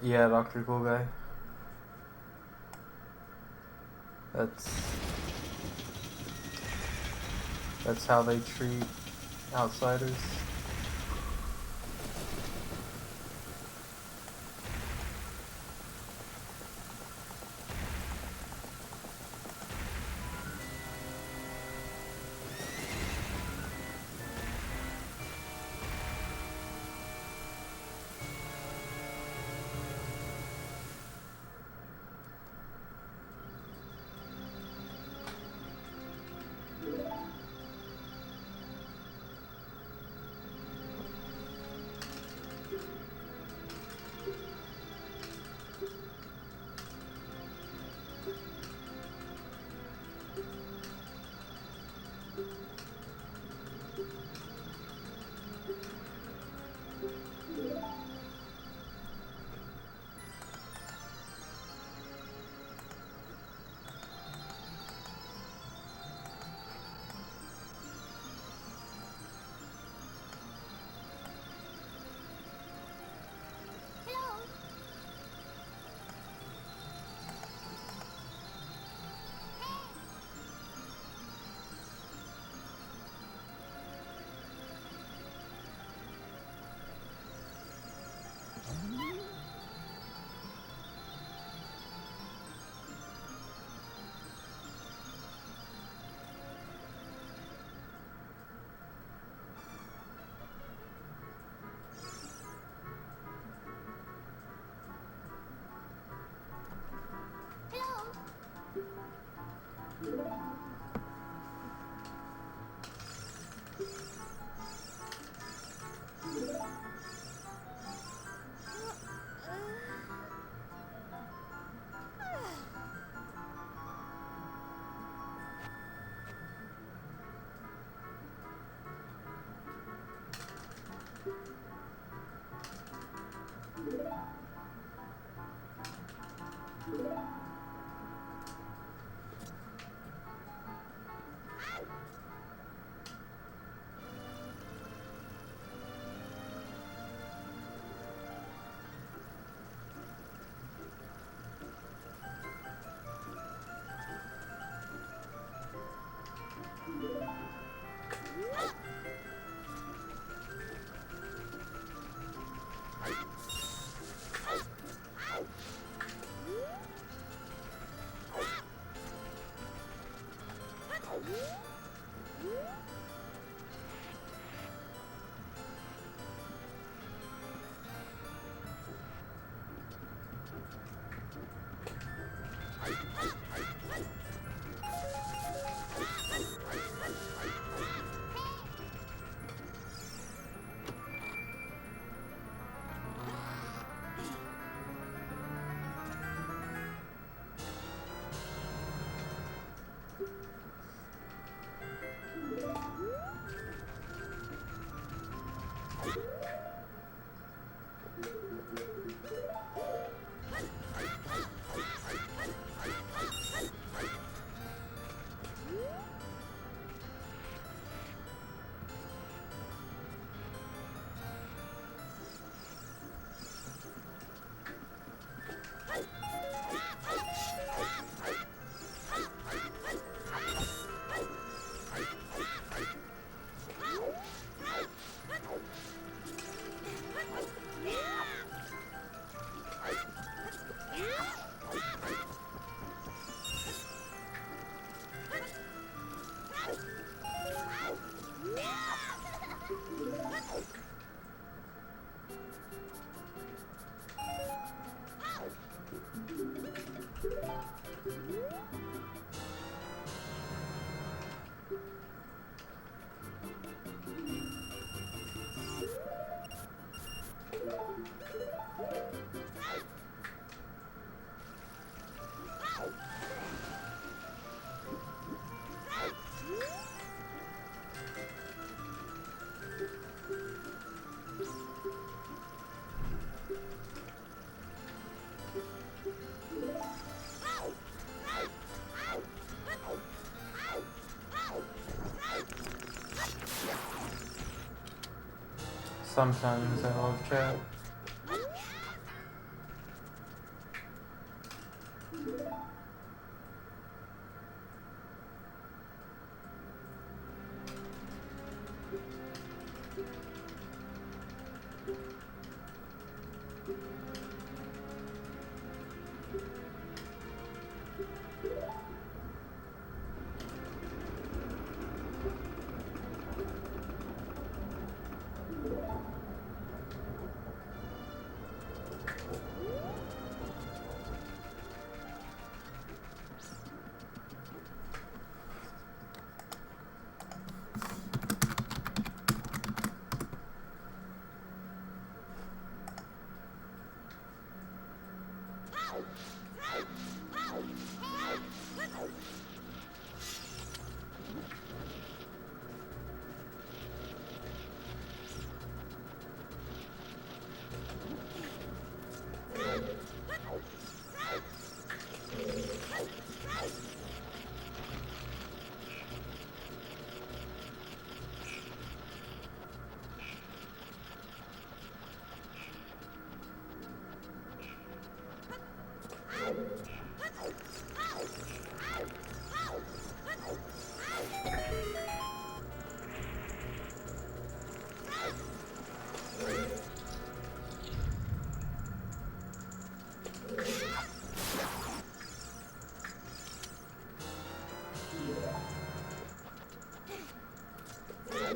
Yeah, Dr. Cool Guy. That's how they treat outsiders. Sometimes I love chat.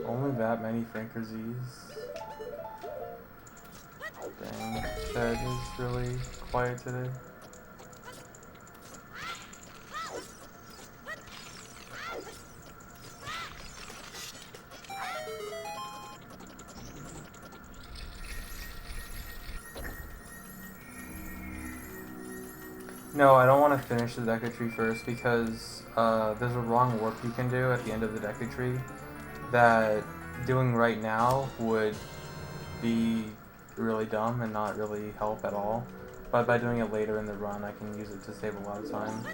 Only that many Frankerzies. Dang, Shed is really quiet today. No, I don't want to finish the Deku Tree first because there's a wrong warp you can do at the end of the Deku Tree that doing right now would be really dumb and not really help at all. But by doing it later in the run, I can use it to save a lot of time.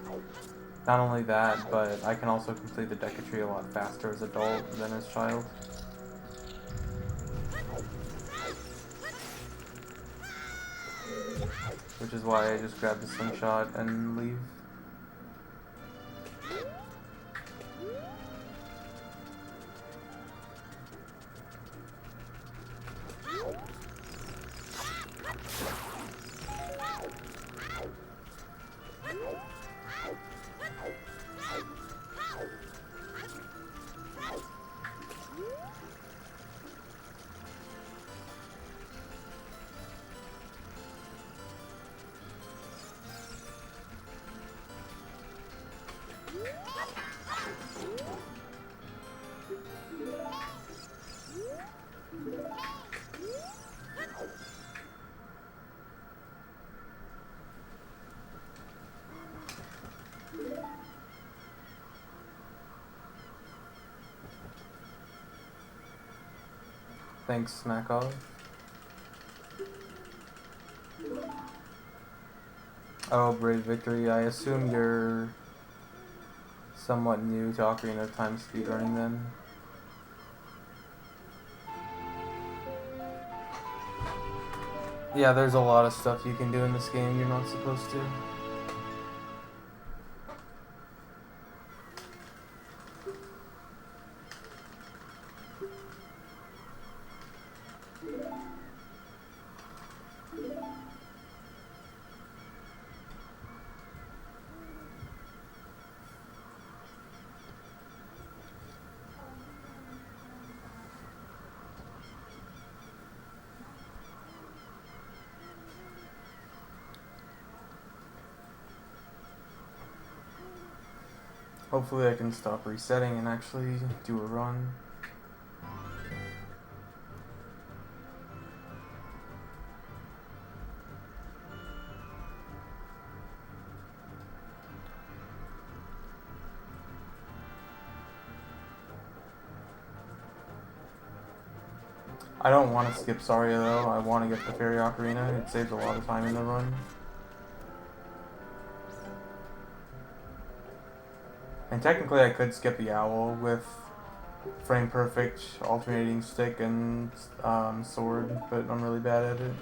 Not only that, but I can also complete the Deku Tree a lot faster as adult than as child. Which is why I just grab the slingshot and leave. Thanks, Smackov. Oh, Brave Victory. I assume you're somewhat new to Ocarina of Time speedrunning then. Yeah, there's a lot of stuff you can do in this game you're not supposed to. Hopefully I can stop resetting and actually do a run. I don't want to skip Saria though, I want to get the Fairy Ocarina, it saves a lot of time in the run. And technically I could skip the Owl with frame perfect, alternating stick and sword, but I'm really bad at it.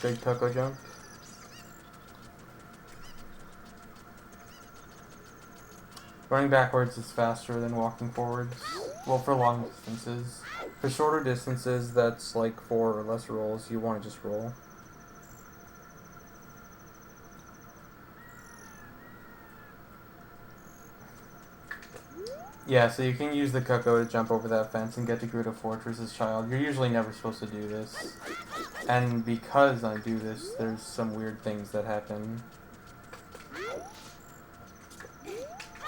good Coco jump. Running backwards is faster than walking forwards. Well, for long distances. For shorter distances, that's like 4 or less rolls. You want to just roll. Yeah, so you can use the Coco to jump over that fence and get to Gerudo Fortress as child. You're usually never supposed to do this. And because I do this, there's some weird things that happen.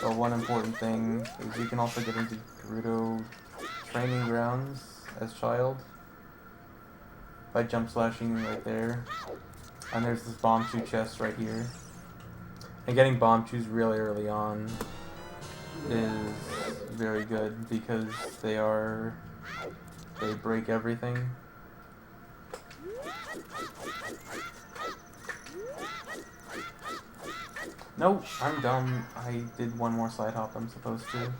So one important thing is you can also get into Gerudo training grounds as child by jump slashing right there. And there's this bomb chew chest right here. And getting bomb chews really early on is very good because they break everything. Nope, I'm dumb. I did one more side hop I'm supposed to.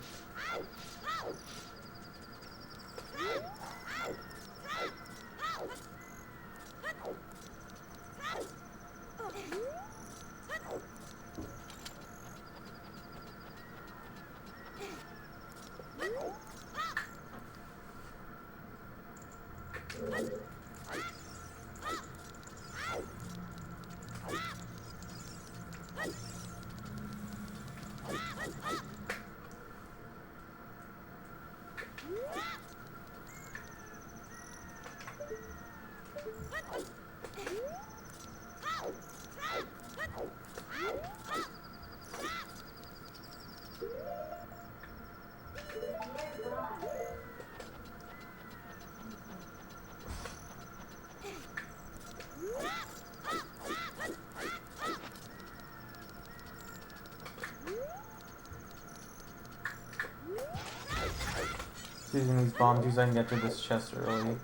Using these bomb juice, I can get to this chest early.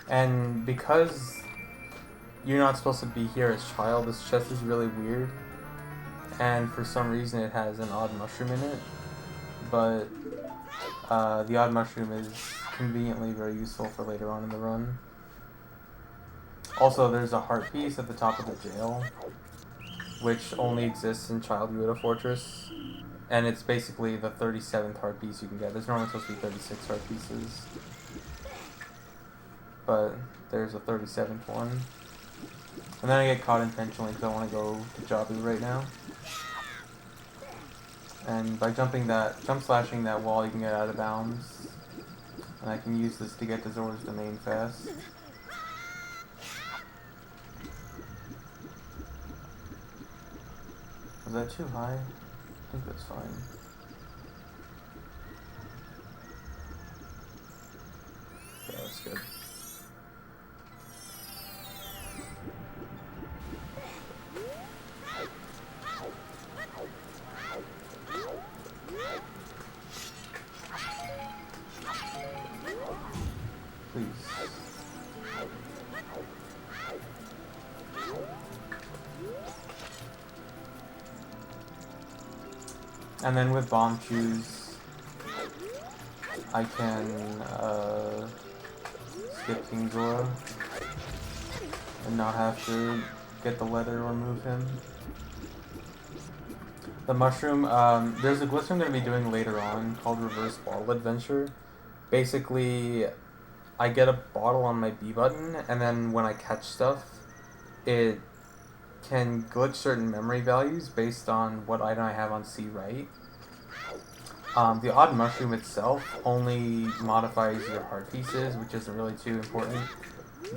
And because you're not supposed to be here as child, this chest is really weird. And for some reason it has an odd mushroom in it. But the odd mushroom is conveniently very useful for later on in the run. Also, there's a heart piece at the top of the jail, which only exists in Child Gerudo Fortress. And it's basically the 37th heart piece you can get. There's normally supposed to be 36 heart pieces. But there's a 37th one. And then I get caught intentionally because I want to go to Jabu right now. And by jump slashing that wall, you can get out of bounds. And I can use this to get to Zora's domain fast. Was that too high? I think that's fine. Yeah, that's good. Please. And then with bomb chews, I can skip King Zora and not have to get the letter or move him. The mushroom, there's a glitch I'm going to be doing later on called Reverse Bottle Adventure. Basically, I get a bottle on my B button, and then when I catch stuff, it can glitch certain memory values based on what item I have on C right. The odd mushroom itself only modifies your heart pieces, which isn't really too important.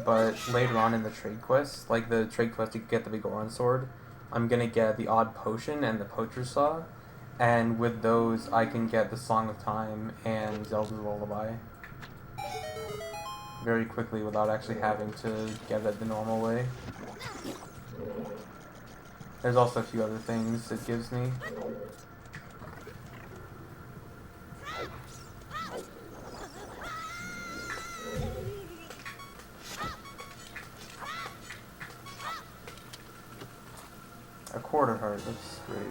But later on in the trade quest, like the trade quest to get the big Oran sword, I'm gonna get the odd potion and the poacher's saw, and with those I can get the Song of Time and Zelda's Lullaby very quickly without actually having to get it the normal way. There's also a few other things it gives me. A quarter heart, that's great.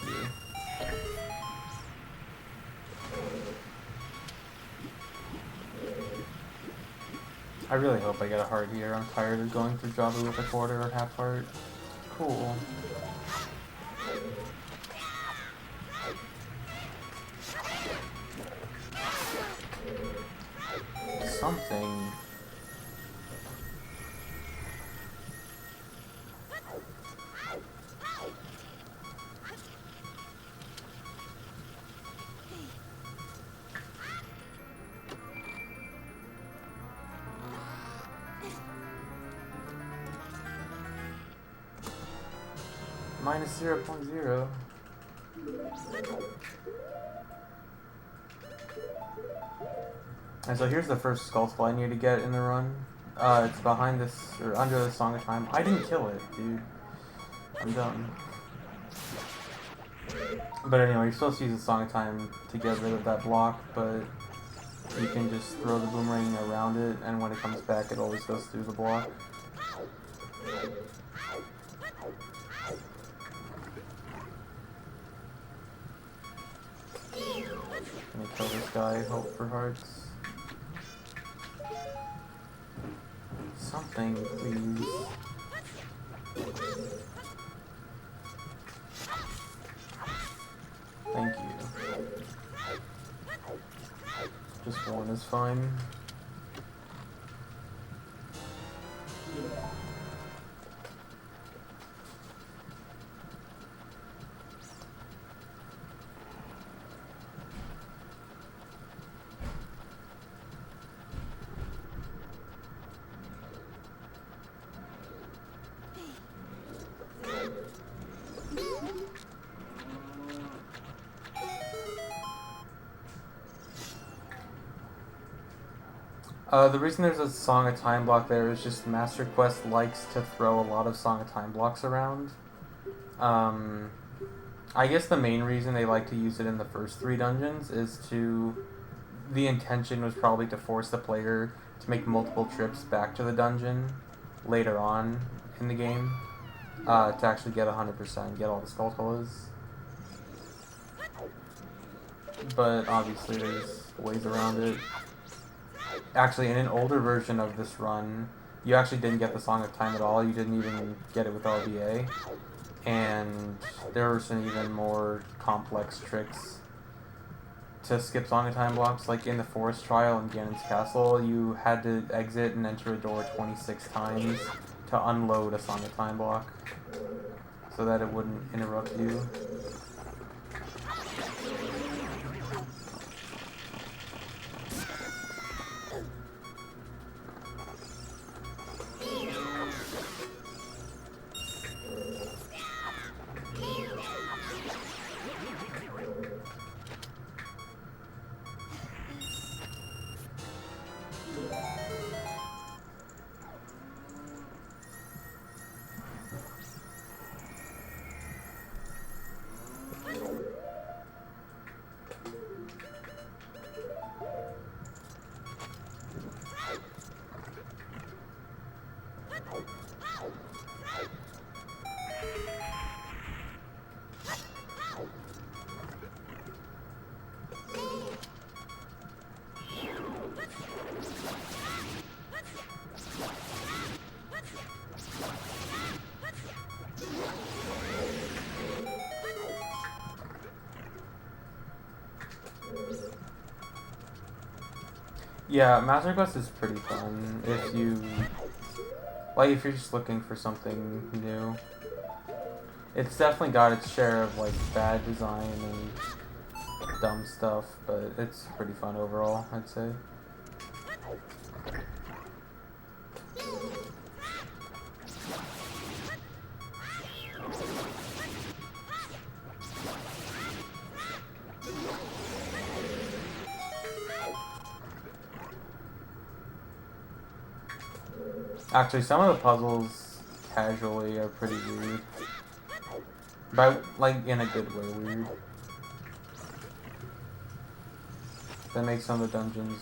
you. I really hope I get a heart here. I'm tired of going through Jabu with a quarter or half heart. Cool. Something. Minus 0.0. And so here's the first Skulltula I need to get in the run. It's behind this, or under the Song of Time. I didn't kill it, dude. I'm done. But anyway, you're supposed to use the Song of Time to get rid of that block, but you can just throw the boomerang around it, and when it comes back, it always goes through the block. Let me kill this guy, hope for hearts. Something, please. Thank you. Just one is fine. The reason there's a Song of Time block there is just Master Quest likes to throw a lot of Song of Time blocks around. I guess the main reason they like to use it in the first 3 dungeons is the intention was probably to force the player to make multiple trips back to the dungeon later on in the game to actually get 100%, get all the Skulltulas. But obviously there's ways around it. Actually, in an older version of this run, you actually didn't get the Song of Time at all. You didn't even get it with RBA. And there were some even more complex tricks to skip Song of Time blocks. Like in the Forest Trial in Ganon's Castle, you had to exit and enter a door 26 times to unload a Song of Time block so that it wouldn't interrupt you. Yeah, Master Quest is pretty fun if you're just looking for something new. It's definitely got its share of, bad design and dumb stuff, but it's pretty fun overall, I'd say. Actually, some of the puzzles casually are pretty weird. But, in a good way weird. That makes some of the dungeons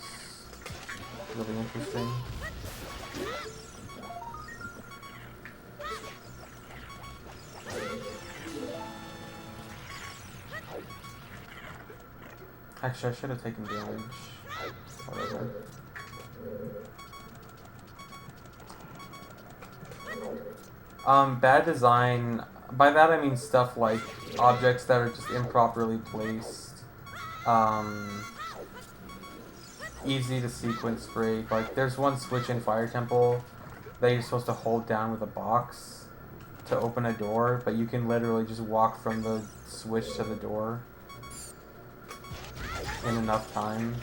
really interesting. Actually, I should have taken damage. Whatever. Bad design, by that I mean stuff like objects that are just improperly placed, easy to sequence break. Like, there's one switch in Fire Temple that you're supposed to hold down with a box to open a door, but you can literally just walk from the switch to the door in enough time.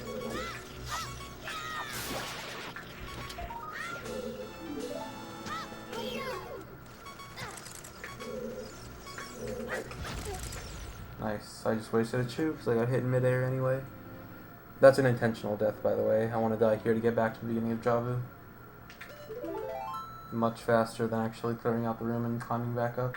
Nice. I just wasted a chew because I got hit in midair anyway. That's an intentional death, by the way. I want to die here to get back to the beginning of Javu. Much faster than actually clearing out the room and climbing back up.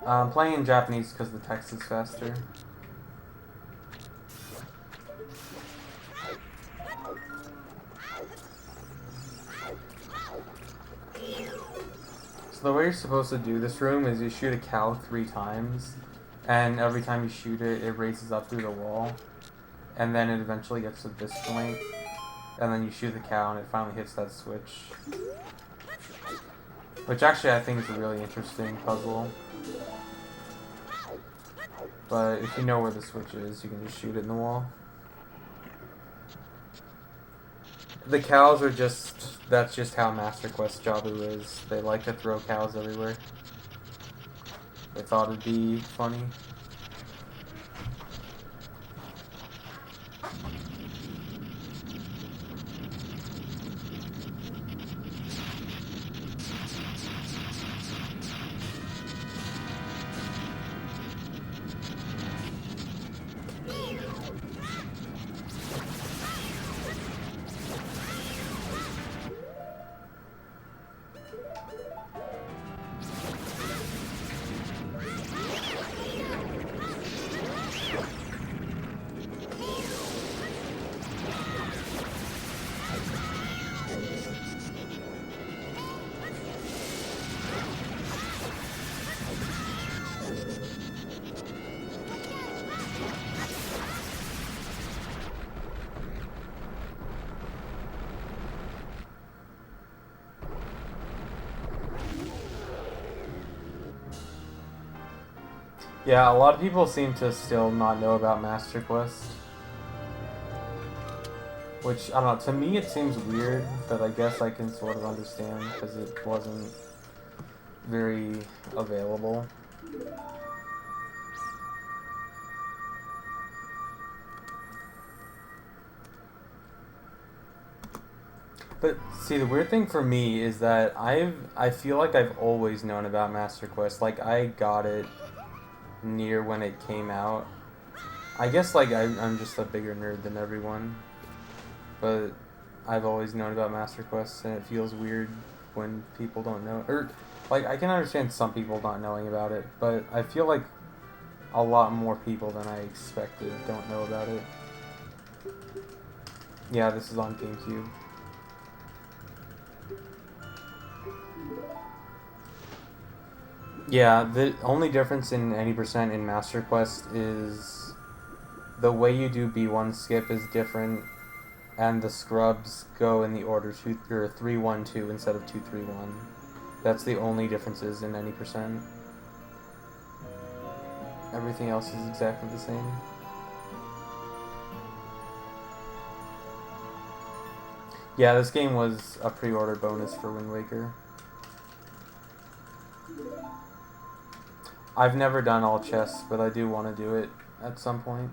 I'm playing in Japanese because the text is faster. So the way you're supposed to do this room is you shoot a cow 3 times, and every time you shoot it, it races up through the wall, and then it eventually gets to this point, and then you shoot the cow and it finally hits that switch. Which actually I think is a really interesting puzzle. But if you know where the switch is, you can just shoot it in the wall. The cows are just... that's just how Master Quest Jabu is. They like to throw cows everywhere. They thought it'd be funny. Yeah, a lot of people seem to still not know about Master Quest. Which, I don't know, to me it seems weird, but I guess I can sort of understand because it wasn't very available. But see, the weird thing for me is that I feel like I've always known about Master Quest. Like, I got it near when it came out. I guess like I'm just a bigger nerd than everyone, but I've always known about Master Quest, and it feels weird when people don't know. Or like, I can understand some people not knowing about it, but I feel like a lot more people than I expected don't know about it. Yeah, this is on GameCube. Yeah, the only difference in any percent in Master Quest is the way you do B1 skip is different, and the scrubs go in the order 3-1-2 instead of 2-3-1. That's the only differences in any percent. Everything else is exactly the same. Yeah, this game was a pre-order bonus for Wind Waker. I've never done all chests, but I do want to do it at some point.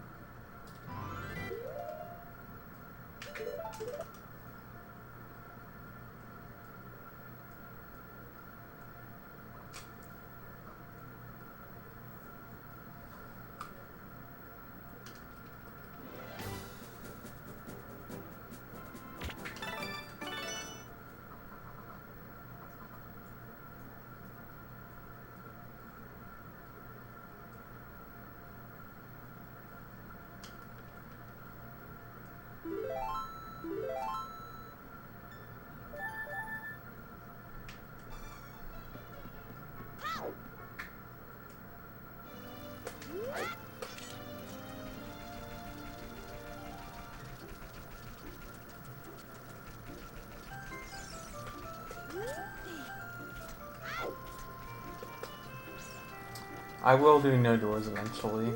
I will do no doors eventually.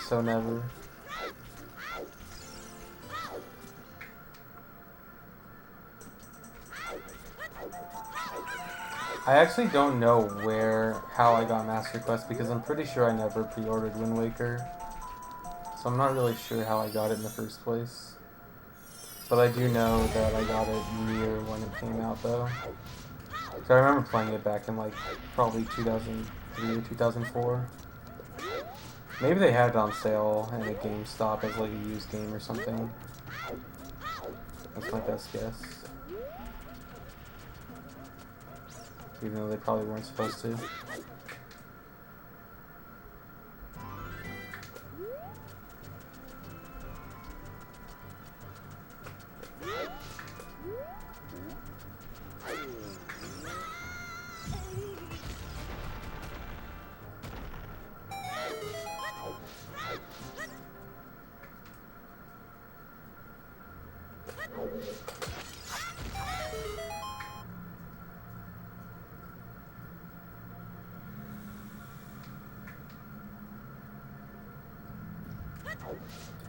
So never. I actually don't know how I got Master Quest because I'm pretty sure I never pre-ordered Wind Waker. So I'm not really sure how I got it in the first place. But I do know that I got it near when it came out though. So I remember playing it back in like probably 2003 or 2004. Maybe they had it on sale in a GameStop as like a used game or something. That's my best guess. Even though they probably weren't supposed to.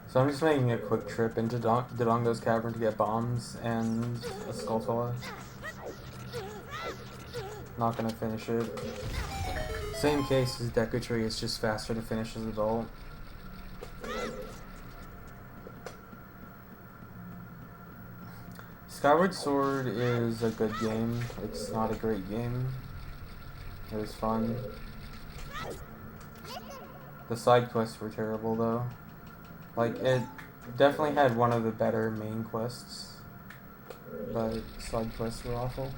So I'm just making a quick trip into Dodongo's cavern to get bombs and a Skulltula. Not gonna finish it. Same case as Deku Tree, it's just faster to finish as adult. Skyward Sword is a good game. It's not a great game. It was fun. The side quests were terrible though. Like, it definitely had one of the better main quests, but side quests were awful.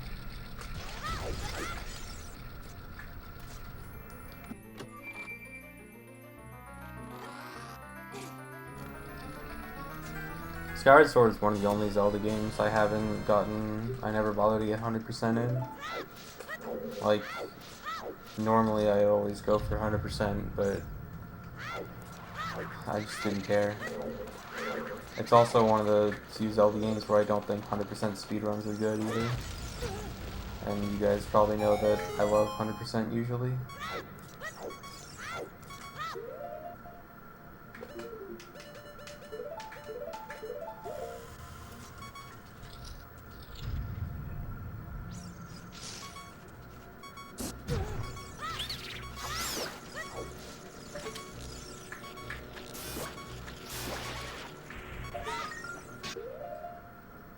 Skyward Sword is one of the only Zelda games I never bothered to get 100% in. Like, normally I always go for 100%, but I just didn't care. It's also one of the few Zelda games where I don't think 100% speedruns are good either. And you guys probably know that I love 100% usually.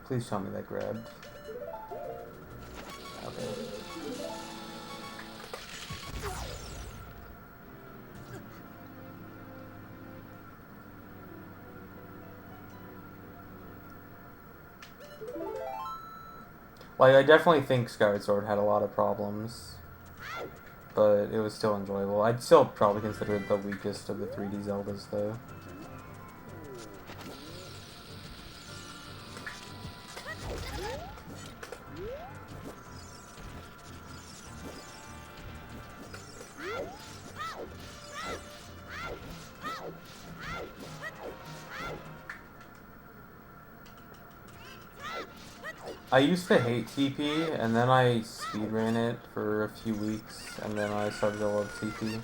Please tell me that grabbed. Okay. Like, I definitely think Skyward Sword had a lot of problems, but it was still enjoyable. I'd still probably consider it the weakest of the 3D Zeldas, though. I used to hate TP, and then I speedran it for a few weeks, and then I started to love TP.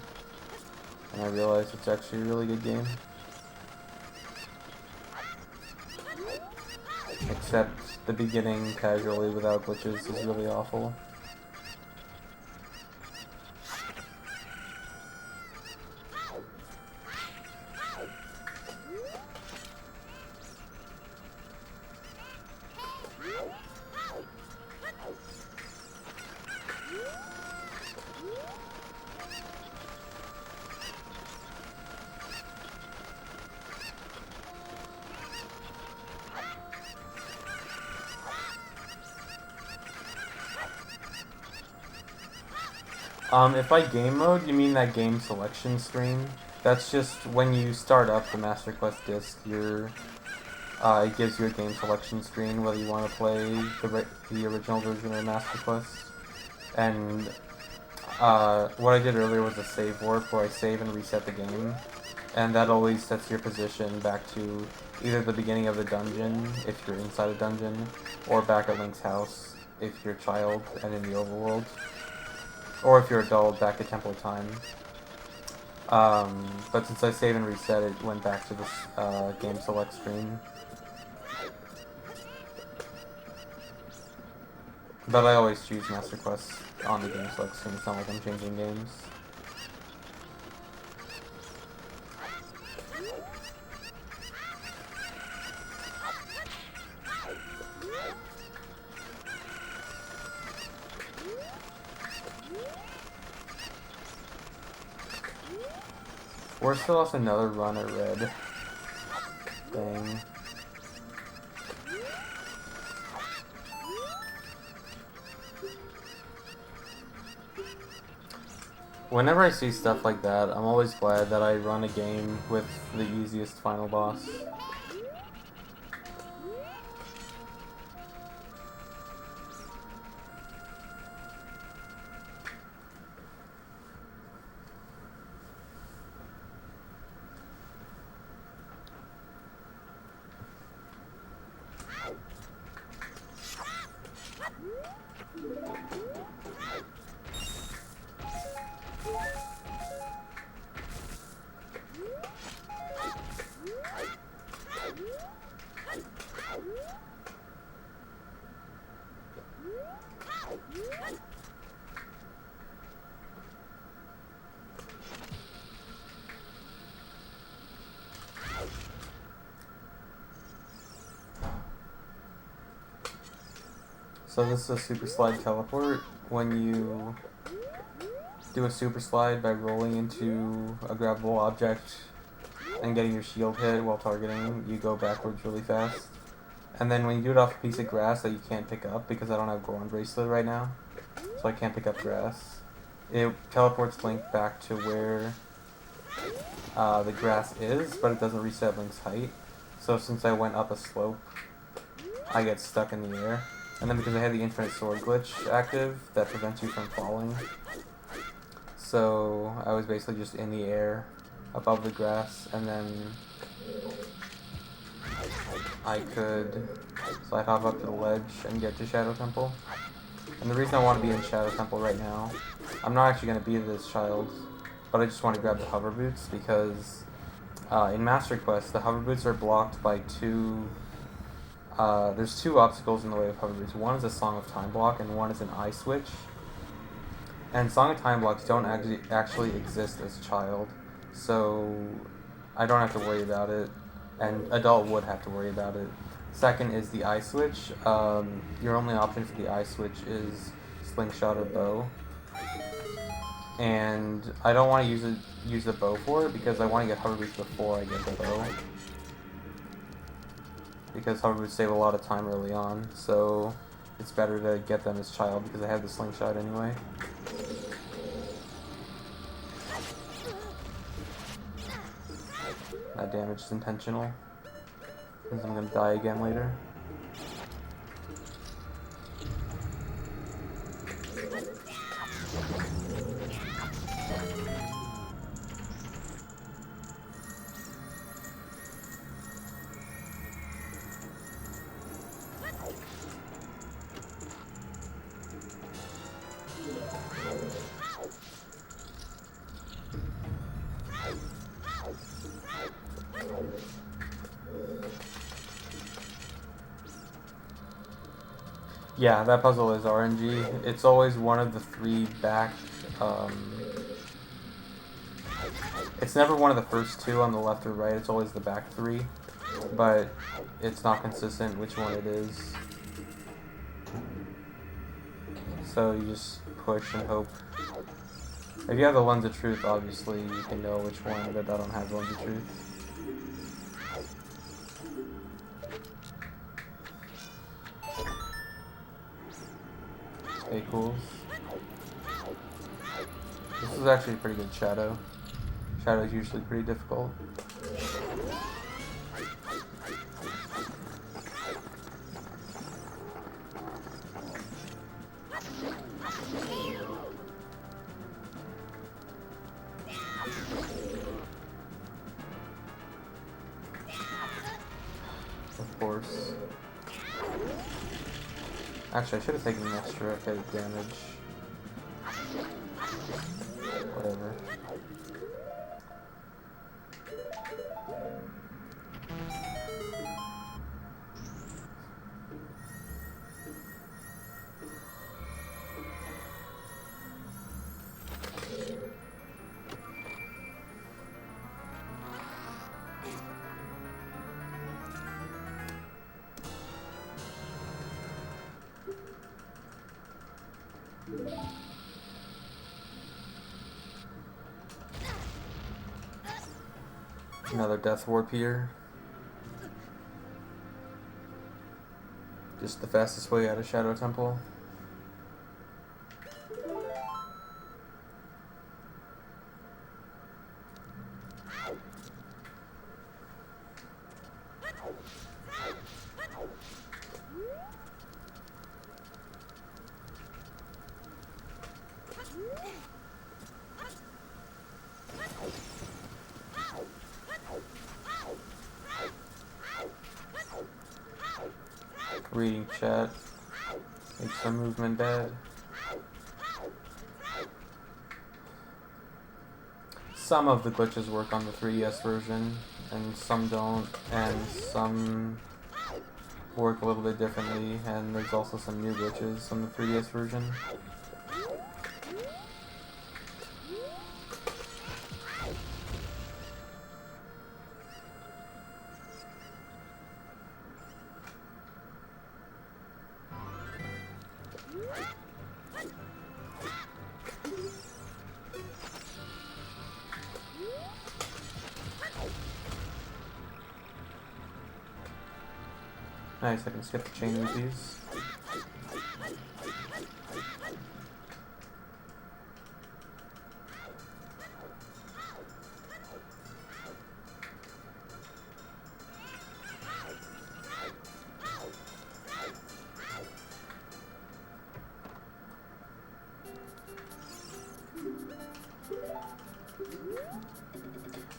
And I realized it's actually a really good game. Except the beginning casually without glitches is really awful. If by game mode, you mean that game selection screen? That's just when you start up the Master Quest disc, it gives you a game selection screen, whether you want to play the original version of Master Quest. And what I did earlier was a save warp, where I save and reset the game. And that always sets your position back to either the beginning of the dungeon, if you're inside a dungeon, or back at Link's house, if you're a child and in the overworld. Or if you're adult, back at Temple of Time. But since I save and reset, it went back to this game select screen. But I always choose Master Quest on the game select screen. It's not like I'm changing games. We're still lost another run at red thing. Whenever I see stuff like that, I'm always glad that I run a game with the easiest final boss. So this is a super slide teleport. When you do a super slide by rolling into a grabbable object and getting your shield hit while targeting, you go backwards really fast. And then when you do it off a piece of grass that you can't pick up, because I don't have Goron Bracelet right now, so I can't pick up grass, it teleports Link back to where the grass is, but it doesn't reset Link's height. So since I went up a slope, I get stuck in the air. And then because I had the infinite sword glitch active, that prevents you from falling. So I was basically just in the air above the grass, and then I could slide hop up to the ledge and get to Shadow Temple. And the reason I want to be in Shadow Temple right now, I'm not actually going to be this child, but I just want to grab the hover boots because in Master Quest, the hover boots are blocked by there's two obstacles in the way of hover boots. One is a Song of Time block, and one is an eye switch. And Song of Time blocks don't actually exist as child, so I don't have to worry about it, and adult would have to worry about it. Second is the eye switch. Your only option for the eye switch is slingshot or bow. And I don't want to use the bow for it because I want to get hover boots before I get the bow. Because hover boots save a lot of time early on, so it's better to get them as child because I have the slingshot anyway. That damage is intentional, because I'm gonna die again later. Yeah, that puzzle is RNG. It's always one of the three back. It's never one of the first two on the left or right. It's always the back three, but it's not consistent which one it is. So you just push and hope. If you have the Lens of Truth, obviously you can know which one, but I don't have Lens of Truth. Cools. This is actually a pretty good Shadow. Shadow is usually pretty difficult. Of course. Actually, I should have taken an extra hit of damage. Another death warp here. Just the fastest way out of Shadow Temple. Reading chat. Make some movement dead. Some of the glitches work on the 3DS version, and some don't, and some work a little bit differently, and there's also some new glitches on the 3DS version. Nice, I can skip the chain rupees.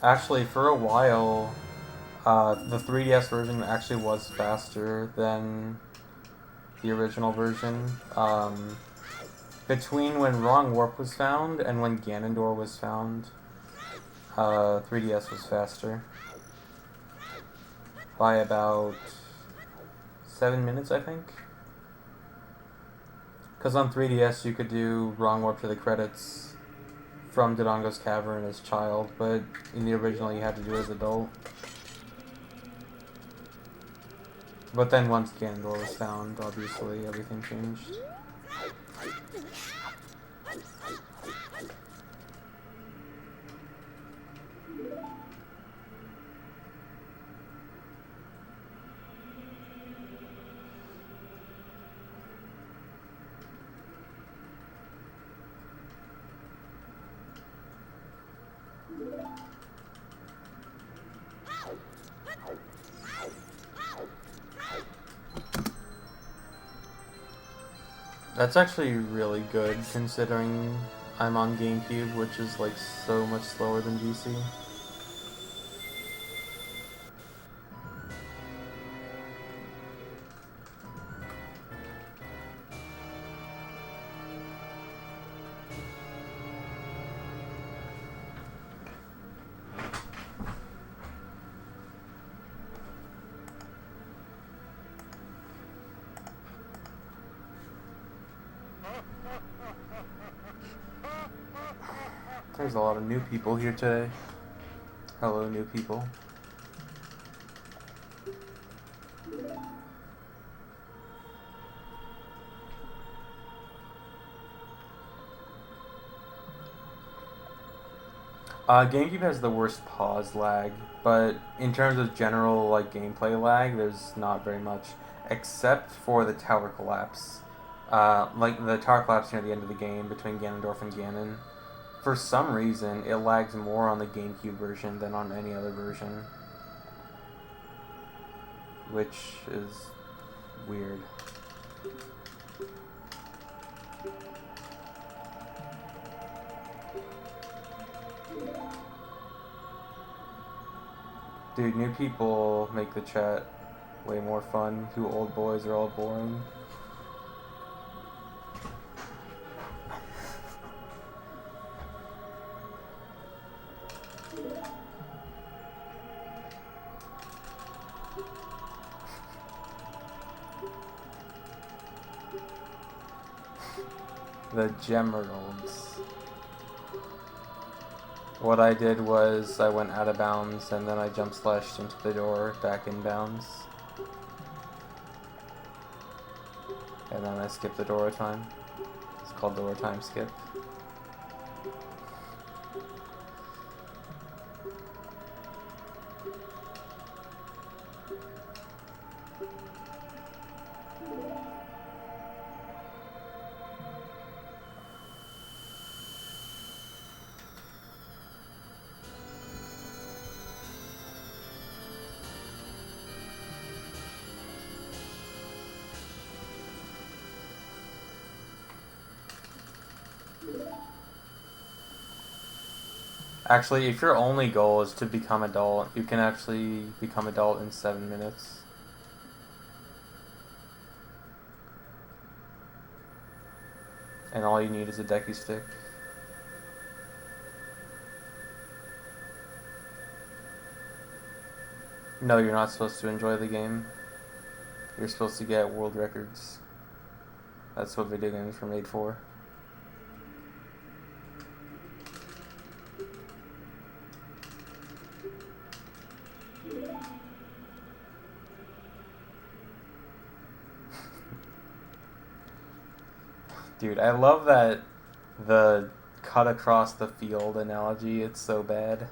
Actually, for a while, the 3DS version actually was faster than the original version. Between when Wrong Warp was found and when Ganondorf was found, 3DS was faster. By about 7 minutes, I think. Because on 3DS you could do Wrong Warp to the credits from Dodongo's Cavern as child, but in the original you had to do it as adult. But then once Ganondorf was found, obviously everything changed. That's actually really good, considering I'm on GameCube, which is like so much slower than GC. There's a lot of new people here today. Hello, new people. GameCube has the worst pause lag, but in terms of general like gameplay lag, there's not very much, except for the tower collapse. Like the tower collapse near the end of the game between Ganondorf and Ganon. For some reason, it lags more on the GameCube version than on any other version, which is weird. Dude, new people make the chat way more fun. You old boys are all boring. The Gemeralds. What I did was I went out of bounds and then I jump slashed into the door back in bounds. And then I skipped the door time. It's called door time skip. Actually, if your only goal is to become adult, you can actually become adult in 7 minutes. And all you need is a decky stick. No, you're not supposed to enjoy the game. You're supposed to get world records. That's what video games were made for. Dude, I love that the cut across the field analogy. It's so bad.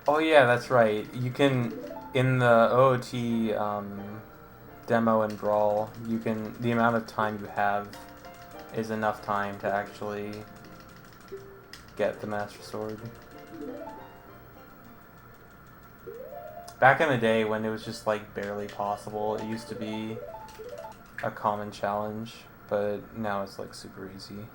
Oh yeah, that's right. You can, in the OOT demo and Brawl, you can, the amount of time you have is enough time to actually get the Master Sword. Back in the day when it was just like barely possible, it used to be a common challenge, but now it's like super easy.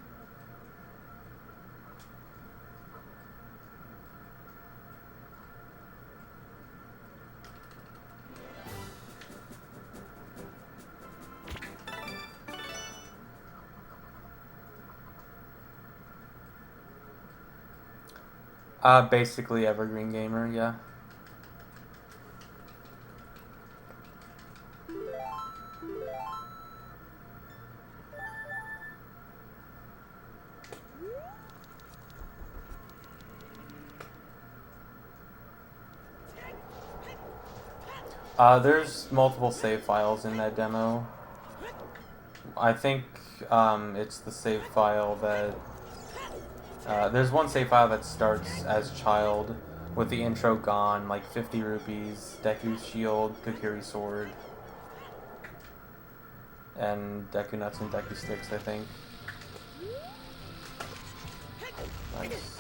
Basically evergreen gamer, yeah. There's multiple save files in that demo. I think it's the save file that... there's one save file that starts as child with the intro gone, like 50 rupees, Deku's shield, Kokiri sword, and Deku nuts and Deku sticks, I think. Nice.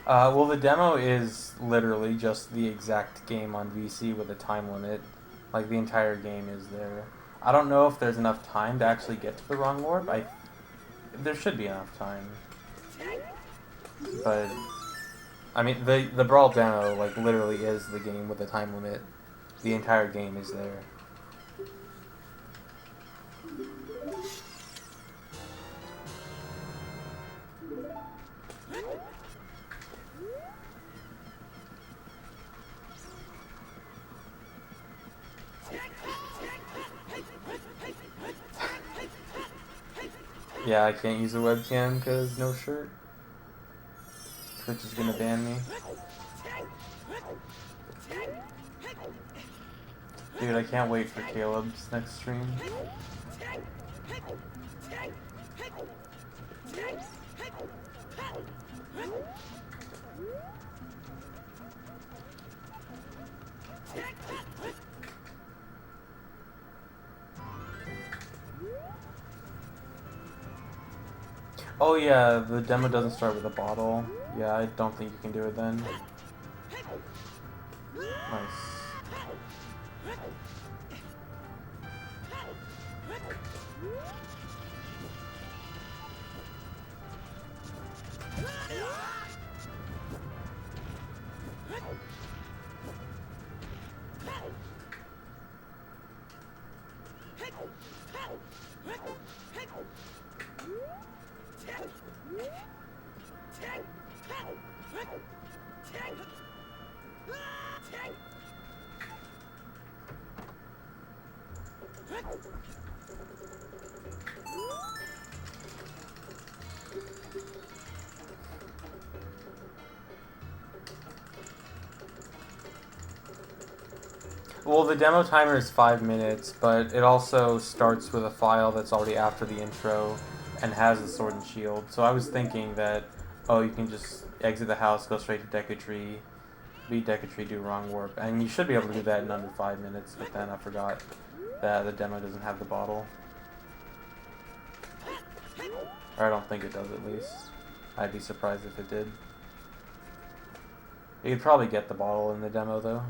Well, the demo is literally just the exact game on VC with a time limit. Like, the entire game is there. I don't know if there's enough time to actually get to the wrong warp. There should be enough time. But, I mean, the Brawl demo, like, literally is the game with a time limit. The entire game is there. Yeah, I can't use a webcam because no shirt. Twitch is gonna ban me. Dude, I can't wait for Caleb's next stream. Oh yeah, the demo doesn't start with a bottle. Yeah, I don't think you can do it then. Nice. Well, the demo timer is 5 minutes, but it also starts with a file that's already after the intro and has the sword and shield. So I was thinking that, oh, you can just exit the house, go straight to Decatry, beat Decatry, do wrong warp. And you should be able to do that in under 5 minutes, but then I forgot that the demo doesn't have the bottle. Or I don't think it does, at least. I'd be surprised if it did. You could probably get the bottle in the demo, though.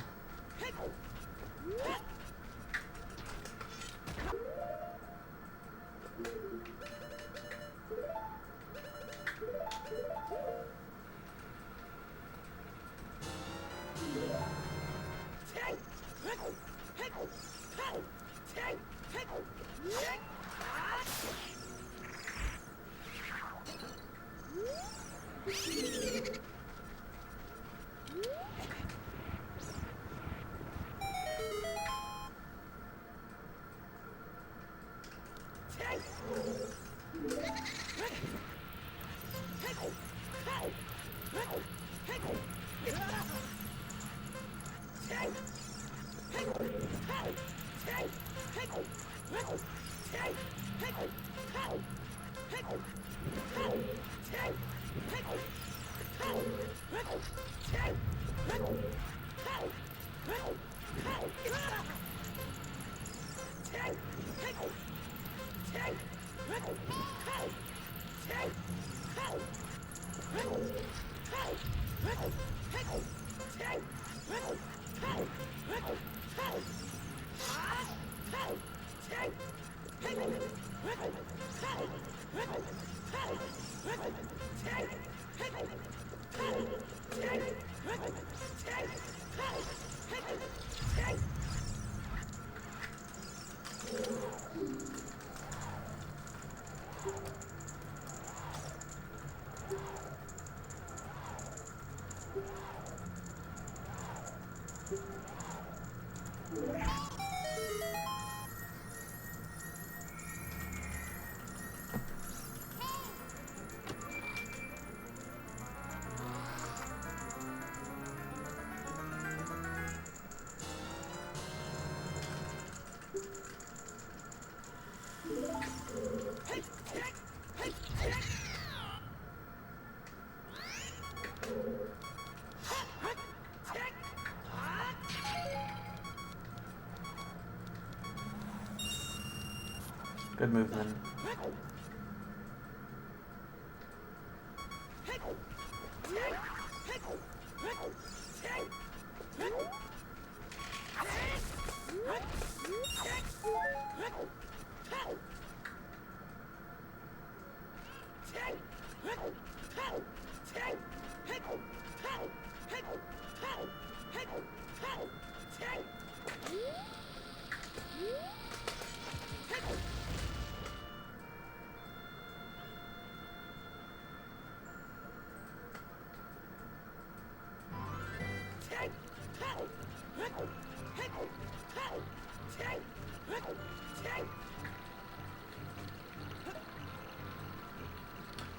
Good movement.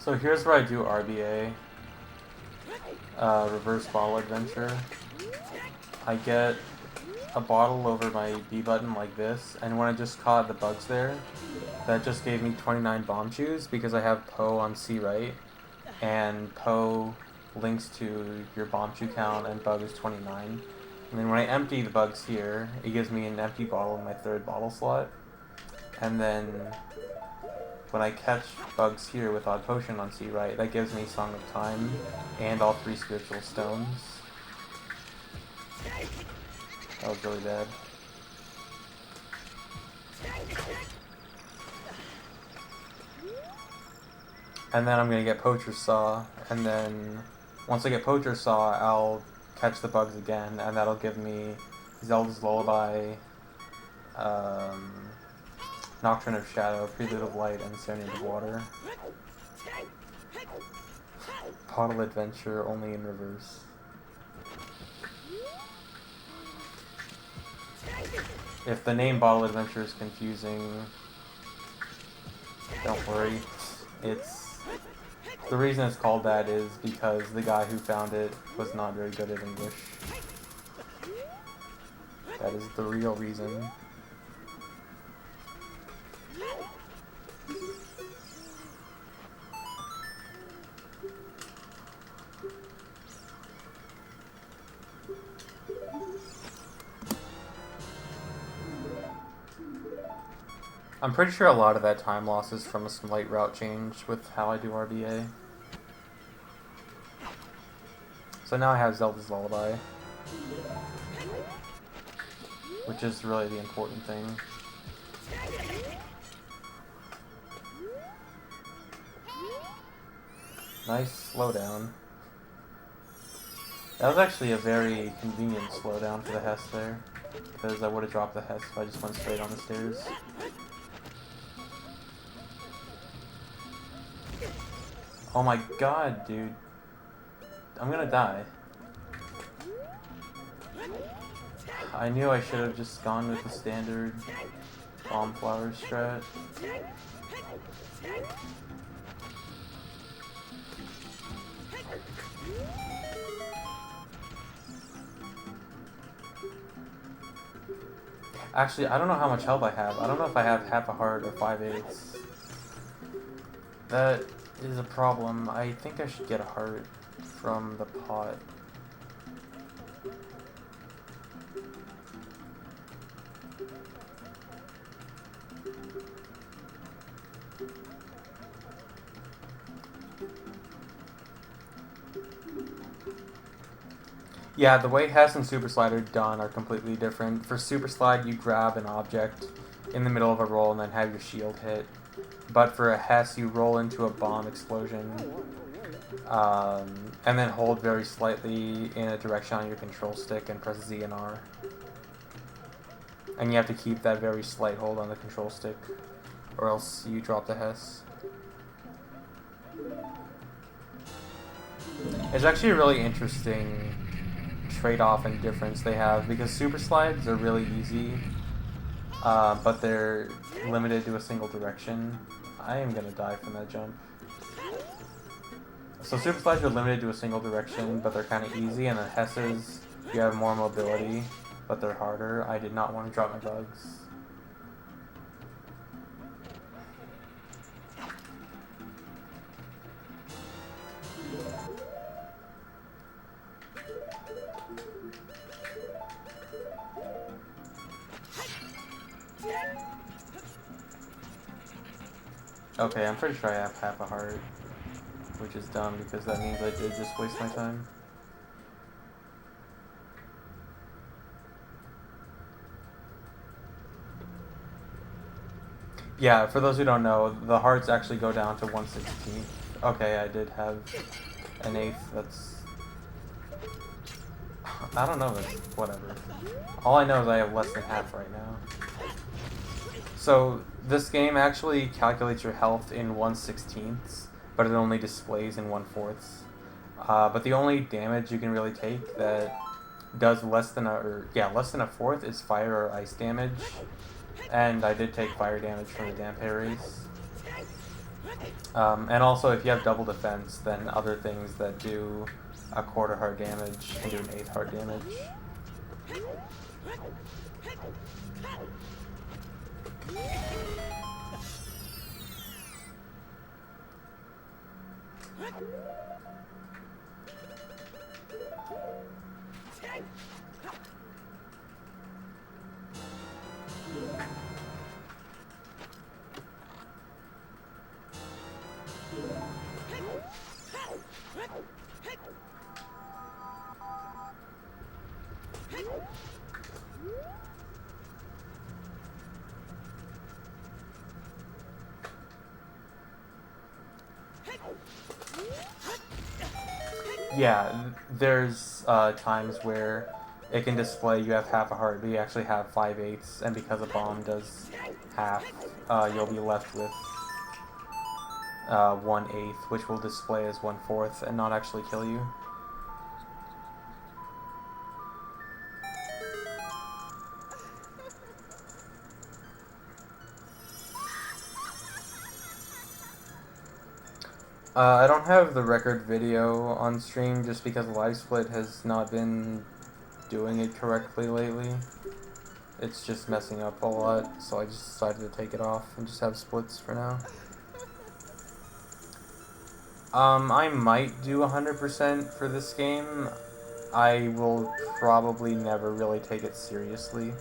So here's where I do RBA, reverse bottle adventure. I get a bottle over my B button like this, and when I just caught the bugs there, that just gave me 29 bomb shoes because I have Poe on C right, and Poe links to your bomb shoe count, and bug is 29. And then when I empty the bugs here, it gives me an empty bottle in my third bottle slot, and then when I catch bugs here with Odd Potion on C right, that gives me Song of Time and all 3 spiritual stones. That was really bad. And then I'm gonna get Poacher's Saw, and then once I get Poacher's Saw, I'll catch the bugs again, and that'll give me Zelda's Lullaby, Nocturne of Shadow, Prelude of Light, and Serenade of Water. Bottle Adventure, only in reverse. If the name Bottle Adventure is confusing, don't worry. It's the reason it's called that is because the guy who found it was not very good at English. That is the real reason. I'm pretty sure a lot of that time loss is from a slight route change with how I do RBA. So now I have Zelda's Lullaby, which is really the important thing. Nice slowdown. That was actually a very convenient slowdown for the Hess there, because I would have dropped the Hess if I just went straight on the stairs. Oh my god, dude. I'm gonna die. I knew I should have just gone with the standard bomb flower strat. Actually, I don't know how much health I have. I don't know if I have half a heart or 5/8. That is a problem. I think I should get a heart from the pot. Yeah, the way Hess and Super Slide are done are completely different. For Super Slide, you grab an object in the middle of a roll and then have your shield hit. But for a Hess, you roll into a bomb explosion and then hold very slightly in a direction on your control stick and press Z and R. And you have to keep that very slight hold on the control stick, or else you drop the Hess. It's actually a really interesting trade-off and difference they have, because super slides are really easy, but they're limited to a single direction. I am gonna die from that jump. So super slides are limited to a single direction, but they're kind of easy, and the Hesses, you have more mobility, but they're harder. I did not want to drop my bugs. Okay, I'm pretty sure I have half a heart, which is dumb because that means I did just waste my time. Yeah, for those who don't know, the hearts actually go down to 1/16. Okay, I did have an 1/8. That's... I don't know, that's whatever. All I know is I have less than half right now. So, this game actually calculates your health in 1/16, but it only displays in 1/4. But the only damage you can really take that does less than a fourth is fire or ice damage. And I did take fire damage from the damp berries. And also, if you have double defense, then other things that do a 1/4 heart damage can do an 1/8 heart damage. Yeah, there's times where it can display you have half a heart, but you actually have 5/8, and because a bomb does half, you'll be left with 1/8, which will display as 1/4 and not actually kill you. I don't have the record video on stream just because LiveSplit has not been doing it correctly lately. It's just messing up a lot, so I just decided to take it off and just have splits for now. I might do 100% for this game. I will probably never really take it seriously.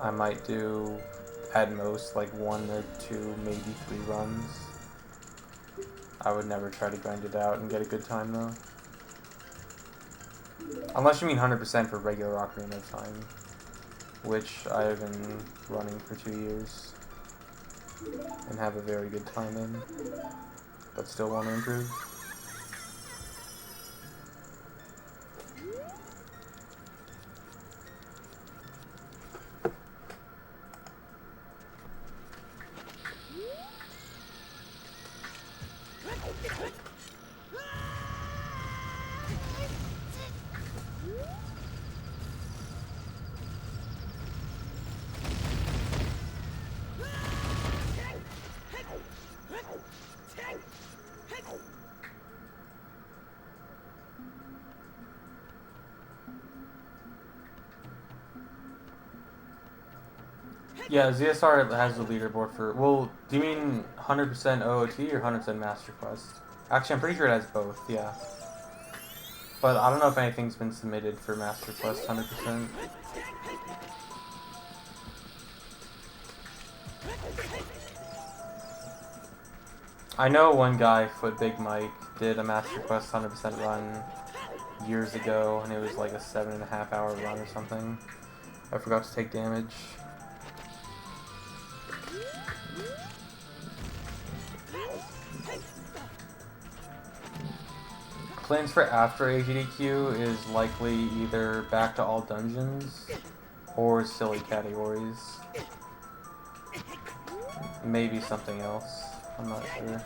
I might do, at most, like 1 or 2, maybe 3 runs. I would never try to grind it out and get a good time, though. Unless you mean 100% for regular Ocarina of Time, which I have been running for 2 years and have a very good time in, but still want to improve. Yeah, ZSR has the leaderboard for... Well, do you mean 100% OOT or 100% Master Quest? Actually, I'm pretty sure it has both, yeah. But I don't know if anything's been submitted for Master Quest 100%. I know one guy, Foot Big Mike, did a Master Quest 100% run years ago, and it was like a 7.5 hour run or something. I forgot to take damage. Plans for after AGDQ is likely either back to all dungeons or silly categories. Maybe something else. I'm not sure.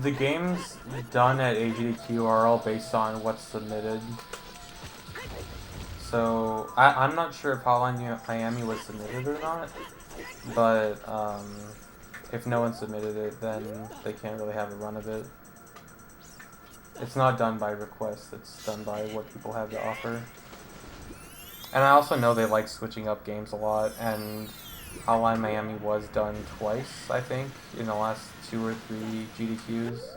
The games done at AGDQ are all based on what's submitted. So, I'm not sure if Hotline Miami was submitted or not, but if no one submitted it, then they can't really have a run of it. It's not done by request, it's done by what people have to offer. And I also know they like switching up games a lot, and Hotline Miami was done twice, I think, in the last 2 or 3 GDQs, so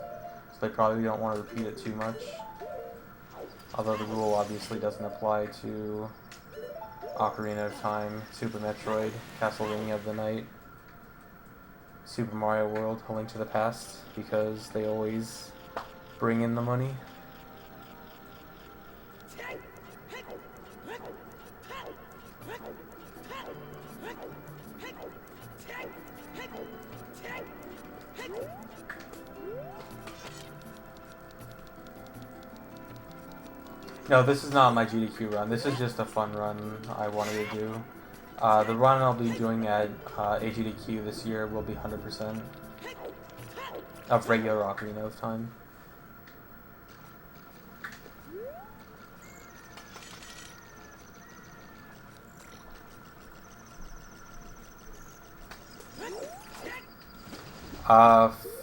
they probably don't want to repeat it too much. Although the rule obviously doesn't apply to Ocarina of Time, Super Metroid, Castlevania of the Night, Super Mario World, A Link to the Past, because they always bring in the money. No, this is not my GDQ run. This is just a fun run I wanted to do. The run I'll be doing at AGDQ this year will be 100% of regular Ocarina of Time.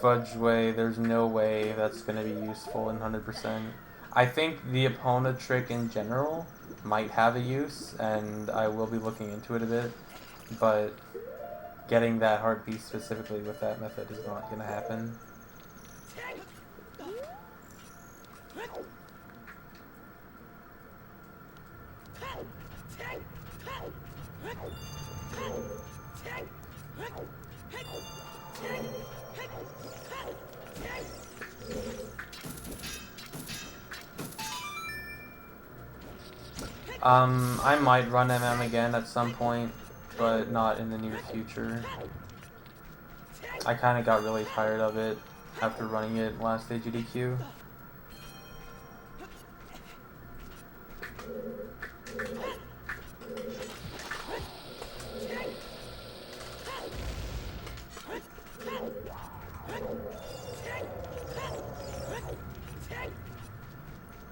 Fudgeway, there's no way that's going to be useful in 100%. I think the Epona trick in general might have a use, and I will be looking into it a bit, but getting that heart piece specifically with that method is not going to happen. I might run MM again at some point, but not in the near future. I kind of got really tired of it after running it last AGDQ.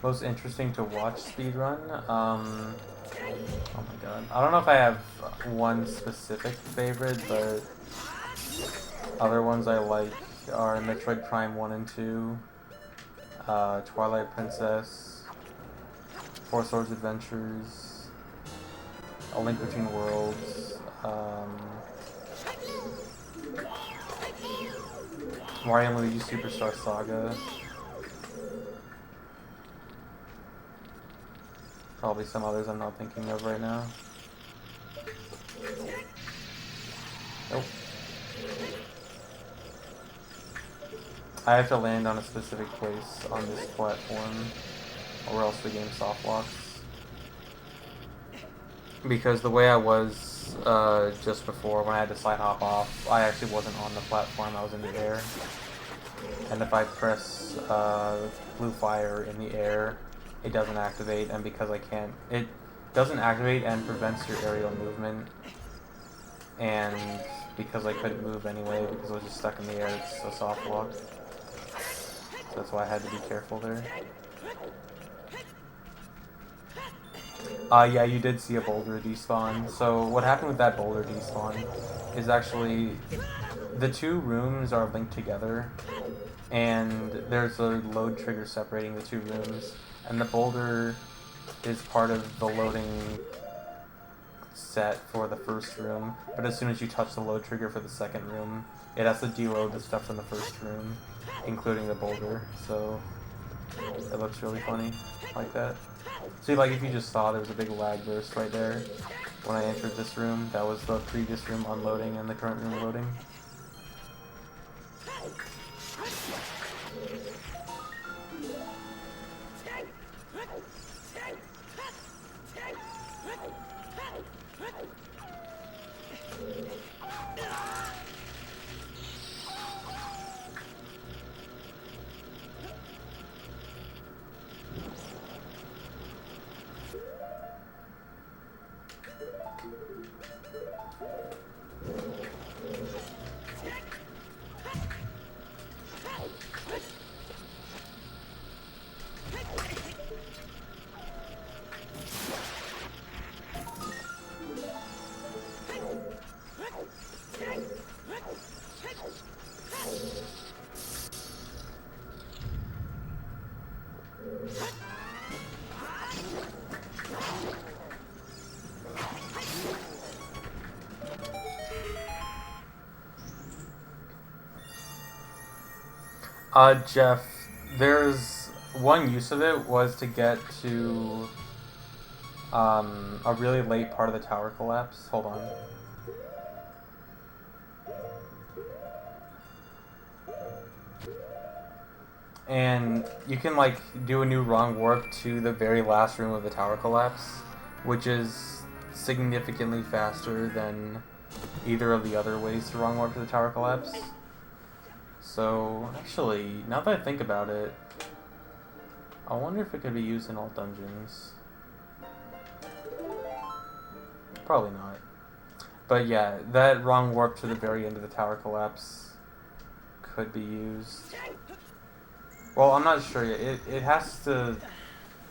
Most interesting to watch speedrun? Oh my god. I don't know if I have one specific favorite, but other ones I like are Metroid Prime 1 and 2, Twilight Princess, Four Swords Adventures, A Link Between Worlds, Mario and Luigi Superstar Saga. Probably some others I'm not thinking of right now. Nope. I have to land on a specific place on this platform, or else the game soft locks. Because the way I was just before, when I had to side hop off, I actually wasn't on the platform, I was in the air. And if I press blue fire in the air, it doesn't activate, and because I can't, it doesn't activate and prevents your aerial movement. And because I couldn't move anyway, because I was just stuck in the air, it's a soft lock. So that's why I had to be careful there. Yeah, you did see a boulder despawn. So what happened with that boulder despawn is actually the two rooms are linked together, and there's a load trigger separating the two rooms, and the boulder is part of the loading set for the first room, but as soon as you touch the load trigger for the second room, it has to deload the stuff from the first room, including the boulder, so it looks really funny like that. See, like if you just saw, there was a big lag burst right there when I entered this room. That was the previous room unloading and the current room loading. Jeff, there's one use of it was to get to a really late part of the tower collapse. Hold on. And you can like do a new wrong warp to the very last room of the tower collapse, which is significantly faster than either of the other ways to wrong warp to the tower collapse. So, actually, now that I think about it, I wonder if it could be used in all dungeons. Probably not. But yeah, that wrong warp to the very end of the tower collapse could be used. Well, I'm not sure yet. It has to...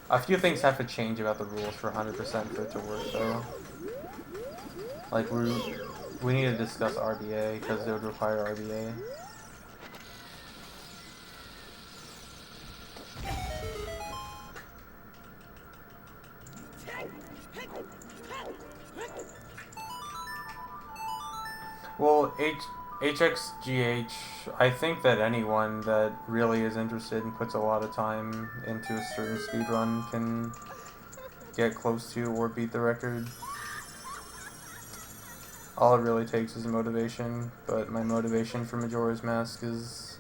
A few things have to change about the rules for 100% for it to work, though. Like, we need to discuss RBA, because it would require RBA. Well, HXGH, I think that anyone that really is interested and puts a lot of time into a certain speedrun can get close to or beat the record. All it really takes is motivation, but my motivation for Majora's Mask is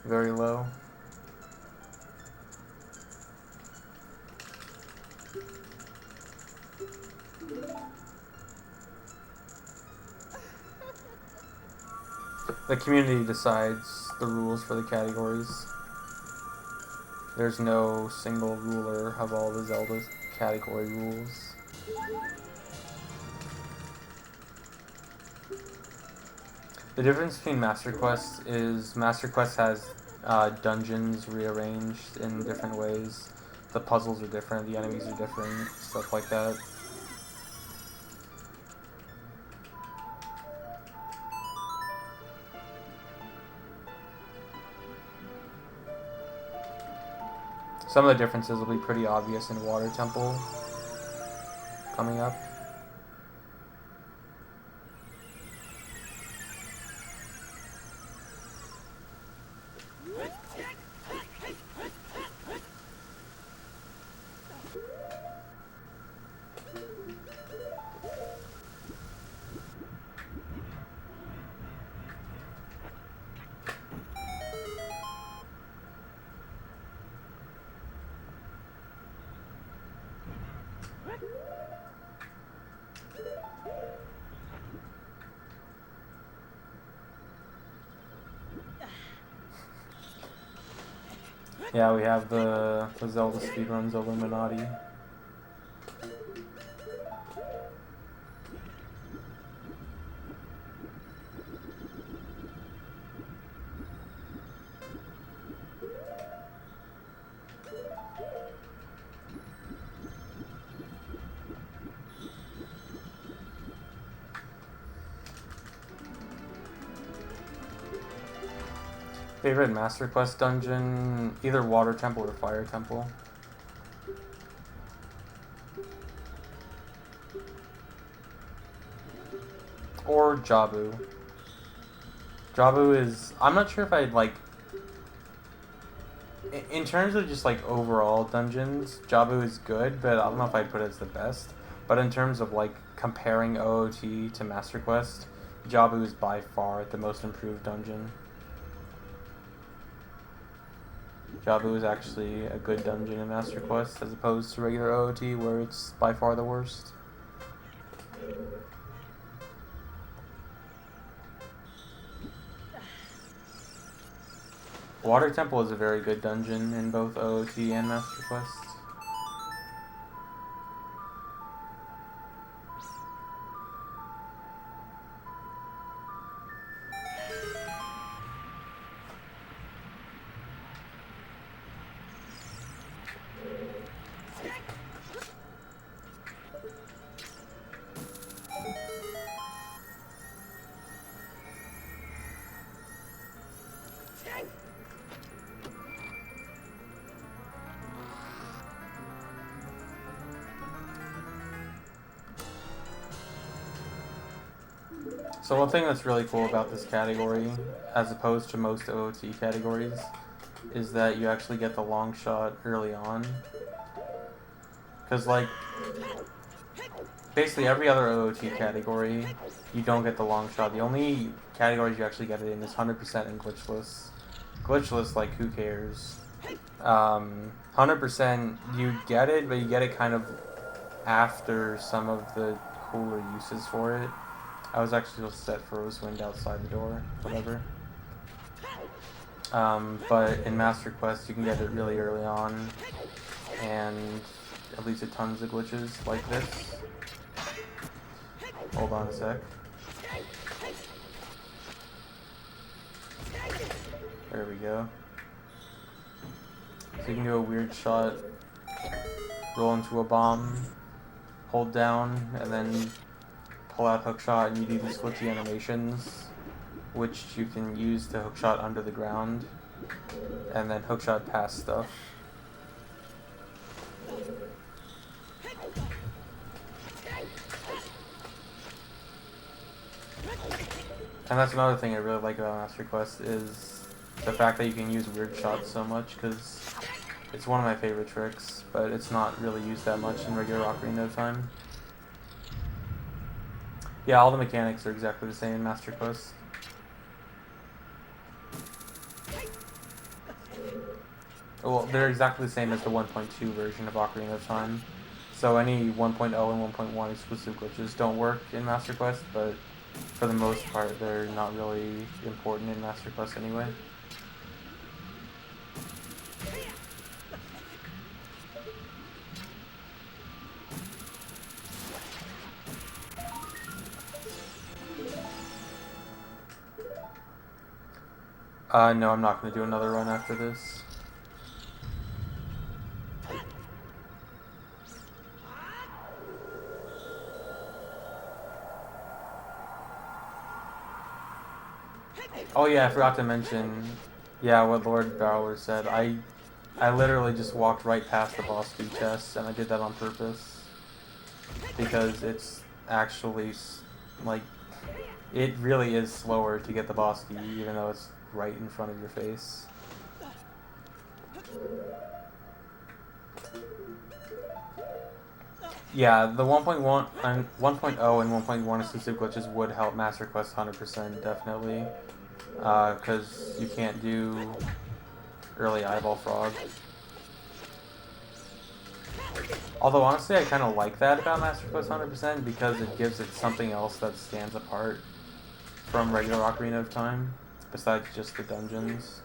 very low. The community decides the rules for the categories. There's no single ruler of all the Zelda category rules. The difference between Master Quest is Master Quest has dungeons rearranged in different ways. The puzzles are different, the enemies are different, stuff like that. Some of the differences will be pretty obvious in Water Temple coming up. Yeah, we have the Zelda speedruns Illuminati. Favorite Master Quest dungeon, either Water Temple or Fire Temple. Or Jabu. Jabu is, I'm not sure if I'd like, in terms of just like overall dungeons, Jabu is good, but I don't know if I'd put it as the best. But in terms of like comparing OOT to Master Quest, Jabu is by far the most improved dungeon. Jabu is actually a good dungeon in Master Quest as opposed to regular OOT where it's by far the worst. Water Temple is a very good dungeon in both OOT and Master Quest. So one thing that's really cool about this category, as opposed to most OOT categories, is that you actually get the long shot early on. Because, like, basically every other OOT category, you don't get the long shot. The only categories you actually get it in is 100% and glitchless. Glitchless, like, who cares? 100% you get it, but you get it kind of after some of the cooler uses for it. I was actually supposed to set Rosewind outside the door, whatever. But in Master Quest, you can get it really early on, and it leads to tons of glitches like this. Hold on a sec. There we go. So you can do a weird shot, roll into a bomb, hold down, and then pull out hookshot, and you do these glitchy animations, which you can use to hookshot under the ground, and then hookshot past stuff. And that's another thing I really like about Master Quest is the fact that you can use weird shots so much, because it's one of my favorite tricks, but it's not really used that much in regular Ocarina of Time. Yeah, all the mechanics are exactly the same in Master Quest. Well, they're exactly the same as the 1.2 version of Ocarina of Time. So any 1.0 and 1.1 exclusive glitches don't work in Master Quest, but for the most part, they're not really important in Master Quest anyway. No, I'm not going to do another run after this. Oh yeah, I forgot to mention, yeah, what Lord Bowler said. I literally just walked right past the boss 2 chests, and I did that on purpose. Because it's actually, like, it really is slower to get the boss key, even though it's right in front of your face. Yeah, the 1.1 and 1.0 and 1.1 exclusive glitches would help Master Quest 100%, definitely. Because you can't do early eyeball frog. Although honestly, I kind of like that about Master Quest 100% because it gives it something else that stands apart from regular Ocarina of Time, besides just the dungeons.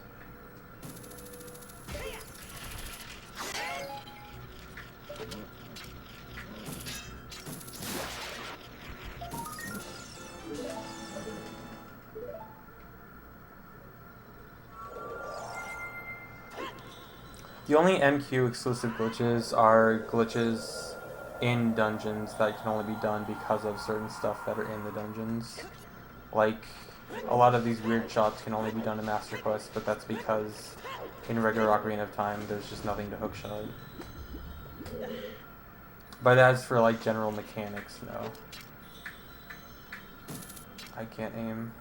The only MQ exclusive glitches are glitches in dungeons that can only be done because of certain stuff that are in the dungeons. Like, a lot of these weird shots can only be done in Master Quest, but that's because in regular Ocarina of Time, there's just nothing to hookshot. But as for, like, general mechanics, no. I can't aim.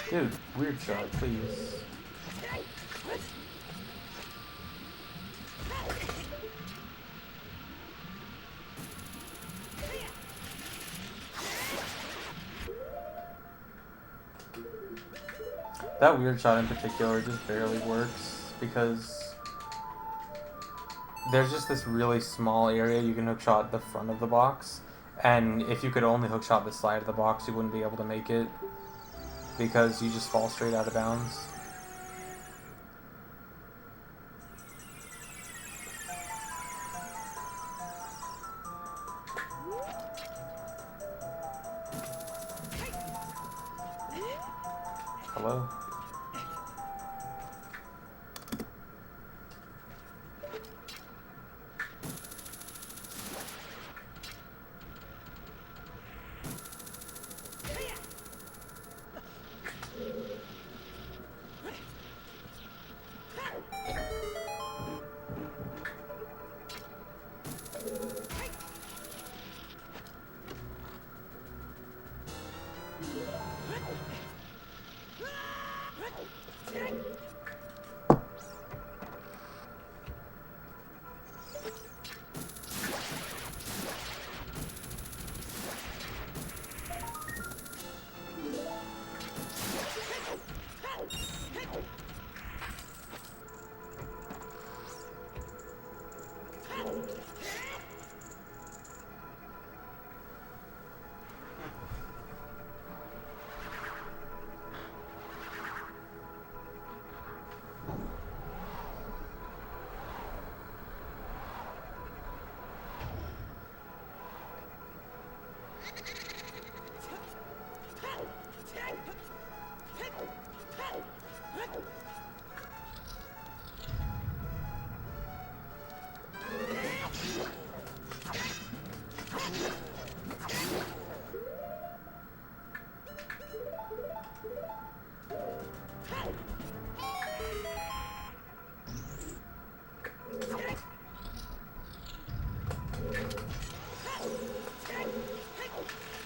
Dude, weird shot, please. That weird shot in particular just barely works because there's just this really small area you can hookshot the front of the box, and if you could only hookshot the side of the box, you wouldn't be able to make it because you just fall straight out of bounds. Hello?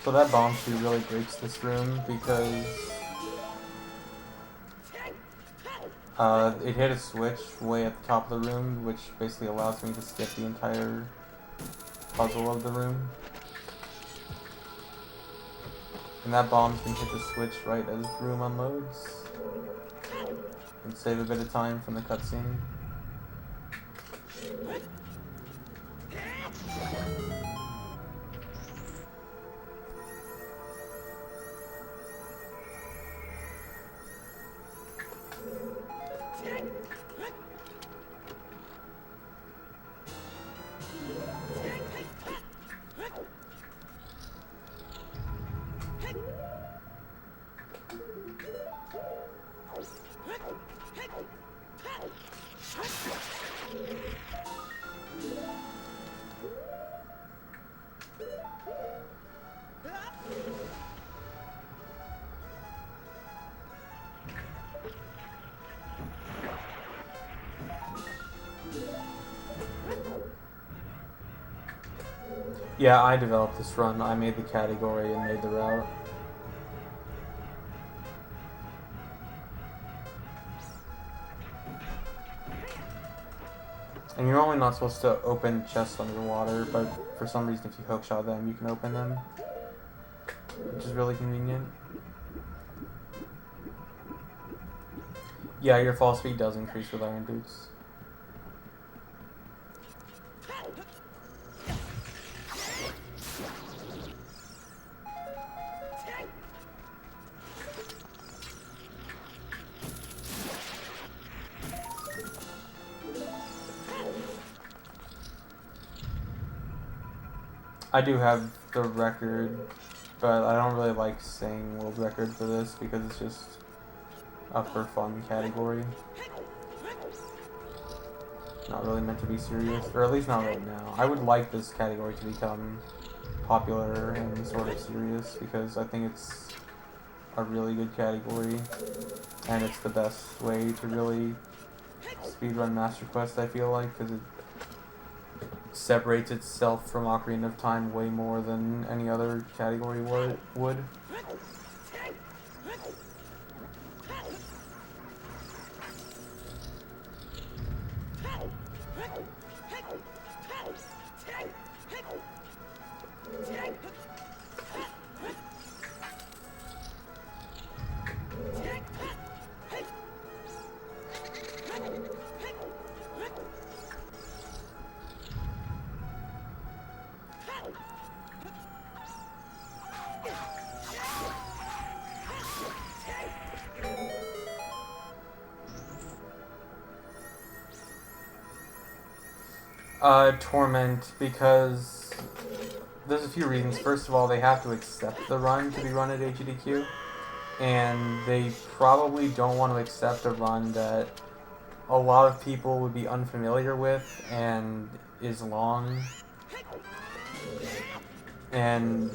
So that bomb shoot really breaks this room because it hit a switch way at the top of the room, which basically allows me to skip the entire puzzle of the room. And that bomb can hit the switch right as the room unloads and save a bit of time from the cutscene. Yeah, I developed this run. I made the category and made the route. And you're only not supposed to open chests underwater, but for some reason if you hookshot them, you can open them. Which is really convenient. Yeah, your fall speed does increase with iron boots. I do have the record, but I don't really like saying world record for this because it's just a for fun category. Not really meant to be serious, or at least not right now. I would like this category to become popular and sort of serious because I think it's a really good category and it's the best way to really speedrun Master Quest, I feel like, because it separates itself from Ocarina of Time way more than any other category would. Torment, because there's a few reasons. First of all, they have to accept the run to be run at AGDQ, and they probably don't want to accept a run that a lot of people would be unfamiliar with and is long. And,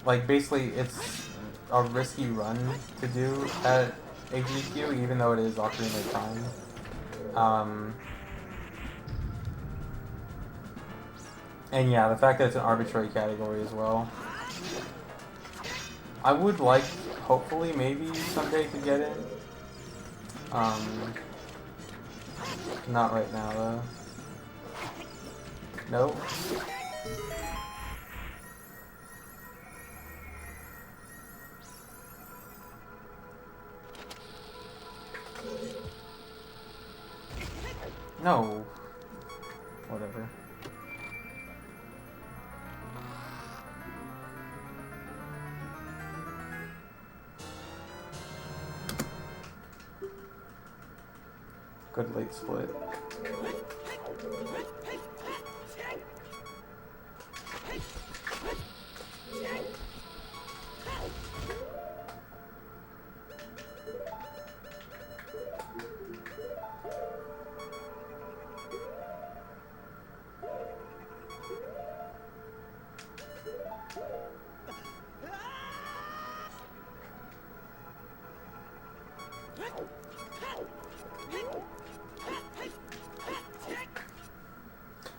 like, basically it's a risky run to do at AGDQ, even though it is Ocarina of Time. And yeah, the fact that it's an arbitrary category as well. I would like, hopefully, maybe someday to get in. Not right now, though. Nope. No. Whatever. Good late split.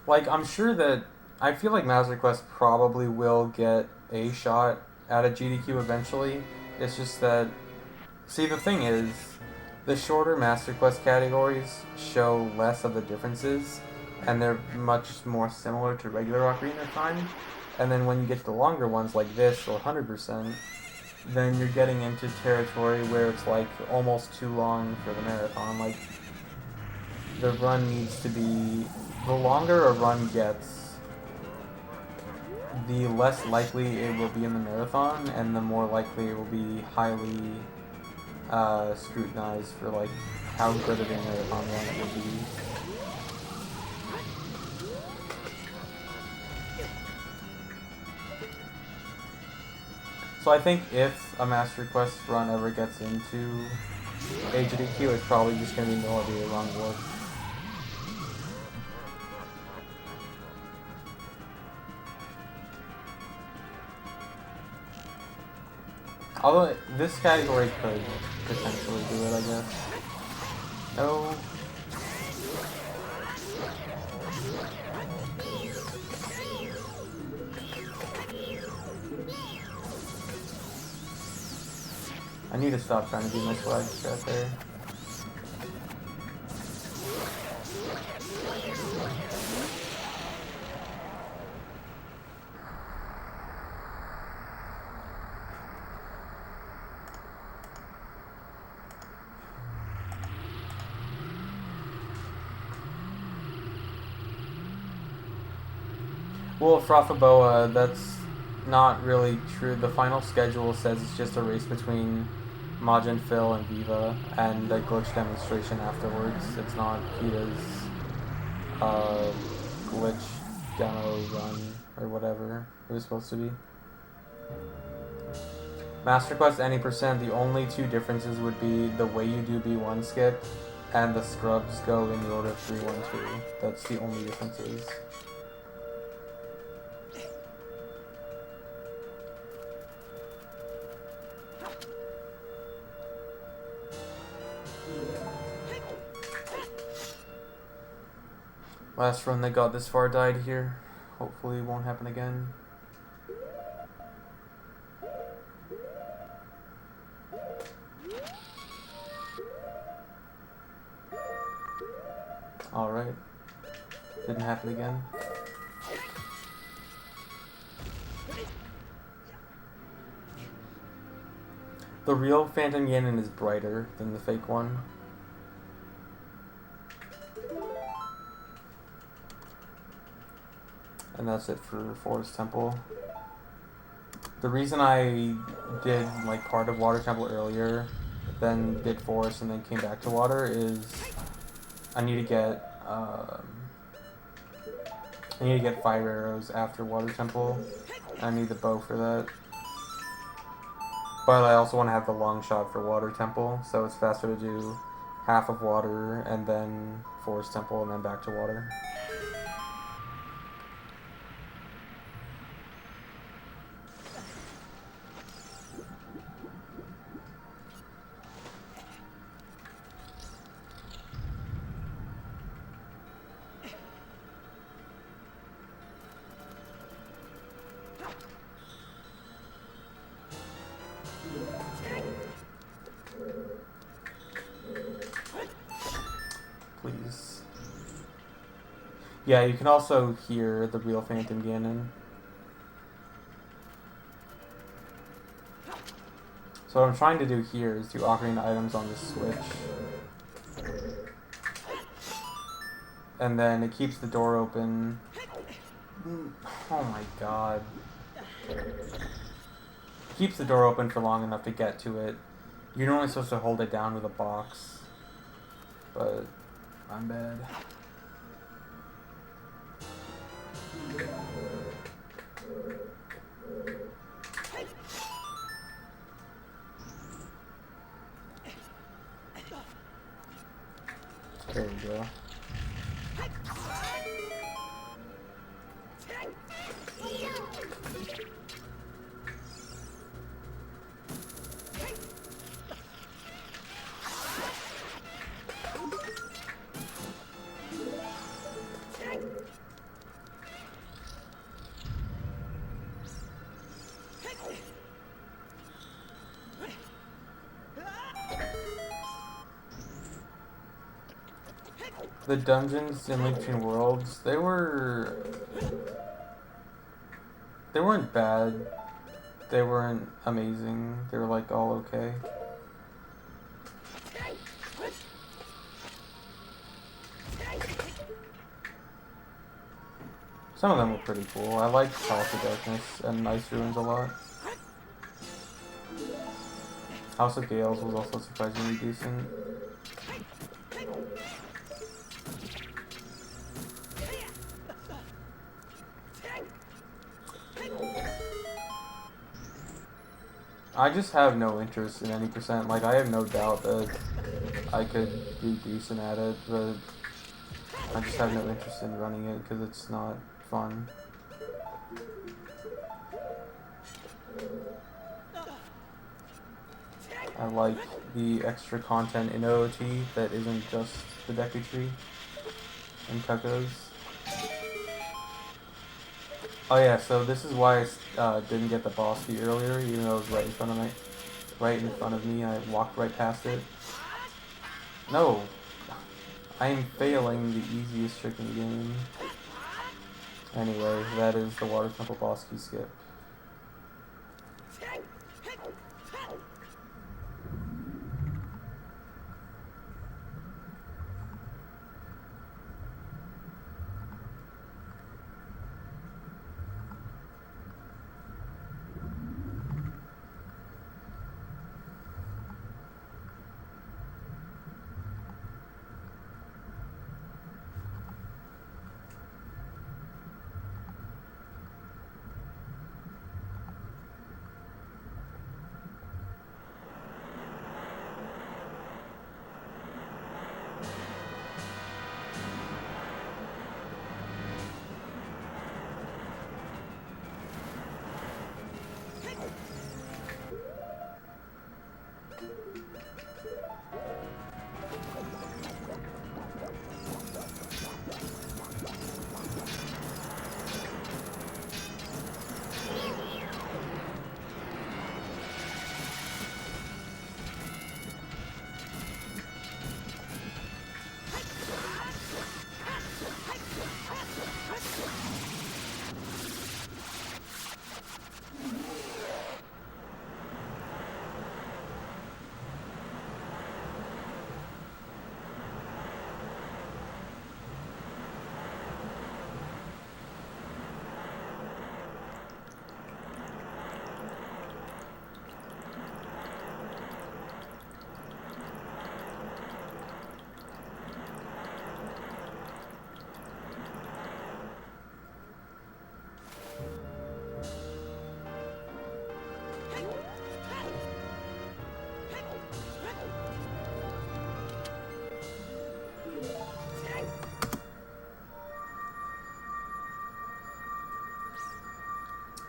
Like, I'm sure that I feel like Master Quest probably will get a shot at a GDQ eventually. It's just that, see, the thing is, the shorter Master Quest categories show less of the differences, and they're much more similar to regular Ocarina of Time. And then when you get to the longer ones like this or 100%, then you're getting into territory where it's like almost too long for the marathon. Like, the run needs to be, the longer a run gets, the less likely it will be in the marathon, and the more likely it will be highly scrutinized for like how good of a marathon run it will be. So I think if a Master Quest run ever gets into HDQ, it's probably just going to be more of a run work. Although this category could potentially do it, I guess. No. I need to stop trying to do my swag strat there. Well, Frothaboa, that's not really true. The final schedule says it's just a race between Majin, Phil, and Viva, and a glitch demonstration afterwards. It's not Kita's glitch demo run or whatever it was supposed to be. Master Quest any percent, the only two differences would be the way you do B1 skip and the scrubs go in the order 3-1-2. That's the only differences. Last run that got this far died here. Hopefully it won't happen again. Alright. Didn't happen again. The real Phantom Ganon is brighter than the fake one. And that's it for Forest Temple. The reason I did like part of Water Temple earlier, then did Forest, and then came back to Water is I need to get fire arrows after Water Temple. I need the bow for that. But I also want to have the long shot for Water Temple, so it's faster to do half of Water and then Forest Temple and then back to Water. Please. Yeah, you can also hear the real Phantom Ganon. So what I'm trying to do here is do Ocarina items on the Switch. And then it keeps the door open. Oh my god. Keeps the door open for long enough to get to it. You're normally supposed to hold it down with a box. But I'm bad. There we go. the dungeons in Link Between Worlds, they weren't bad. They weren't amazing. They were like all okay. Some of them were pretty cool. I liked House of Darkness and Ice Ruins a lot. House of Gales was also surprisingly decent. I just have no interest in any percent. Like, I have no doubt that I could be decent at it, but I just have no interest in running it because it's not fun. I like the extra content in OOT that isn't just the Deku Tree and Cuckoos. Oh yeah, so this is why I didn't get the boss key earlier, even though it was right in front of me. I walked right past it. No, I am failing the easiest trick in the game. Anyway, that is the Water Temple boss key skip.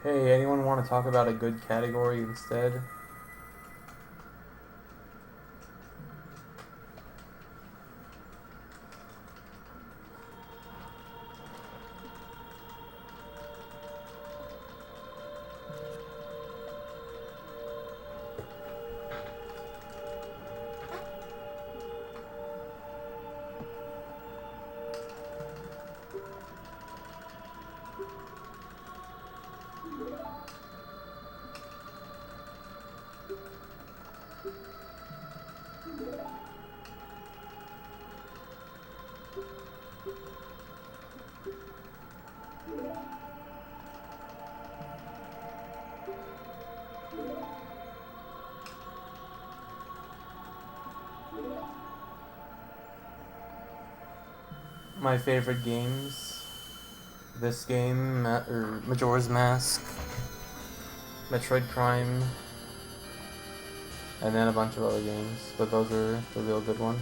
Hey, anyone want to talk about a good category instead? My favorite games: this game, or Majora's Mask, Metroid Prime, and then a bunch of other games, but those are the real good ones.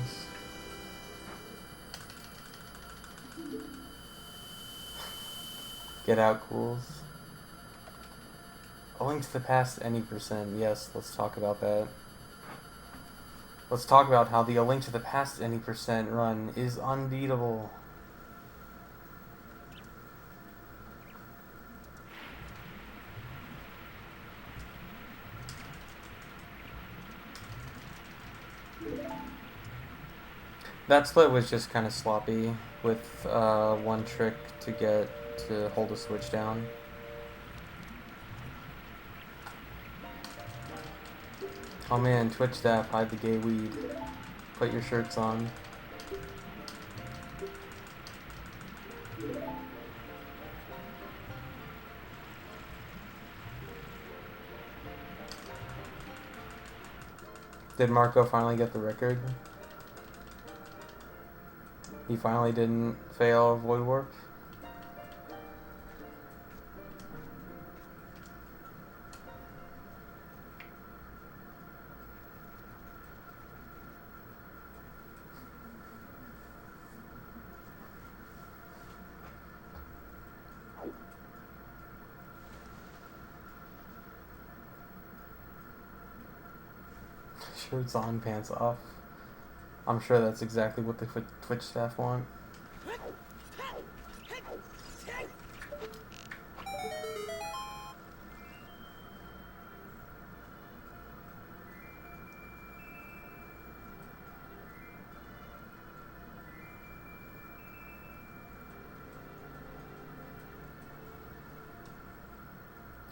Get Out cools. A Link to the Past any percent, yes, let's talk about that. Let's talk about how the A Link to the Past any percent run is unbeatable. That split was just kind of sloppy with one trick to get to hold a switch down. Oh man, Twitch staff, hide the gay weed. Put your shirts on. Did Marco finally get the record? He finally didn't fail Void Warp? Shirts on, pants off. I'm sure that's exactly what the Twitch staff want.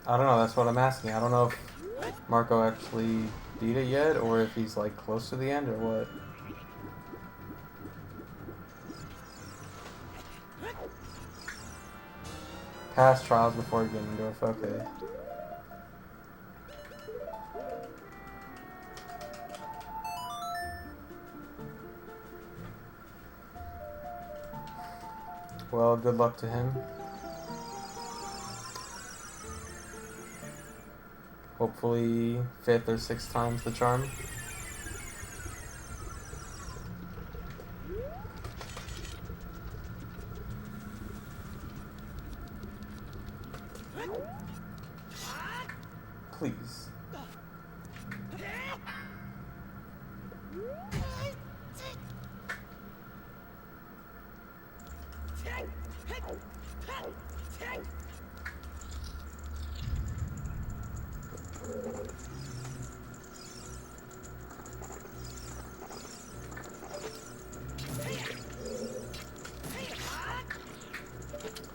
I don't know, that's what I'm asking. I don't know if Marco actually beat it yet, or if he's like close to the end, or what. Pass trials before Ganondorf, okay. Well, good luck to him. Hopefully 5th or 6th time's the charm. Please.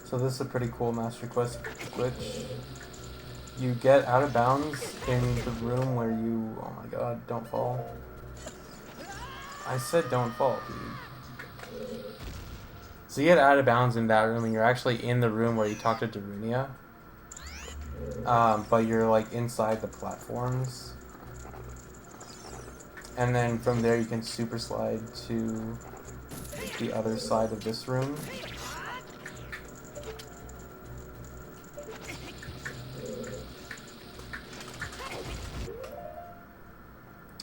So this is a pretty cool Master Quest glitch. You get out of bounds in the room where you... Oh my god, don't fall. I said don't fall, dude. So you get out of bounds in that room and you're actually in the room where you talk to Darunia. But you're like inside the platforms. And then from there you can super slide to the other side of this room.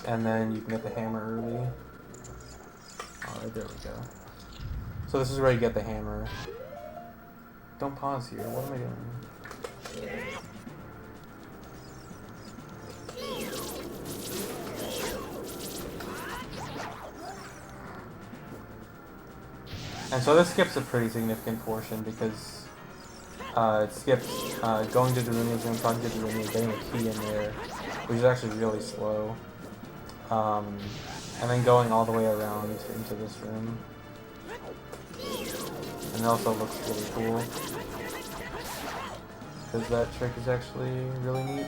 And then you can get the hammer early. Alright, there we go. So this is where you get the hammer. Don't pause here, what am I doing? And so this skips a pretty significant portion because it skips going to Darunia's room, talking to Darunia, getting a key in there, which is actually really slow. And then going all the way around into this room. And it also looks really cool. Because that trick is actually really neat.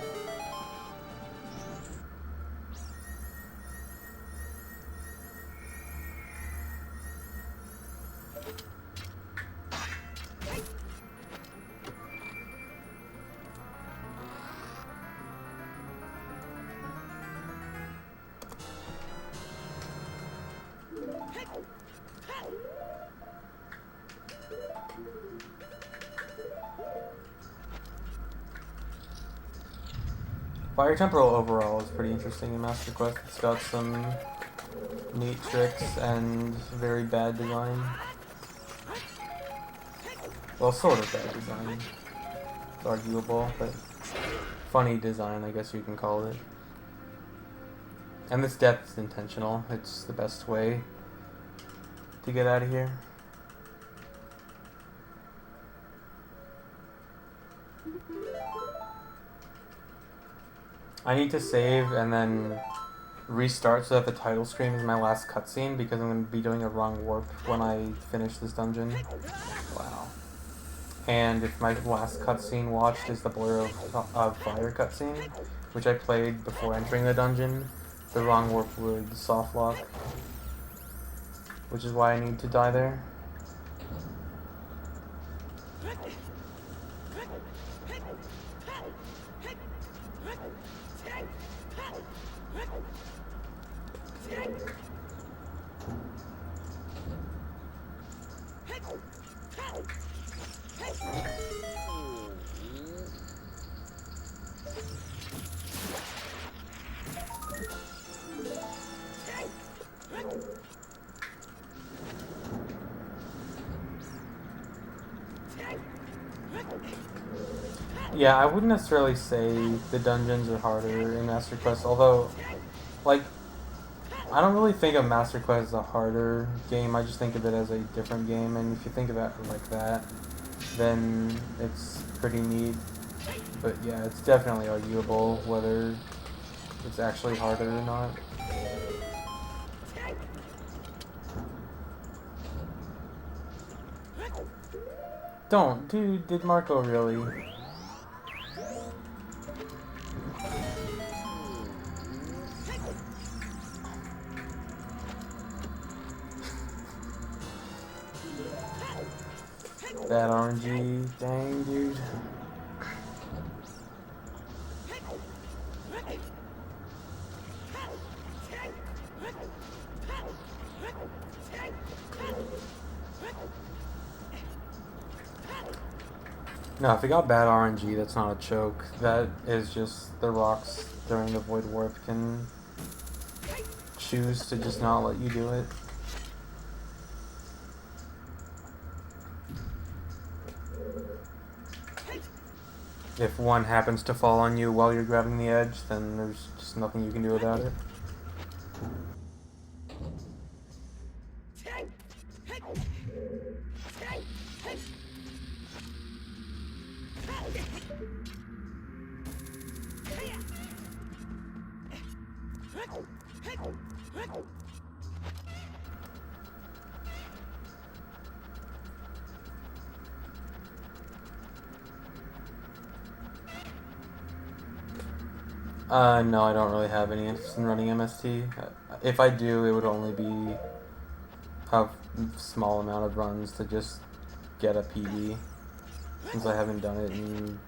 Fire Temporal overall is pretty interesting in Master Quest. It's got some neat tricks and very bad design. Well, sort of bad design. It's arguable, but funny design, I guess you can call it. And this death is intentional. It's the best way to get out of here. I need to save and then restart so that the title screen is my last cutscene because I'm going to be doing a wrong warp when I finish this dungeon. Wow. And if my last cutscene watched is the Blur of Fire cutscene, which I played before entering the dungeon, the wrong warp would soft lock, which is why I need to die there. Yeah, I wouldn't necessarily say the dungeons are harder in Master Quest, although, like, I don't really think of Master Quest as a harder game, I just think of it as a different game, and if you think about it like that, then it's pretty neat. But yeah, it's definitely arguable whether it's actually harder or not. Don't, dude, did Marco really? Bad RNG, dang, dude. No, if it got bad RNG, that's not a choke. That is just the rocks during the Void Warp can choose to just not let you do it. If one happens to fall on you while you're grabbing the edge, then there's just nothing you can do about it. No, I don't really have any interest in running MST. If I do, it would only be a small amount of runs to just get a PB, since I haven't done it in,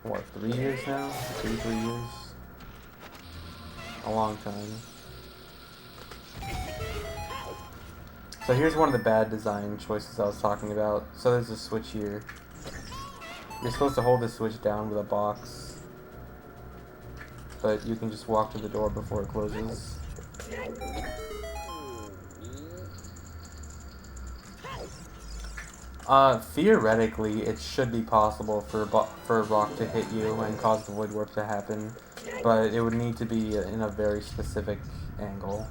what, 3 years now? 3 years? A long time. So here's one of the bad design choices I was talking about. So there's a switch here. You're supposed to hold the switch down with a box, but you can just walk to the door before it closes. Theoretically, it should be possible for a rock to hit you and cause the Void Warp to happen, but it would need to be in a very specific angle.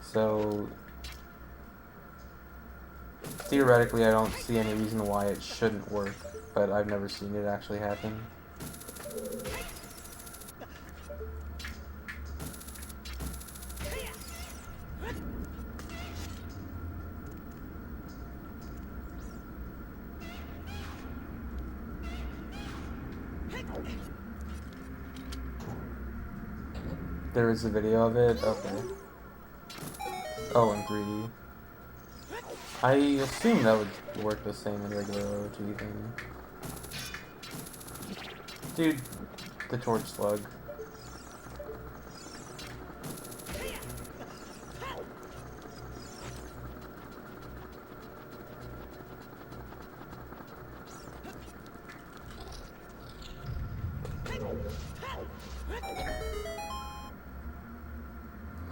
So, theoretically, I don't see any reason why it shouldn't work, but I've never seen it actually happen. There is a video of it? Okay. Oh, in 3D. I assume that would work the same in regular OG thing. Dude, the torch slug.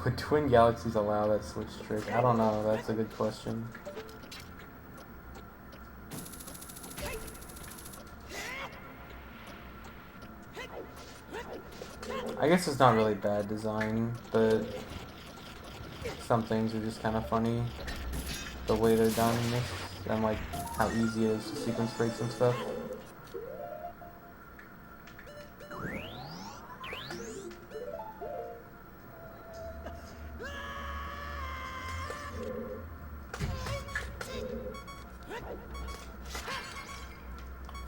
Would Twin Galaxies allow that switch trick? I don't know, that's a good question. I guess it's not really bad design, but some things are just kind of funny. The way they're done in this, and like how easy it is to sequence breaks and stuff.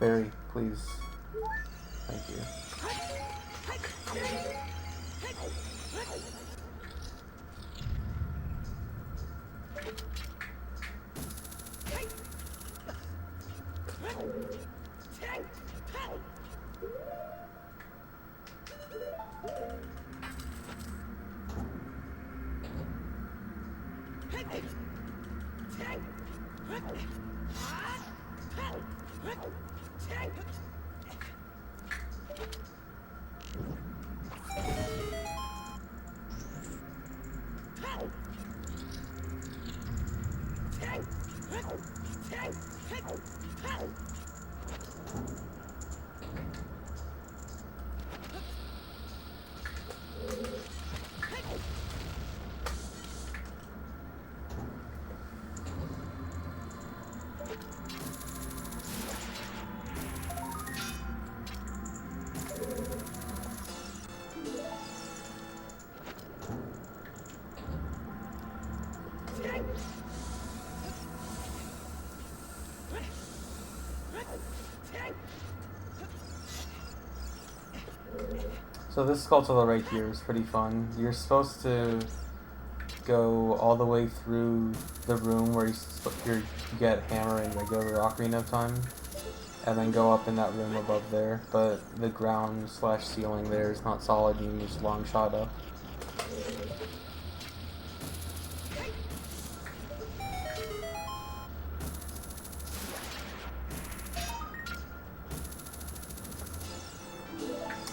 Barry, please. Thank you. So this Skulltula right here is pretty fun. You're supposed to go all the way through the room where you get hammer and regular Ocarina of Time, and then go up in that room above there. But the ground / ceiling there is not solid. You can just long shot up.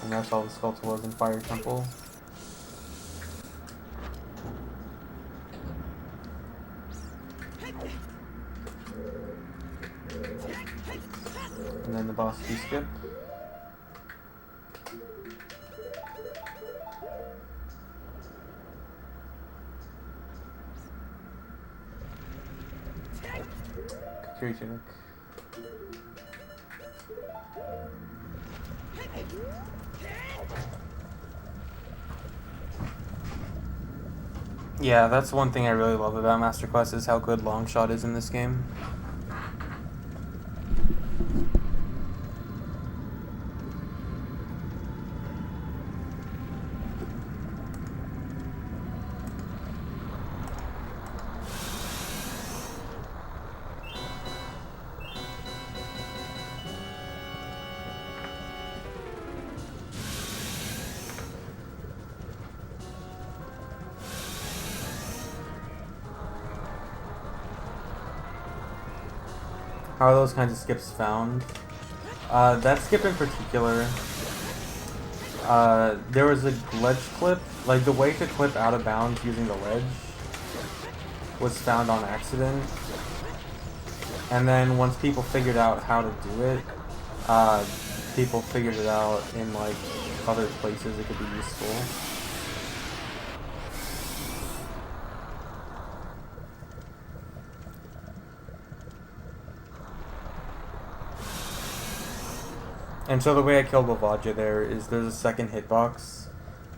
And that's all the Skulltulas in Fire Temple. And then the boss you skip. Kakiri Tunic. Yeah, that's one thing I really love about Master Quest is how good Longshot is in this game. How are those kinds of skips found? That skip in particular, there was a ledge clip. Like, the way to clip out of bounds using the ledge was found on accident. And then once people figured out how to do it, people figured it out in, like, other places it could be useful. And so the way I killed Lavaja there is there's a second hitbox.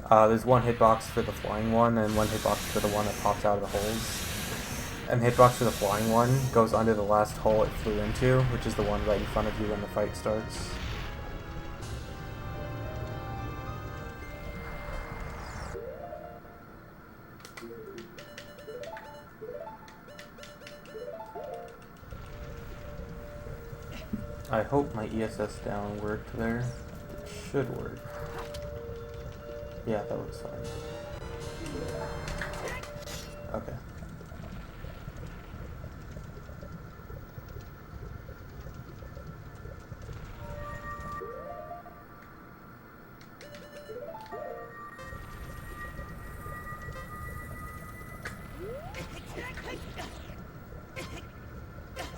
There's one hitbox for the flying one and one hitbox for the one that pops out of the holes. And the hitbox for the flying one goes under the last hole it flew into, which is the one right in front of you when the fight starts. I hope my ESS down worked there. It should work. Yeah, that looks fine. Okay.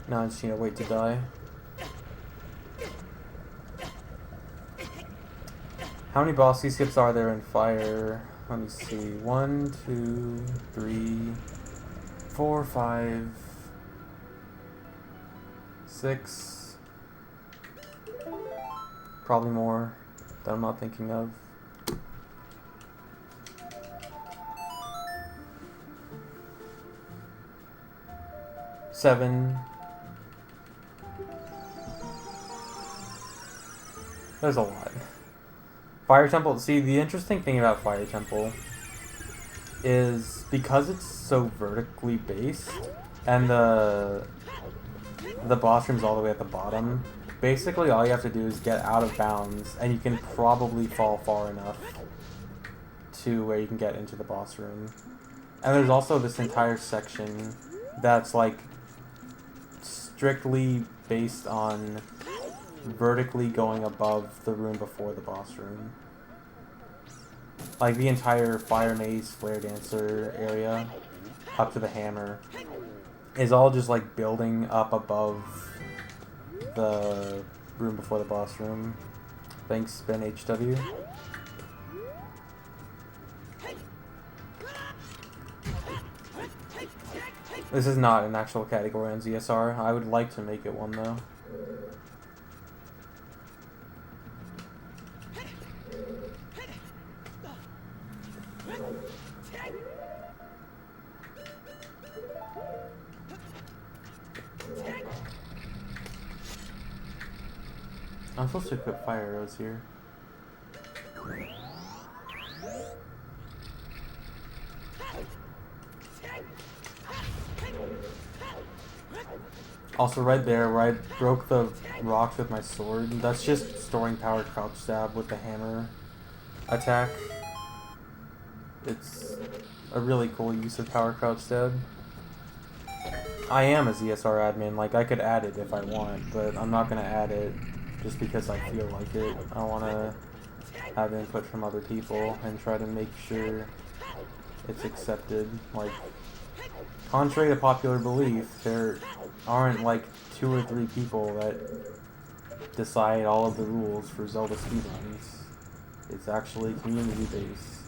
Now I just need to wait to die. How many boss skips are there in Fire? Let me see. 1, 2, 3, 4, 5, 6. Probably more that I'm not thinking of. Seven. There's a lot. Fire Temple, see, the interesting thing about Fire Temple is because it's so vertically based, and the boss room's all the way at the bottom, basically all you have to do is get out of bounds, and you can probably fall far enough to where you can get into the boss room. And there's also this entire section that's like strictly based on vertically going above the room before the boss room. Like the entire Fire Maze Flare Dancer area up to the hammer is all just like building up above the room before the boss room. Thanks, Ben HW. This is not an actual category on ZSR. I would like to make it one though. I'm supposed to equip fire arrows here. Also right there where I broke the rocks with my sword, that's just storing power crouch stab with the hammer attack. It's a really cool use of power crouch stab. I am a ZSR admin, like I could add it if I want, but I'm not gonna add it just because I feel like it. I wanna have input from other people and try to make sure it's accepted. Like, contrary to popular belief, there aren't like 2 or 3 people that decide all of the rules for Zelda speedruns. It's actually community based.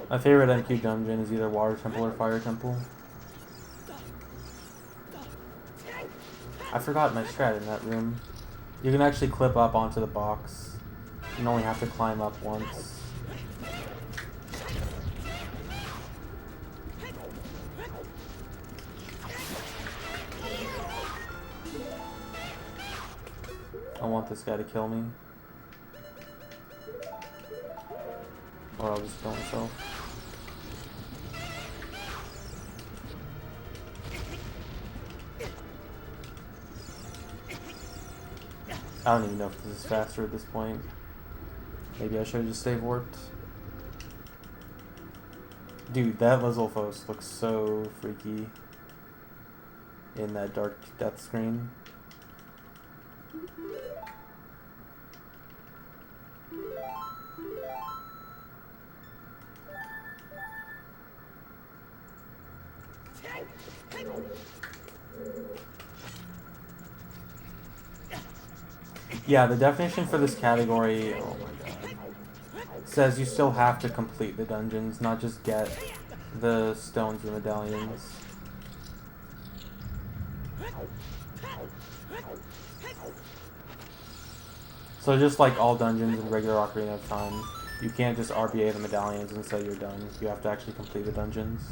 My favorite MQ dungeon is either Water Temple or Fire Temple. I forgot my strat in that room. You can actually clip up onto the box. You only have to climb up once. I want this guy to kill me. Or I'll just kill myself. I don't even know if this is faster at this point. Maybe I should have just save warped. Dude, that Lizalfos looks so freaky in that dark death screen. Yeah, the definition for this category, oh my god, says you still have to complete the dungeons, not just get the stones or medallions. So just like all dungeons in regular Ocarina of Time, you can't just RBA the medallions and say you're done. You have to actually complete the dungeons.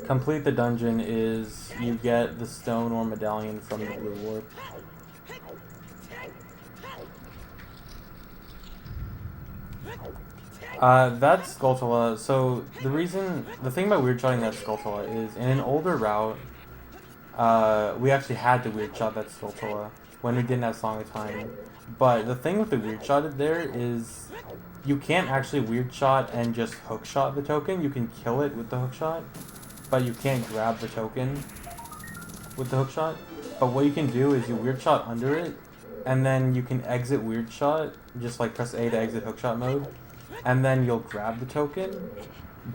Complete the dungeon is you get the stone or medallion from the blue warp. That's Skulltula. So the thing about weird shotting that Skulltula is in an older route, we actually had to weird shot that Skulltula when we didn't have Song of Time. But the thing with the weird shot there is you can't actually weird shot and just hook shot the token. You can kill it with the hook shot, but you can't grab the token with the hook shot. But what you can do is you weird shot under it, and then you can exit weird shot, just like press A to exit hook shot mode, and then you'll grab the token.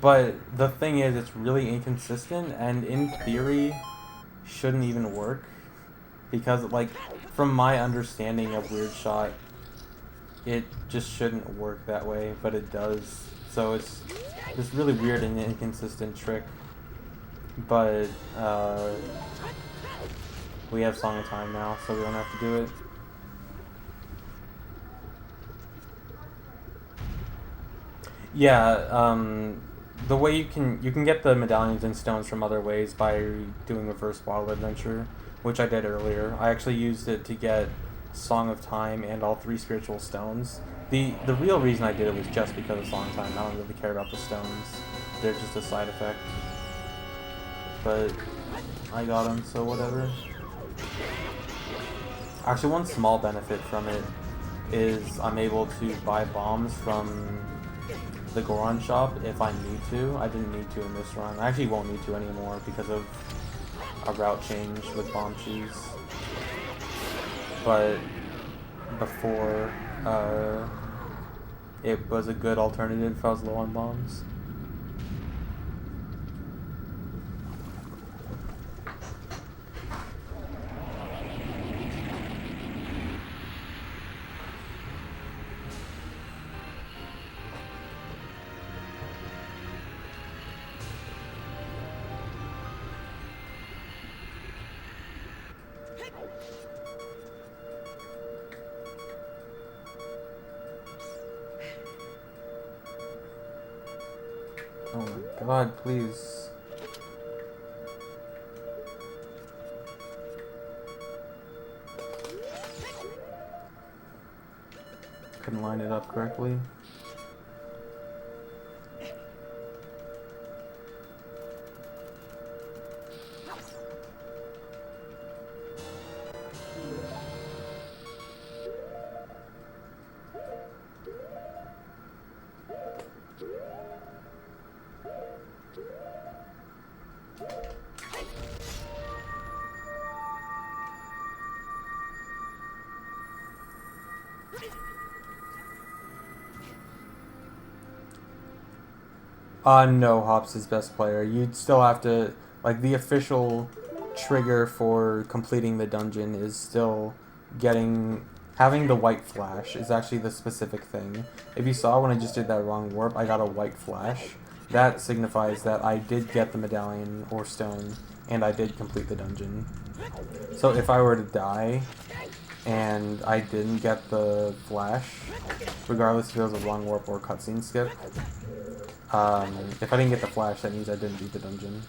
But the thing is, it's really inconsistent, and in theory, shouldn't even work, because like from my understanding of weird shot, it just shouldn't work that way, but it does. So it's this really weird and inconsistent trick. But we have Song of Time now, so we don't have to do it. Yeah, the way you can get the medallions and stones from other ways by doing reverse bottle adventure, which I did earlier. I actually used it to get Song of Time and all 3 spiritual stones. The real reason I did it was just because of Song of Time. I don't really care about the stones. They're just a side effect. But I got them, so whatever. Actually, one small benefit from it is I'm able to buy bombs from the Goron shop if I need to. I didn't need to in this run. I actually won't need to anymore because of a route change with bomb shoes. But before, it was a good alternative if I was low on bombs. Oh my god, please. Couldn't line it up correctly. No, Hops is best player. You'd still have to, like, the official trigger for completing the dungeon is still having the white flash is actually the specific thing. If you saw when I just did that wrong warp, I got a white flash. That signifies that I did get the medallion or stone, and I did complete the dungeon. So if I were to die, and I didn't get the flash, regardless if it was a wrong warp or cutscene skip, if I didn't get the flash, that means I didn't beat the dungeon.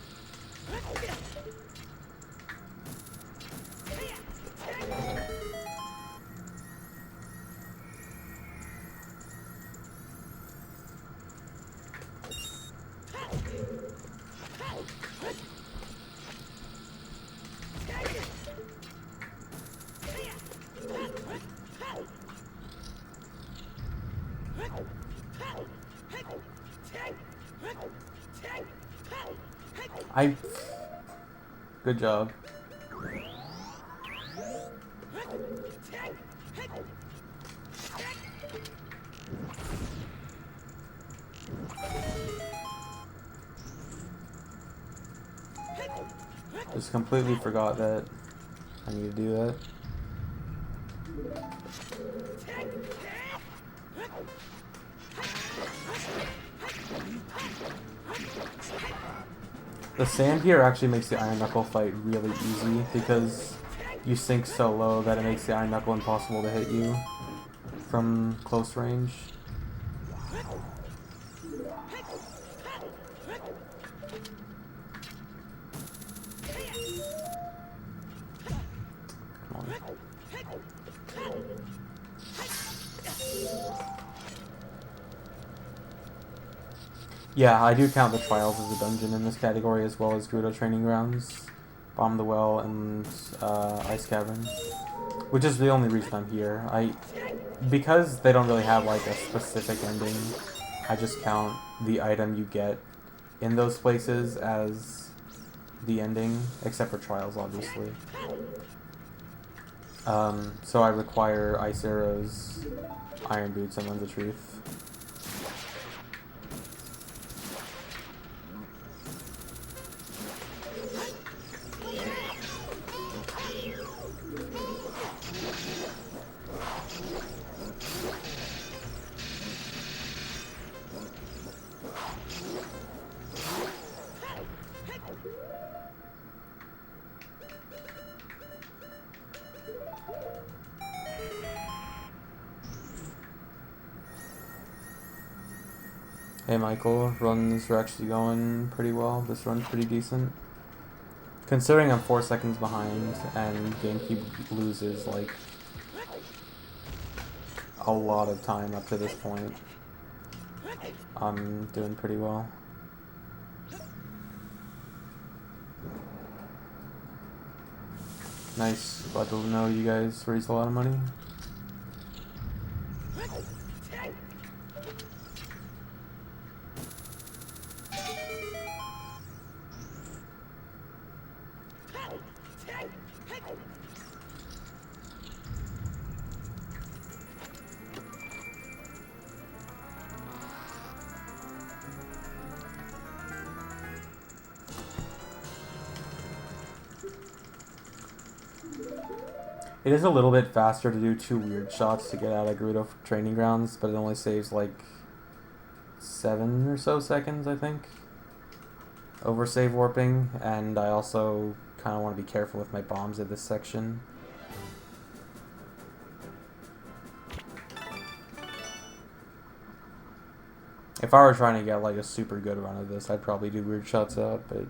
Good job. Just completely forgot that I need to do that. The sand here actually makes the Iron Knuckle fight really easy because you sink so low that it makes the Iron Knuckle impossible to hit you from close range. Yeah, I do count the trials as a dungeon in this category, as well as Gerudo Training Grounds, Bomb the Well, and Ice Cavern. Which is the only reason I'm here. Because they don't really have like a specific ending, I just count the item you get in those places as the ending, except for trials, obviously. So I require Ice Arrows, Iron Boots, and Lens of Truth. Hey Michael, runs are actually going pretty well. This run's pretty decent. Considering I'm 4 seconds behind and GameCube loses like a lot of time up to this point, I'm doing pretty well. Nice. Glad to know you guys raised a lot of money. It is a little bit faster to do 2 weird shots to get out of Gerudo Training Grounds, but it only saves like 7 or so seconds, I think, over save warping, and I also kind of want to be careful with my bombs at this section. If I were trying to get like a super good run of this, I'd probably do weird shots out, but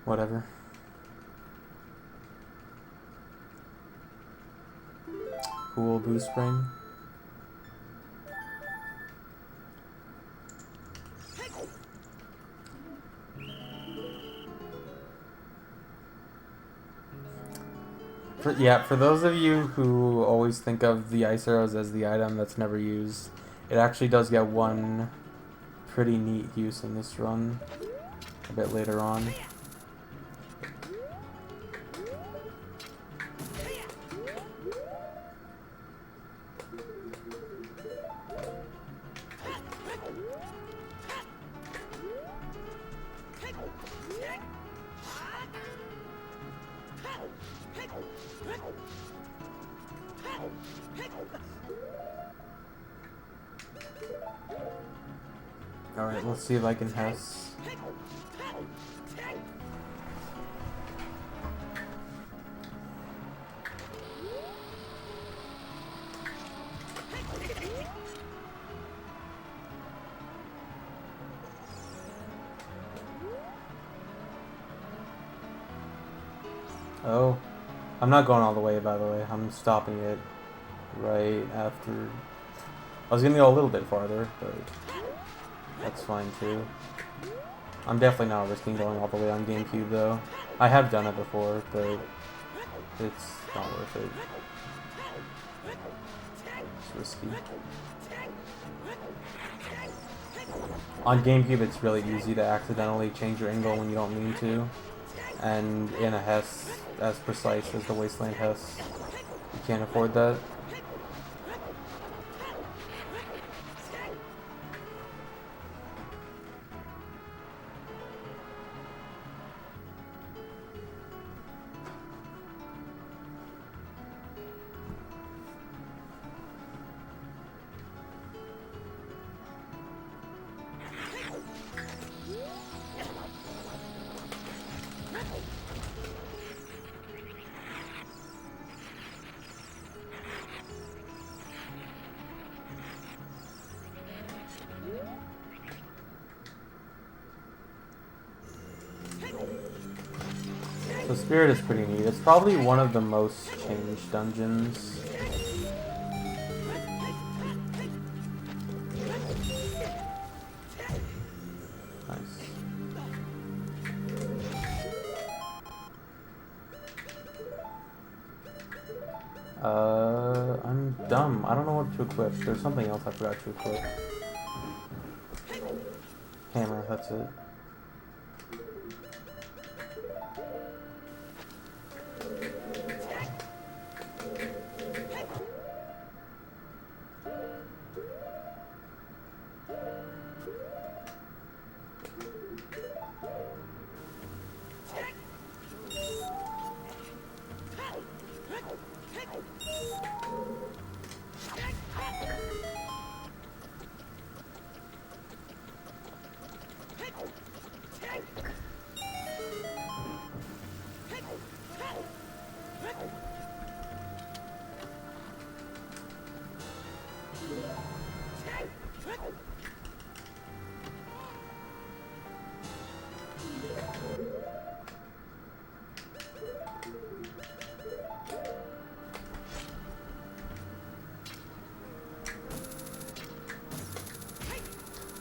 whatever. Cool boost ring. For those of you who always think of the ice arrows as the item that's never used, it actually does get one pretty neat use in this run a bit later on. Alright, let's see if I can Hess. Oh, I'm not going all the way, by the way. I'm stopping it right after. I was gonna go a little bit farther, but that's fine too. I'm definitely not risking going all the way on GameCube though. I have done it before, but it's not worth it. It's risky. On GameCube it's really easy to accidentally change your angle when you don't mean to. And in a Hess as precise as the Wasteland Hess, you can't afford that. So Spirit is pretty neat. It's probably one of the most changed dungeons. dumb. I don't know what to equip. There's something else I forgot to equip. Hammer, that's it.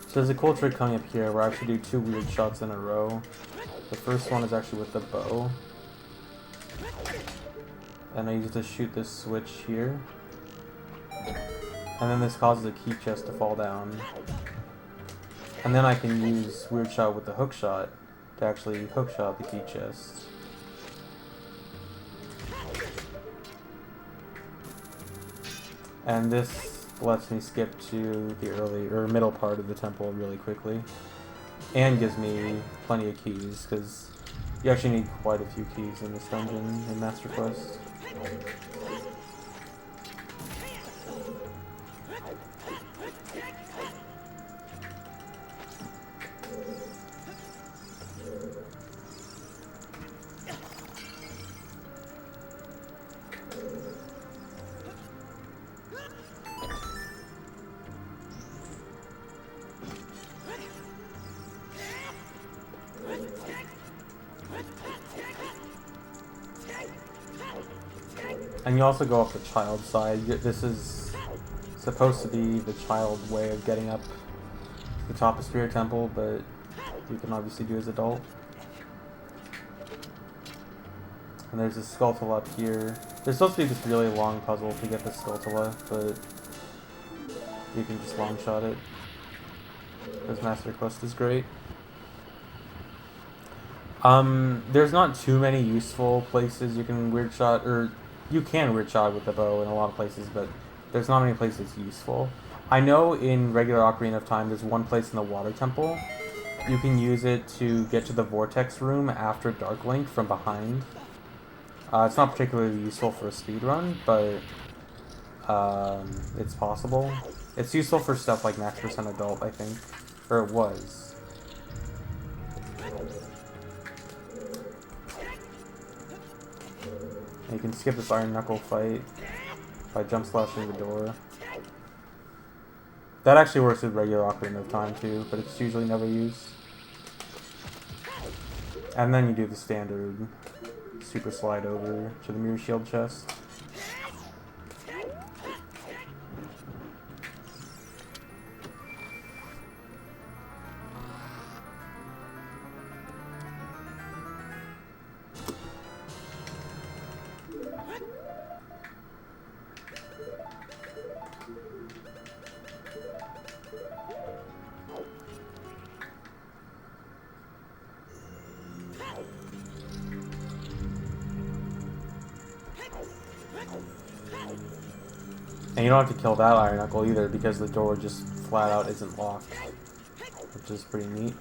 So there's a cool trick coming up here where I actually do 2 weird shots in a row. The first one is actually with the bow. And I use it to shoot this switch here. And then this causes a key chest to fall down. And then I can use weird shot with the hook shot to actually hook shot the key chest. And this lets me skip to the early or middle part of the temple really quickly, and gives me plenty of keys because you actually need quite a few keys in this dungeon in Master Quest. And you also go up the child side. This is supposed to be the child way of getting up to the top of Spirit Temple, but you can obviously do as adult. And there's a Skulltula up here. There's supposed to be this really long puzzle to get the Skulltula, but you can just long shot it. Because Master Quest is great. There's not too many useful places you can weird shot, or you can weird shot with the bow in a lot of places, but there's not many places useful. I know in regular Ocarina of Time there's one place in the Water Temple. You can use it to get to the Vortex Room after Dark Link from behind. It's not particularly useful for a speedrun, but it's possible. It's useful for stuff like Max % Adult, I think. Or it was. You can skip this Iron Knuckle fight by jump slashing the door. That actually works with regular Ocarina of Time too, but it's usually never used. And then you do the standard super slide over to the mirror shield chest. And you don't have to kill that Iron Knuckle either because the door just flat out isn't locked, which is pretty neat.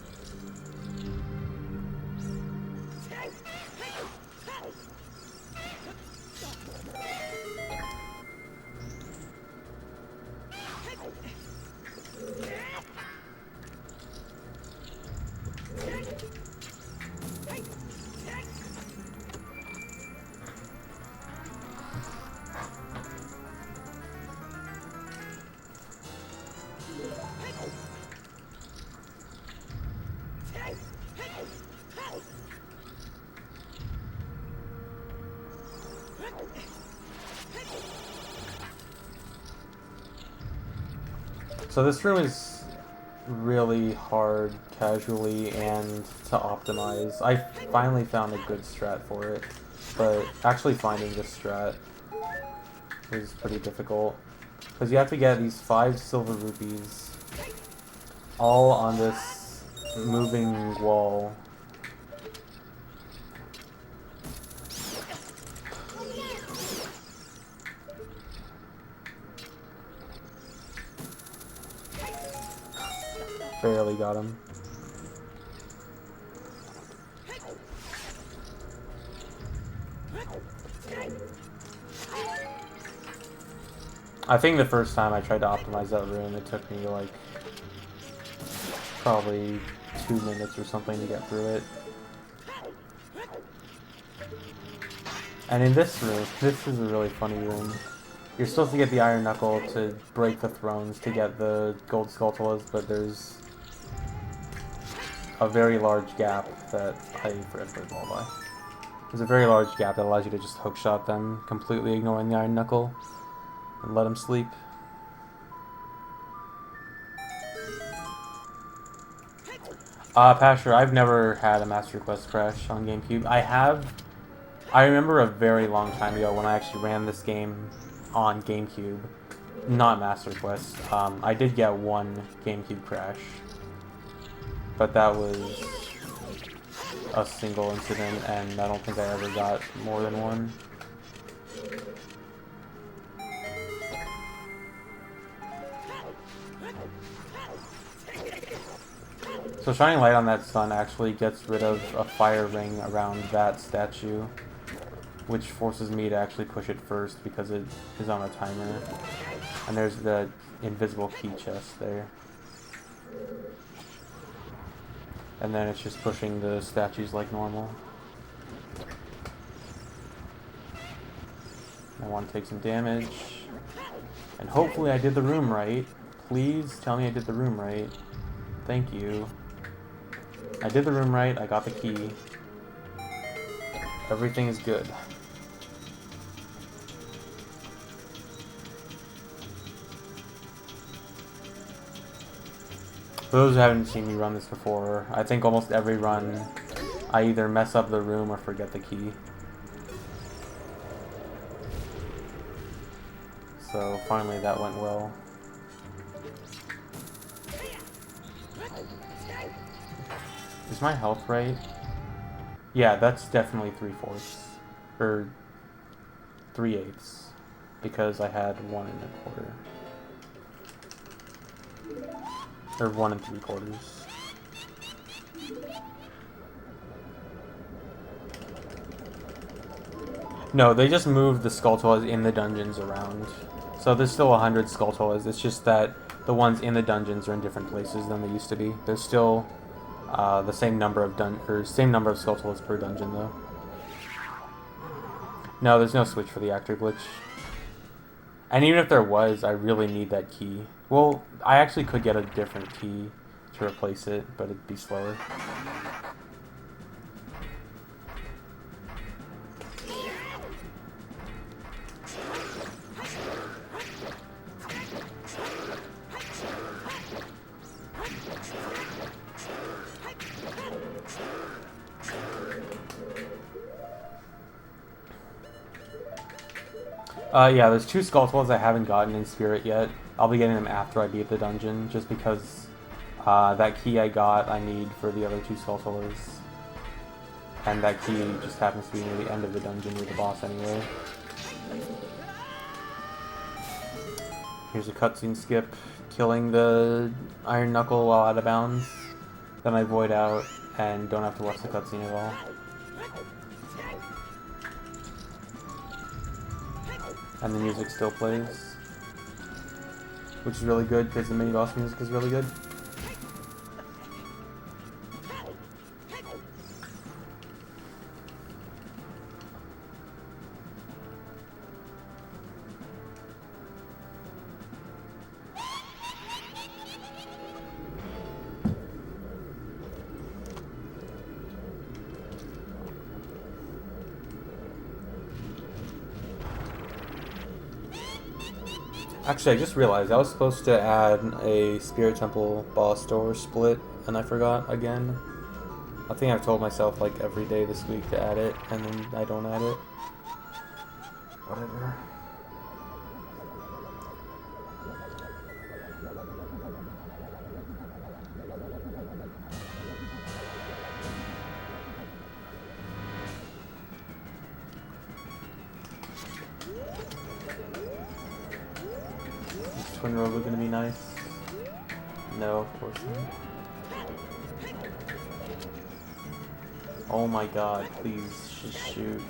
So this room is really hard casually and to optimize. I finally found a good strat for it, but actually finding this strat is pretty difficult. Because you have to get these 5 silver rupees all on this moving wall. Barely got him. I think the first time I tried to optimize that room, it took me like probably 2 minutes or something to get through it. And in this room, this is a really funny room. You're supposed to get the iron knuckle to break the thrones to get the gold Skulltulas, but there's a very large gap that I forget what it's all by. There's a very large gap that allows you to just hookshot them, completely ignoring the iron knuckle, and let them sleep. Pasher, I've never had a Master Quest crash on GameCube. I remember a very long time ago when I actually ran this game on GameCube, not Master Quest. I did get one GameCube crash, but that was a single incident, and I don't think I ever got more than one. So shining light on that sun actually gets rid of a fire ring around that statue, which forces me to actually push it first because it is on a timer. And there's the invisible key chest there. And then it's just pushing the statues like normal. I want to take some damage. And hopefully I did the room right. Please tell me I did the room right. Thank you. I did the room right, I got the key. Everything is good. For those who haven't seen me run this before, I think almost every run I either mess up the room or forget the key. So finally that went well. Is my health right? Yeah, that's definitely 3/4. Or 3/8. Because I had 1 1/4. Or 1 3/4. No, they just moved the Skulltulas in the dungeons around. So there's still 100 Skulltulas. It's just that the ones in the dungeons are in different places than they used to be. There's still the same number of Skulltulas per dungeon, though. No, there's no switch for the actor glitch. And even if there was, I really need that key. Well, I actually could get a different key to replace it, but it'd be slower. Yeah, there's 2 Skulltulas I haven't gotten in Spirit yet. I'll be getting them after I beat the dungeon, just because that key I got I need for the other 2 Skulltulas. And that key just happens to be near the end of the dungeon with the boss anyway. Here's a cutscene skip, killing the Iron Knuckle while out of bounds. Then I void out and don't have to watch the cutscene at all. And the music still plays, which is really good because the mini boss music is really good. Actually, I just realized I was supposed to add a Spirit Temple boss door split, and I forgot again. I think I've told myself like every day this week to add it, and then I don't add it. Whatever. Twin Robo gonna be nice? No, of course not. Oh my god, please just shoot.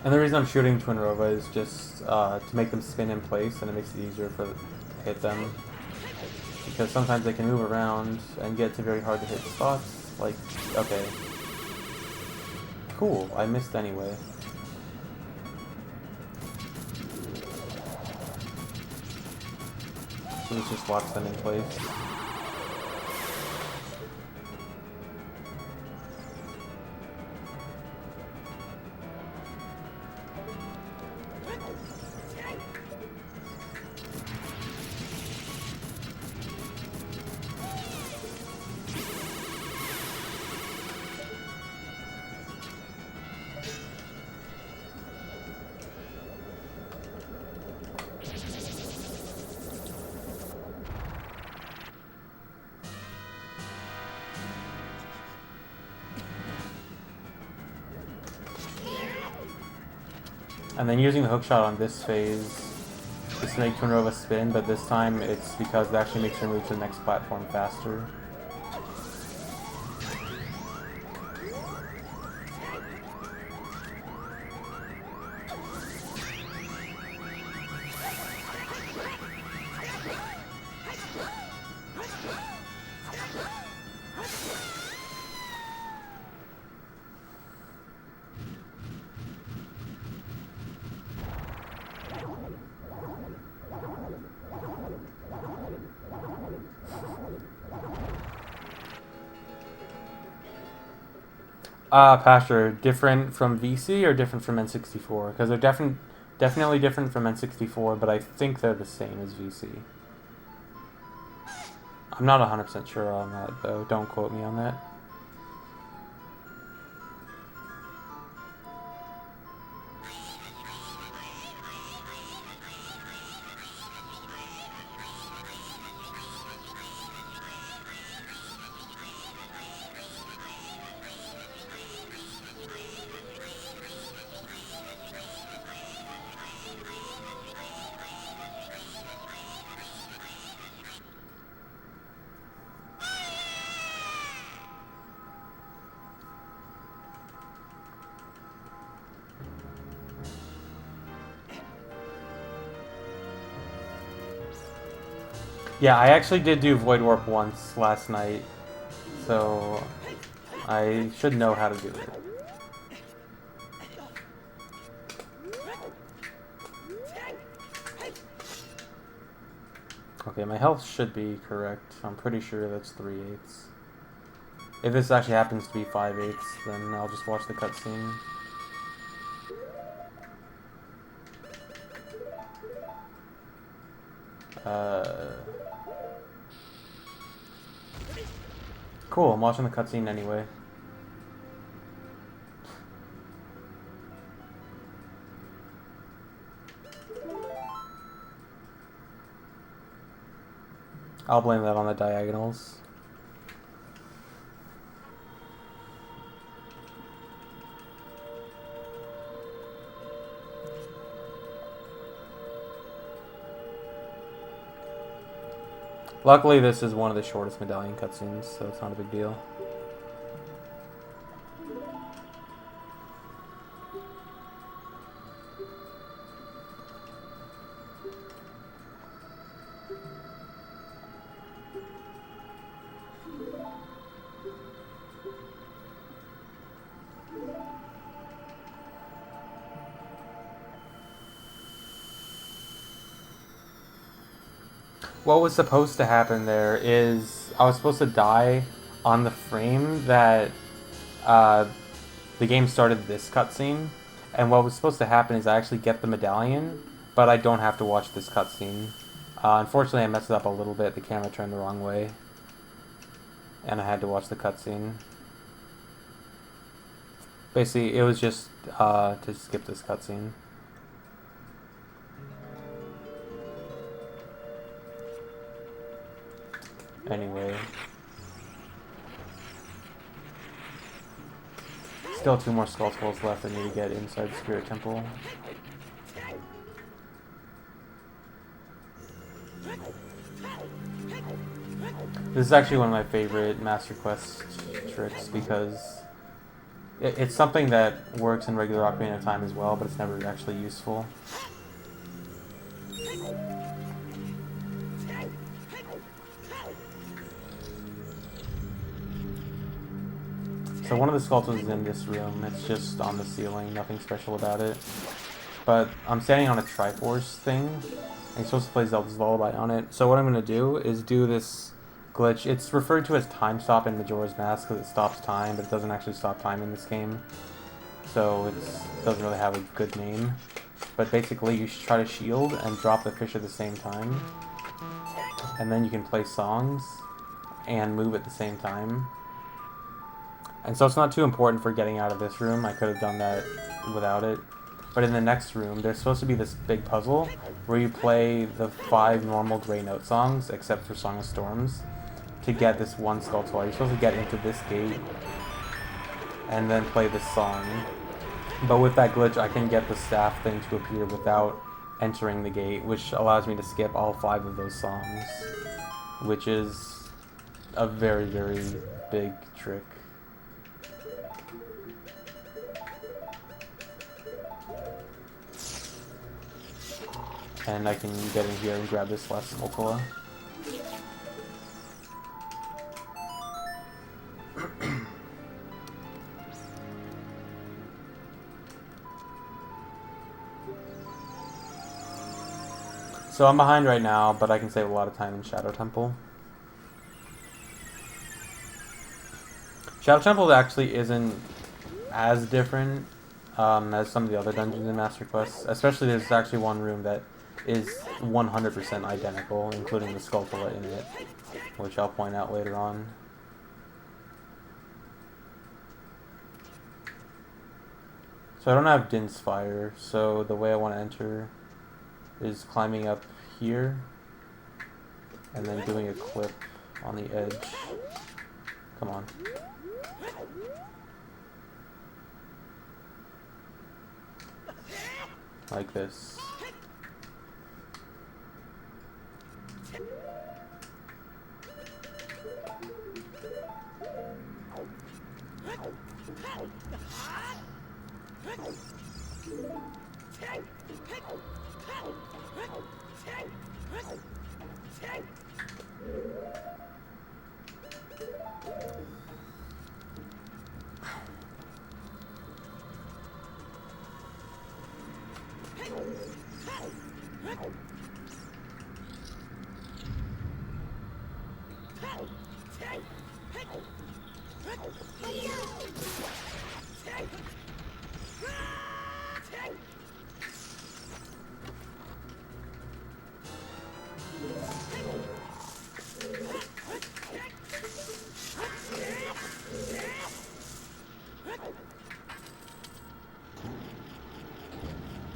And the reason I'm shooting Twin Robo is just to make them spin in place, and it makes it easier to hit them. Because sometimes they can move around and get to very hard to hit spots. Like, okay. Cool, I missed anyway. So let's just watch them in place. And then using the hookshot on this phase is to make Twin Robo spin, but this time it's because it actually makes her move to the next platform faster. Pastor, different from VC or different from N64? Because they're definitely different from N64, but I think they're the same as VC. I'm not 100% sure on that, though. Don't quote me on that. Yeah, I actually did do Void Warp once last night, so I should know how to do it. Okay, my health should be correct. I'm pretty sure that's 3/8. If this actually happens to be 5/8, then I'll just watch the cutscene. Cool, I'm watching the cutscene anyway. I'll blame that on the diagonals. Luckily, this is one of the shortest medallion cutscenes, so it's not a big deal. What was supposed to happen there is I was supposed to die on the frame that the game started this cutscene, and what was supposed to happen is I actually get the medallion, but I don't have to watch this cutscene. Unfortunately, I messed it up a little bit. The camera turned the wrong way. And I had to watch the cutscene. Basically, it was just to skip this cutscene. Anyway. Still 2 more Skulltulas left for me to get inside the Spirit Temple. This is actually one of my favorite Master Quest tricks because it's something that works in regular Ocarina of Time as well, but it's never actually useful. So one of the Skulltulas is in this room. It's just on the ceiling, nothing special about it. But I'm standing on a Triforce thing, and you're supposed to play Zelda's Lullaby on it. So what I'm going to do is do this glitch. It's referred to as time stop in Majora's Mask because it stops time, but it doesn't actually stop time in this game. So it doesn't really have a good name. But basically you should try to shield and drop the fish at the same time. And then you can play songs and move at the same time. And so it's not too important for getting out of this room. I could have done that without it. But in the next room, there's supposed to be this big puzzle where you play the 5 normal Grey Note songs, except for Song of Storms, to get this one Skulltula. You're supposed to get into this gate and then play this song. But with that glitch, I can get the staff thing to appear without entering the gate, which allows me to skip all 5 of those songs, which is a very, very big trick. And I can get in here and grab this last Skulltula. So I'm behind right now, but I can save a lot of time in Shadow Temple. Shadow Temple actually isn't as different as some of the other dungeons in Master Quest. Especially there's actually one room that is 100% identical, including the Skulltula in it, which I'll point out later on. So I don't have Din's Fire, so the way I want to enter is climbing up here and then doing a clip on the edge. Come on. Like this.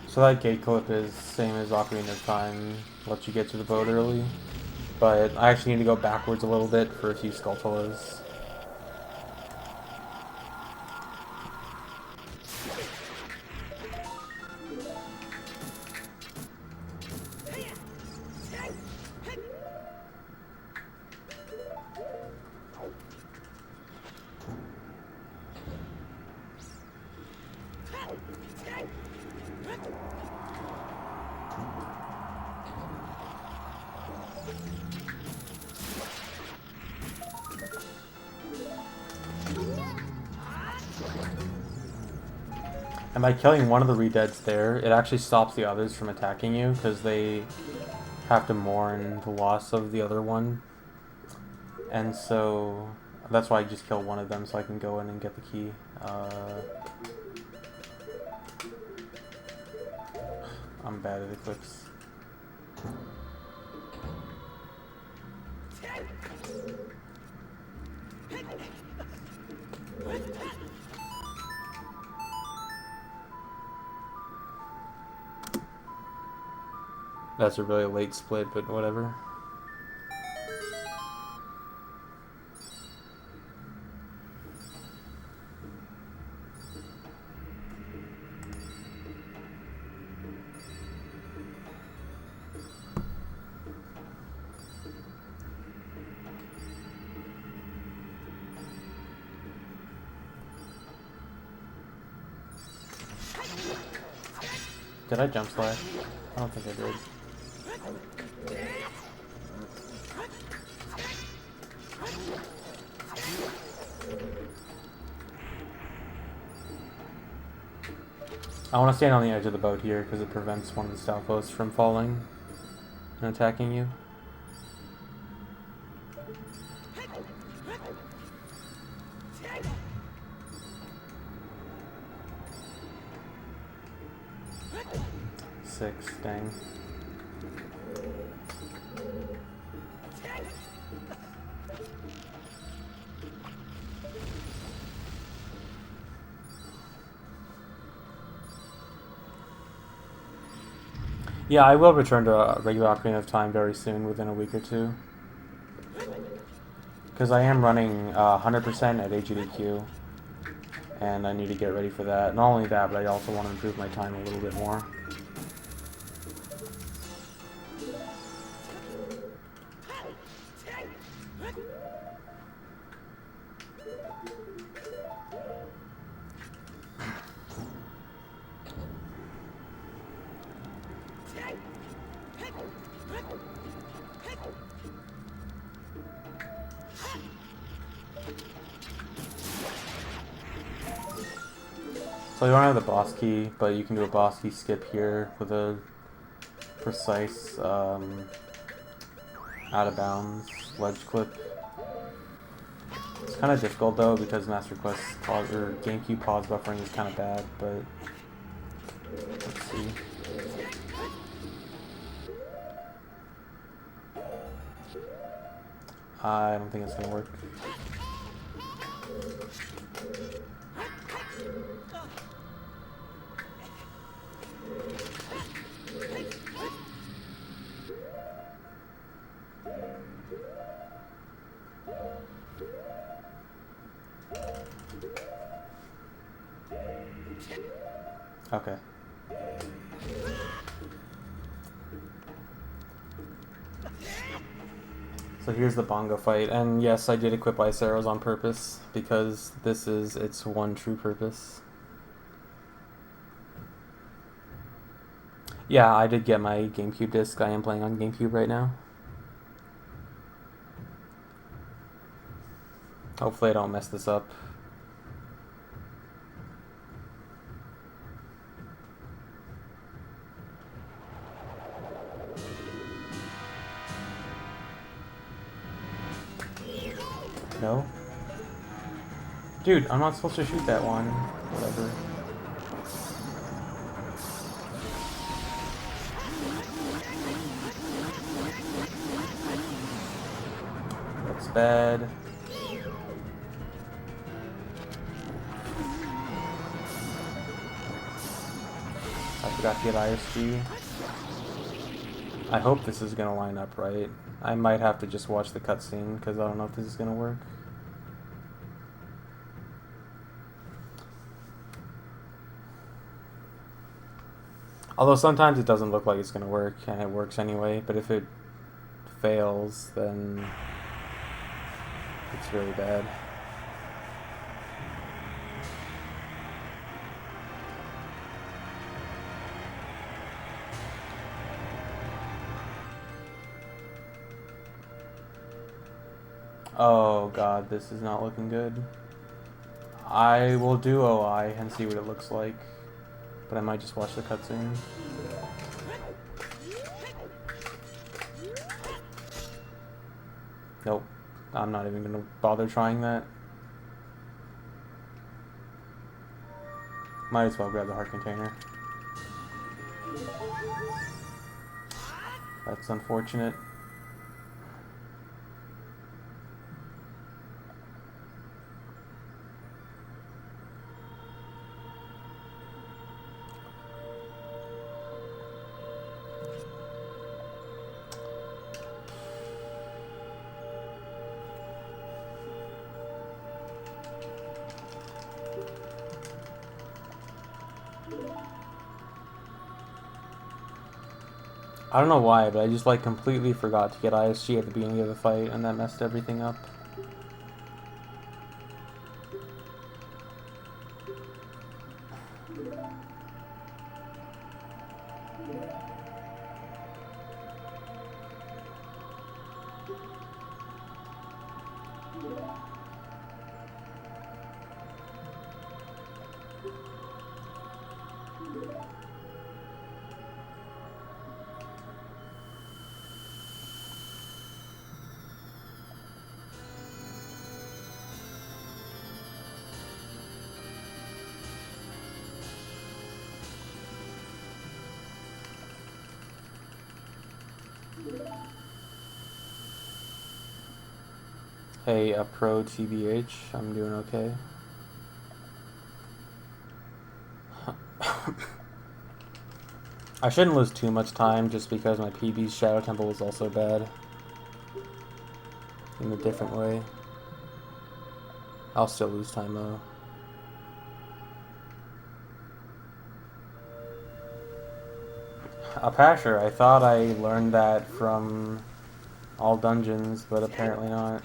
So that gate clip is same as Ocarina of Time, lets you get to the boat early, but I actually need to go backwards a little bit for a few Skulltulas. And by killing one of the re-deads there, it actually stops the others from attacking you, because they have to mourn the loss of the other one. And so, that's why I just kill one of them, so I can go in and get the key. I'm bad at Eclipse. That's a really late split, but whatever. Did I jump slide? I don't think I did. I want to stand on the edge of the boat here because it prevents one of the Stalfos from falling and attacking you. Six, dang. Yeah, I will return to a regular Ocarina of Time very soon, within a week or two. Because I am running 100% at AGDQ, and I need to get ready for that. Not only that, but I also want to improve my time a little bit more. So you don't have the boss key, but you can do a boss key skip here with a precise out of bounds ledge clip. It's kind of difficult though because Master Quest pause, or GameCube pause buffering is kind of bad, but let's see. I don't think it's gonna work. Okay. So here's the bongo fight, and yes, I did equip ice arrows on purpose, because this is its one true purpose. Yeah, I did get my GameCube disc. I am playing on GameCube right now. Hopefully I don't mess this up. No? Dude, I'm not supposed to shoot that one. Whatever. That's bad. I forgot to get ISG. I hope this is gonna line up right. I might have to just watch the cutscene because I don't know if this is gonna work. Although sometimes it doesn't look like it's gonna work and it works anyway, but if it fails, then it's really bad. Oh god, this is not looking good. I will do OI and see what it looks like, but I might just watch the cutscene. Nope, I'm not even gonna bother trying that. Might as well grab the heart container. That's unfortunate. I don't know why, but I just like completely forgot to get ISG at the beginning of the fight, and that messed everything up. Hey, a pro TBH, I'm doing okay. I shouldn't lose too much time just because my PB's Shadow Temple is also bad. In a different way. I'll still lose time though. Pasher, I thought I learned that from all dungeons, but apparently not.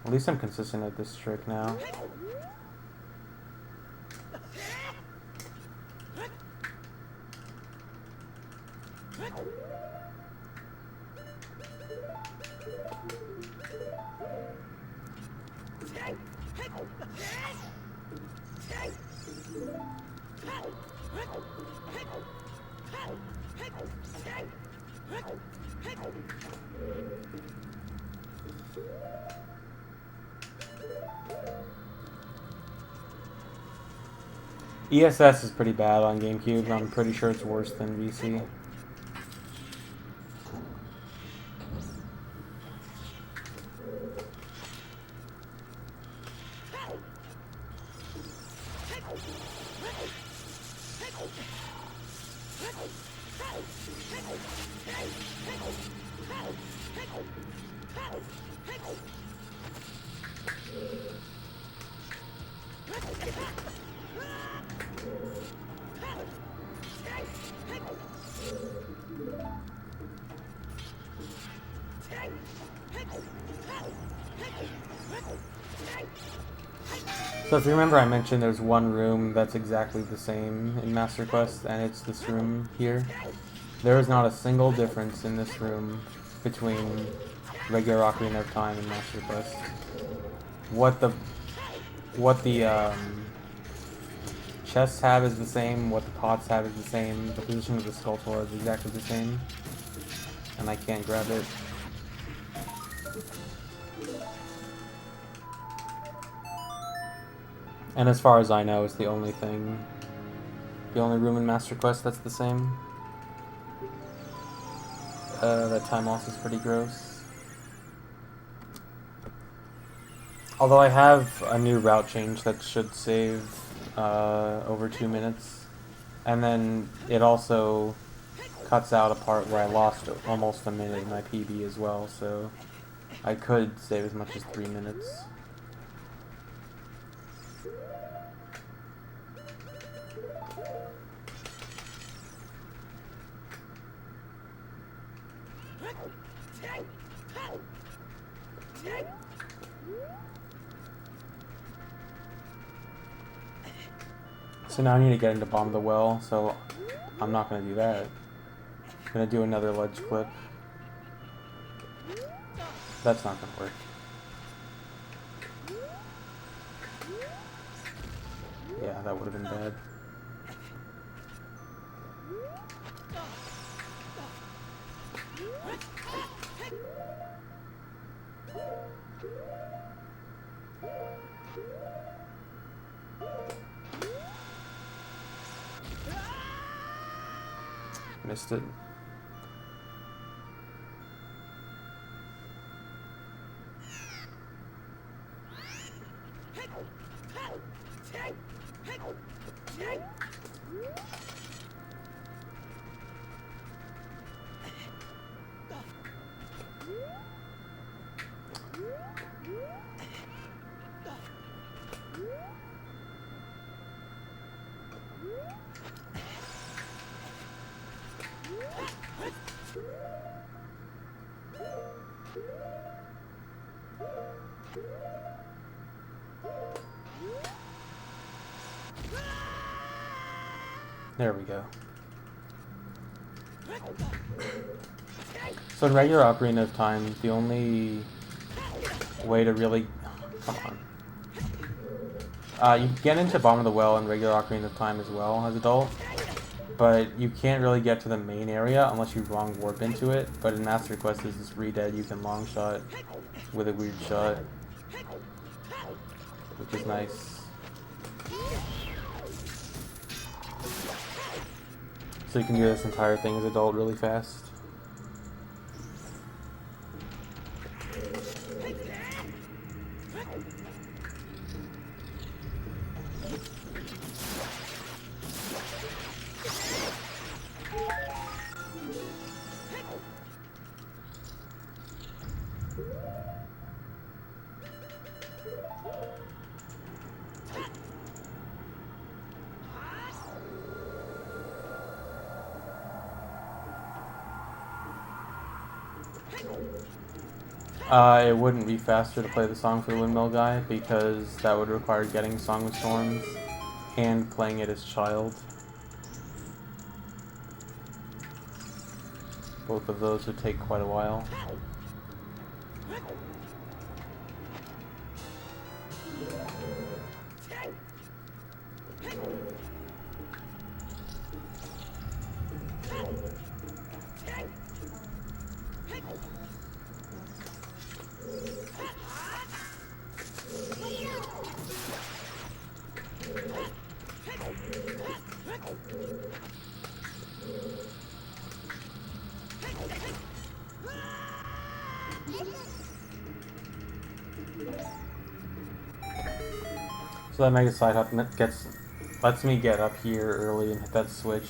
At least I'm consistent at this trick now. ESS is pretty bad on GameCube. I'm pretty sure it's worse than VC. So if you remember, I mentioned there's one room that's exactly the same in Master Quest, and it's this room here. There is not a single difference in this room between regular Ocarina of Time and Master Quest. What the chests have is the same, what the pots have is the same, the position of the Skulltulas is exactly the same, and I can't grab it. And as far as I know, it's the only room in Master Quest that's the same. That time loss is pretty gross. Although I have a new route change that should save over 2 minutes. And then it also cuts out a part where I lost almost a minute in my PB as well, so I could save as much as 3 minutes. So now I need to get into Bomb the Well, so I'm not going to do that. I'm going to do another ledge clip. That's not going to work. Yeah, that would have been bad. Missed it. There we go. So in regular Ocarina of Time, the only way to really... Come on. You can get into Bottom of the Well in regular Ocarina of Time as well as adult, but you can't really get to the main area unless you wrong warp into it. But in Master Quest, there's this Redead you can long shot with a weird shot, which is nice. So you can do this entire thing as adult really fast. It wouldn't be faster to play the song for the Windmill Guy because that would require getting Song of Storms and playing it as child. Both of those would take quite a while. So that Mega Side Hop lets me get up here early and hit that switch.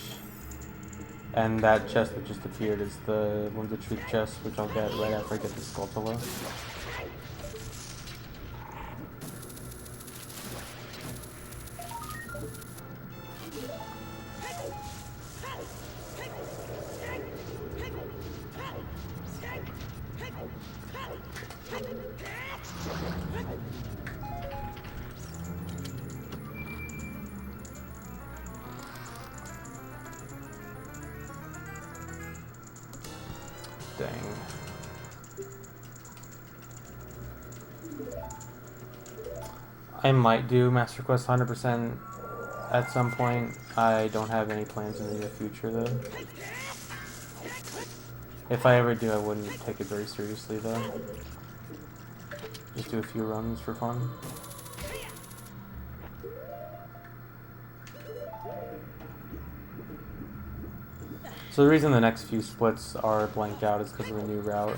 And that chest that just appeared is the Wounds of Truth chest, which I'll get right after I get the Skulltula. Dang. I might do Master Quest 100% at some point. I don't have any plans in the near future though. If I ever do, I wouldn't take it very seriously though. Just do a few runs for fun. So the reason the next few splits are blanked out is because of the new route.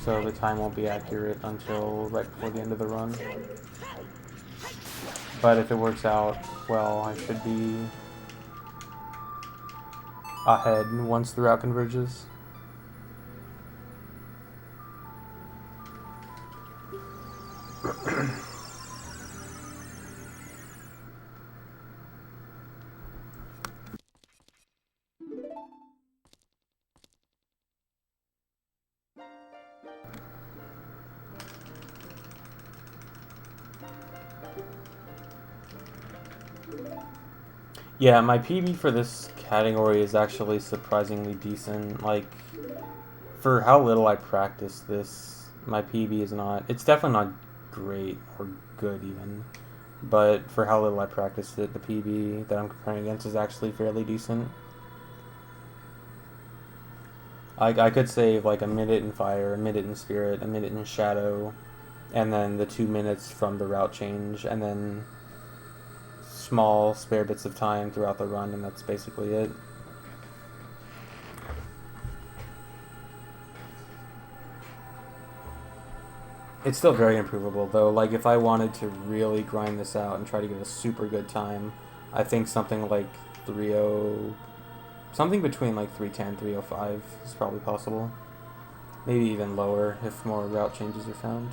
So the time won't be accurate until right before the end of the run. But if it works out well, I should be ahead once the route converges. Yeah, my PB for this category is actually surprisingly decent. Like, for how little I practiced this, my PB is not... It's definitely not great or good even. But for how little I practiced it, the PB that I'm comparing against is actually fairly decent. I could save like a minute in Fire, a minute in Spirit, a minute in Shadow, and then the 2 minutes from the route change, and then small spare bits of time throughout the run, and that's basically it. It's still very improvable though. Like if I wanted to really grind this out and try to get a super good time, I think something like 3:0, something between like 3:10, 3:05 is probably possible. Maybe even lower if more route changes are found.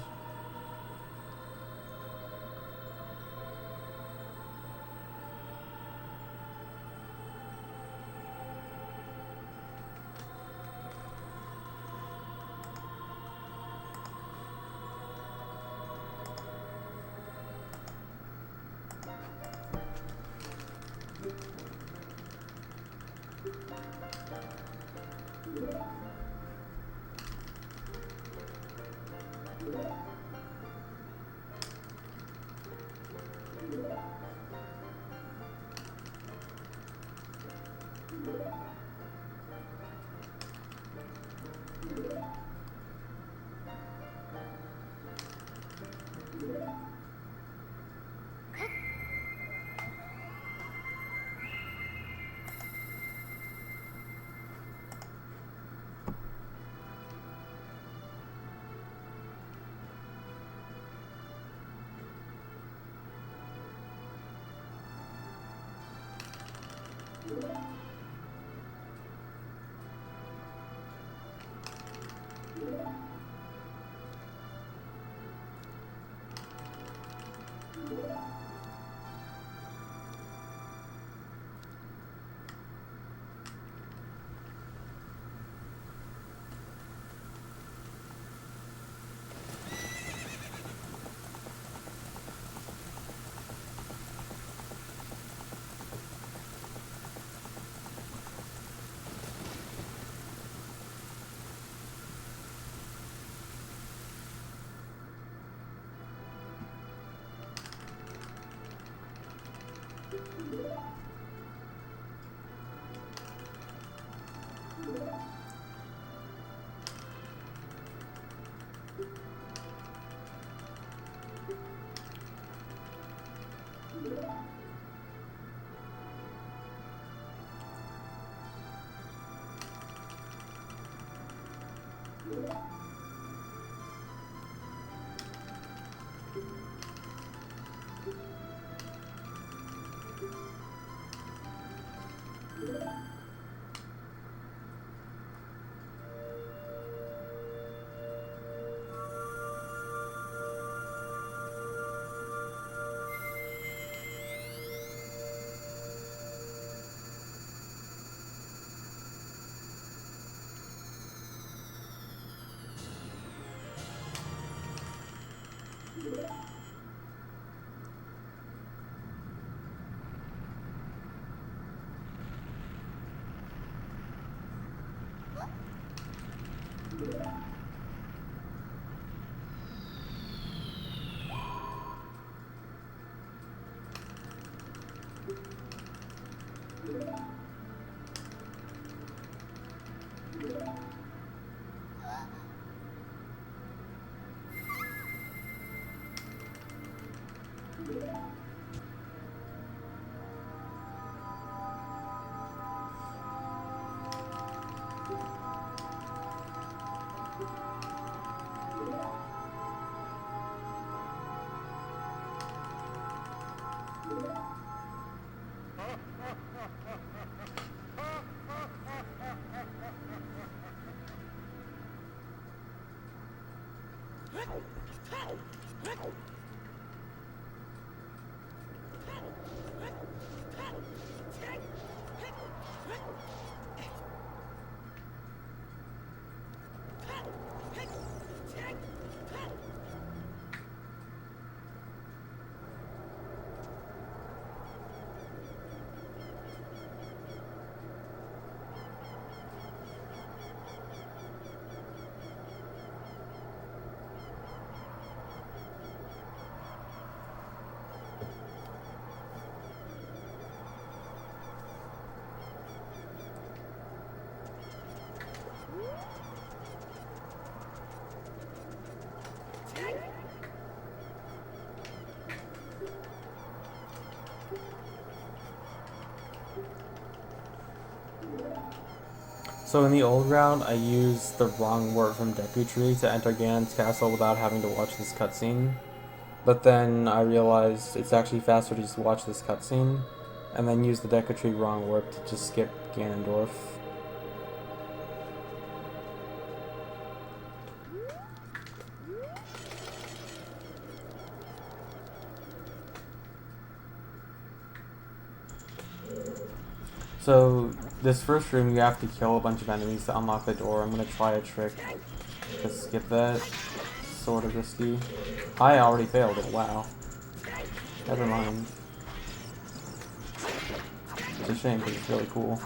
So in the old round, I used the wrong word from Deku Tree to enter Ganon's castle without having to watch this cutscene. But then I realized it's actually faster to just watch this cutscene, and then use the Deku Tree wrong word to just skip Ganondorf. So, this first room you have to kill a bunch of enemies to unlock the door. I'm gonna try a trick to skip that. Sort of risky. I already failed it, wow. Never mind. It's a shame because it's really cool.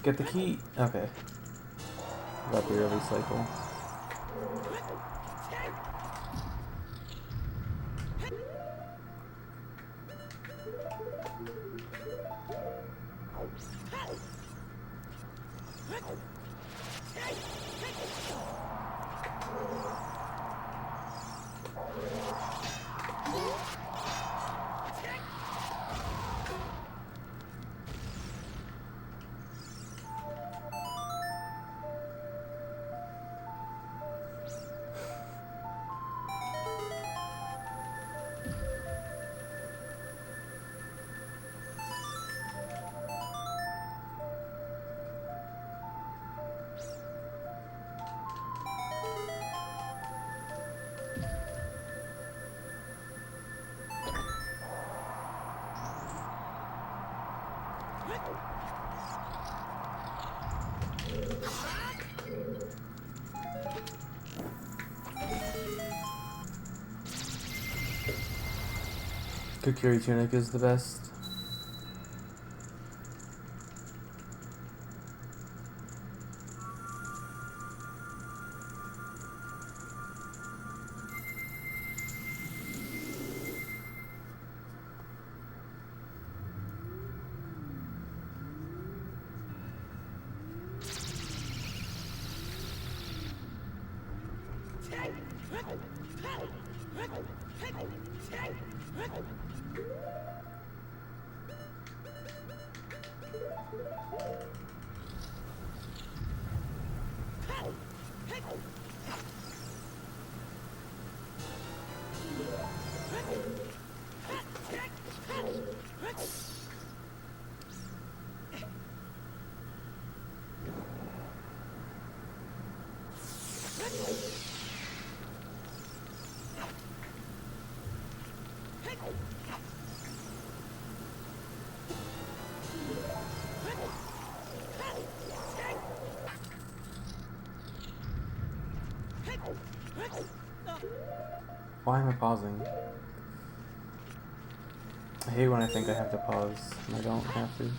Get the key. Okay. Got the early cycle. Kukuri Tunic is the best. Why am I pausing? I hate when I think I have to pause and I don't have to.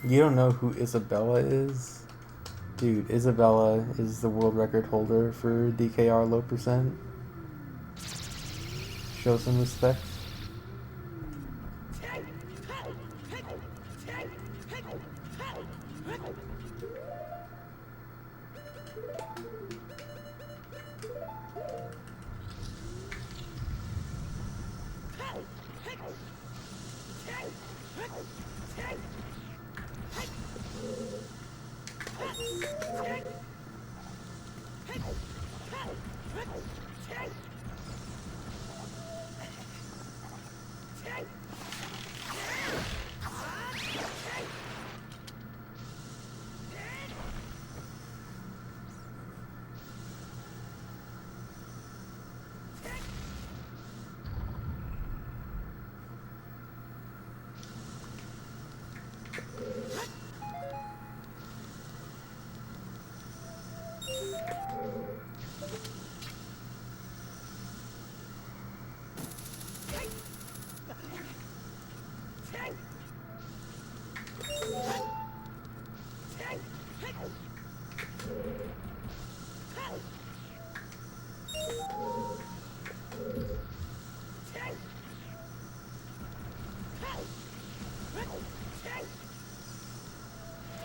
You don't know who Isabella is? Dude, Isabella is the world record holder for DKR low percent. Show some respect.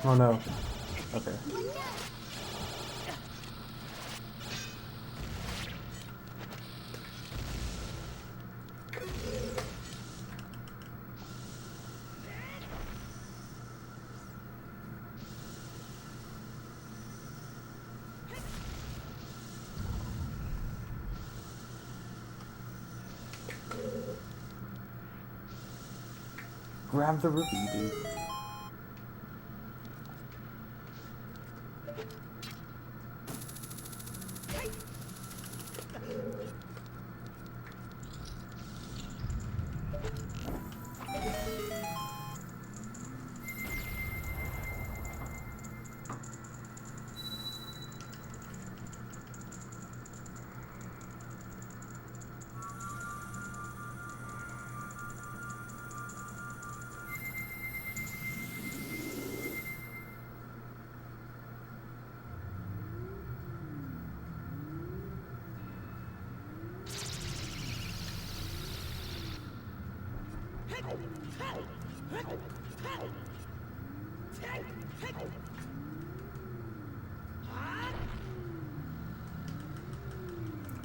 Oh no. Okay. Grab the rupee, dude.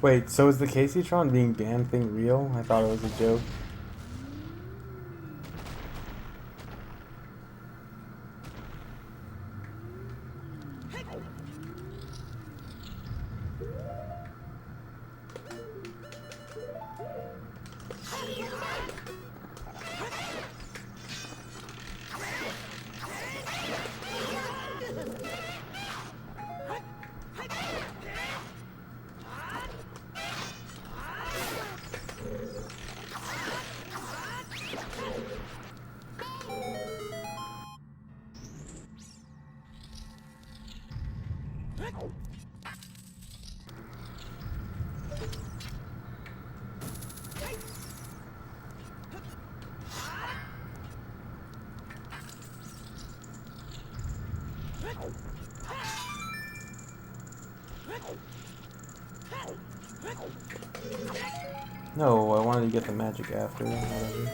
Wait, so is the Caseytron being banned thing real? I thought it was a joke. No, I wanted to get the magic after, whatever.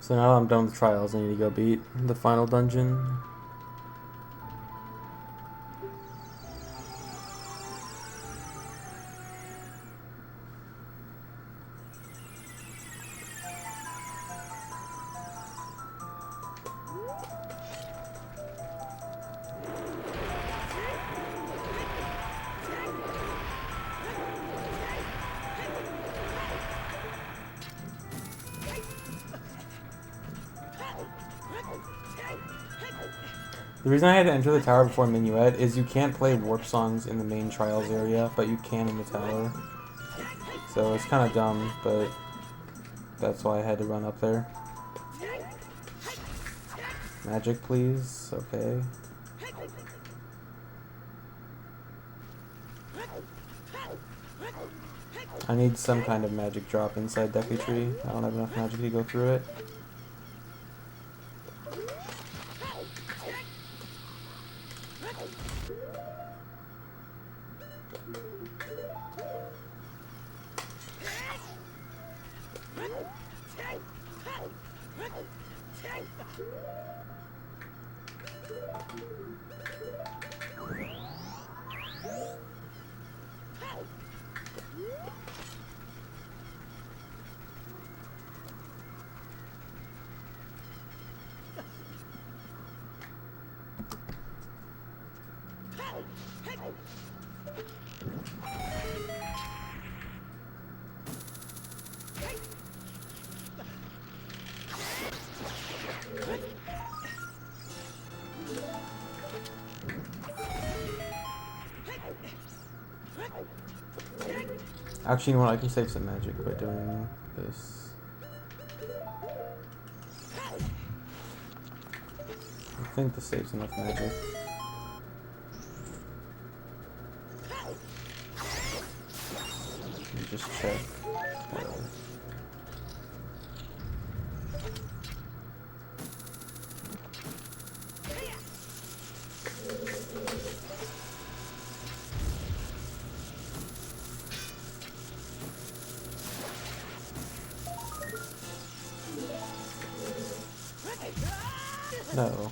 So now I'm done with trials, I need to go beat the final dungeon. The reason I had to enter the tower before Minuet is you can't play warp songs in the main trials area, but you can in the tower. So it's kind of dumb, but that's why I had to run up there. Magic, please. Okay. I need some kind of magic drop inside Deku Tree. I don't have enough magic to go through it. Actually, you know what? I can save some magic by doing this. I think this saves enough magic. Let me just check. No.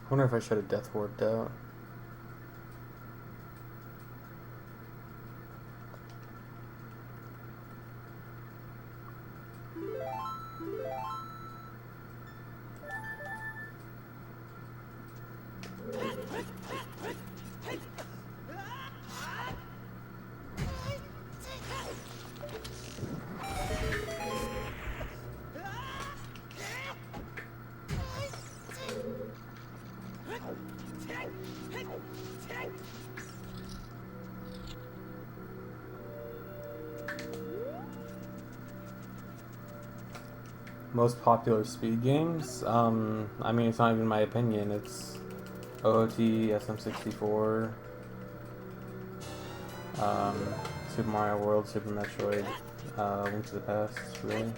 I wonder if I should have death warped out. Most popular speed games? I mean, it's not even my opinion. It's OOT, SM64, Super Mario World, Super Metroid, Link to the Past, really.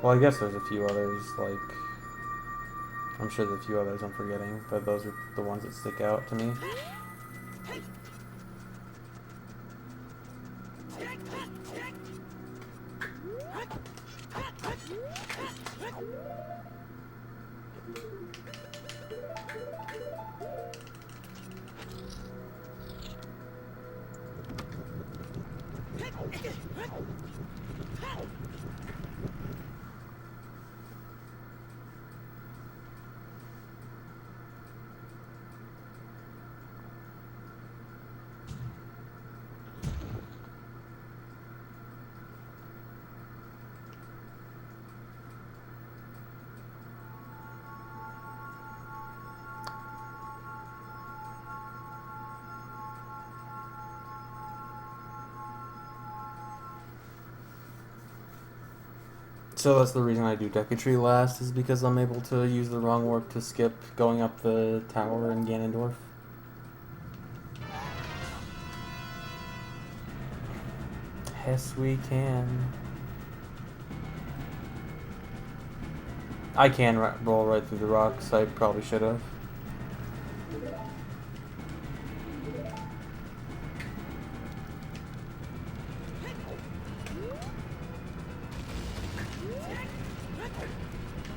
Well, I guess there's a few others, like, I'm sure there's a few others I'm forgetting, but those are the ones that stick out to me. So that's the reason I do Decatry last, is because I'm able to use the wrong warp to skip going up the tower in Ganondorf. Yes, we can. I can roll right through the rocks. I probably should have.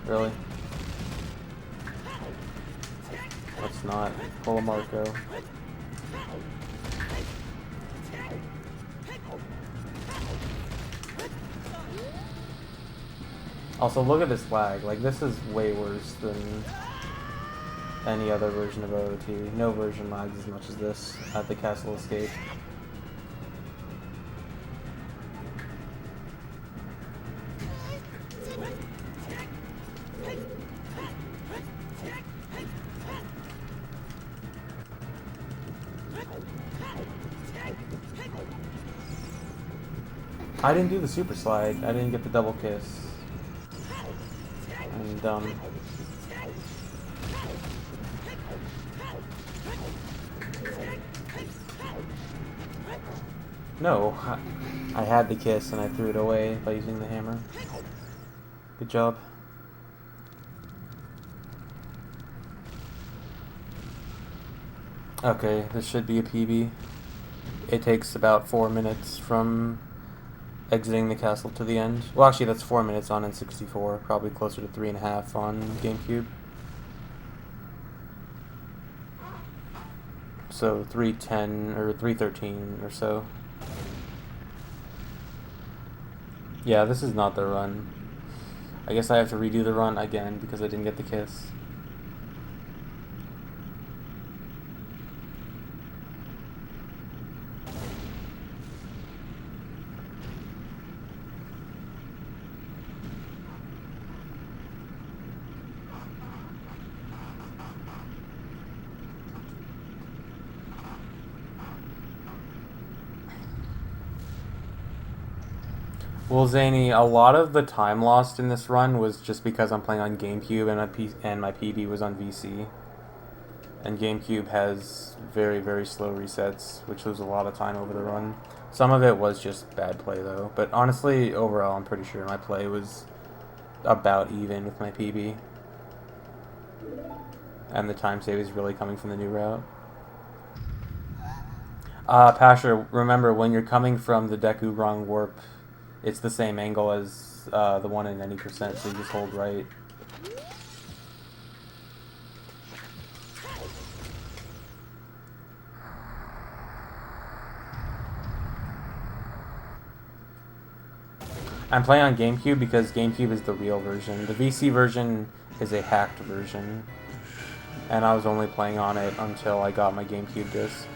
Really? Let's not. Pull a Marco. Also, look at this lag. Like, this is way worse than any other version of OOT. No version lags as much as this at the Castle Escape. I didn't do the super slide. I didn't get the double kiss. I'm dumb. No, I had the kiss and I threw it away by using the hammer. Good job. Okay, this should be a PB. It takes about 4 minutes from exiting the castle to the end. Well, actually, that's 4 minutes on N64. Probably closer to 3.5 on GameCube. So 3:10 or 3:13 or so. Yeah, this is not the run. I guess I have to redo the run again because I didn't get the kiss. Well, Zany, a lot of the time lost in this run was just because I'm playing on GameCube and my PB was on VC. And GameCube has very, very slow resets, which was a lot of time over the run. Some of it was just bad play, though. But honestly, overall, I'm pretty sure my play was about even with my PB. And the time save is really coming from the new route. Pasha, remember, when you're coming from the Deku wrong warp, it's the same angle as the one in any percent, so you just hold right. I'm playing on GameCube because GameCube is the real version. The VC version is a hacked version. And I was only playing on it until I got my GameCube disc.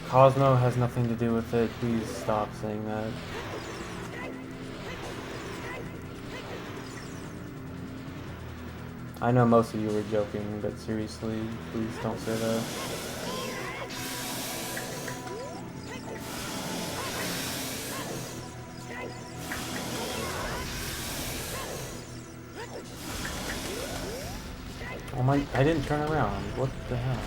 Cosmo has nothing to do with it. Please stop saying that. I know most of you were joking, but seriously, please don't say that. Oh my, I didn't turn around. What the hell?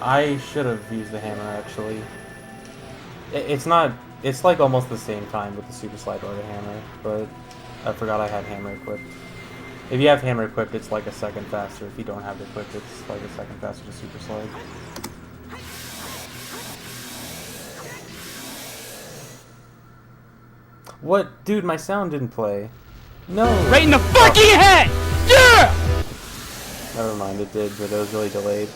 I should have used the hammer, actually. It's not... It's like almost the same time with the super slide or the hammer, but I forgot I had hammer equipped. If you have hammer equipped, it's like a second faster. If you don't have it equipped, it's like a second faster to super slide. What? Dude, my sound didn't play. No! Right in the fucking head! Yeah! Never mind, it did, but it was really delayed.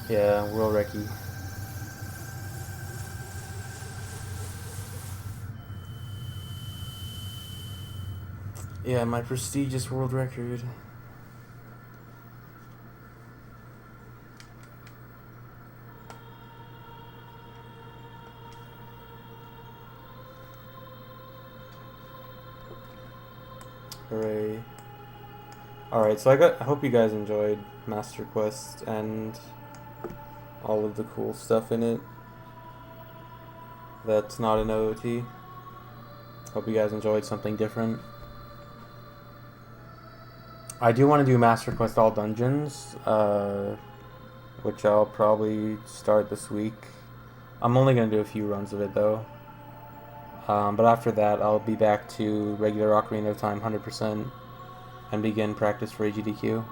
Yeah, World Recce. Yeah, my prestigious world record. Hooray. Alright, so I hope you guys enjoyed Master Quest and all of the cool stuff in it. That's not an OOT. Hope you guys enjoyed something different. I do want to do Master Quest all dungeons, which I'll probably start this week. I'm only going to do a few runs of it though. But after that, I'll be back to regular Ocarina of Time 100% and begin practice for AGDQ.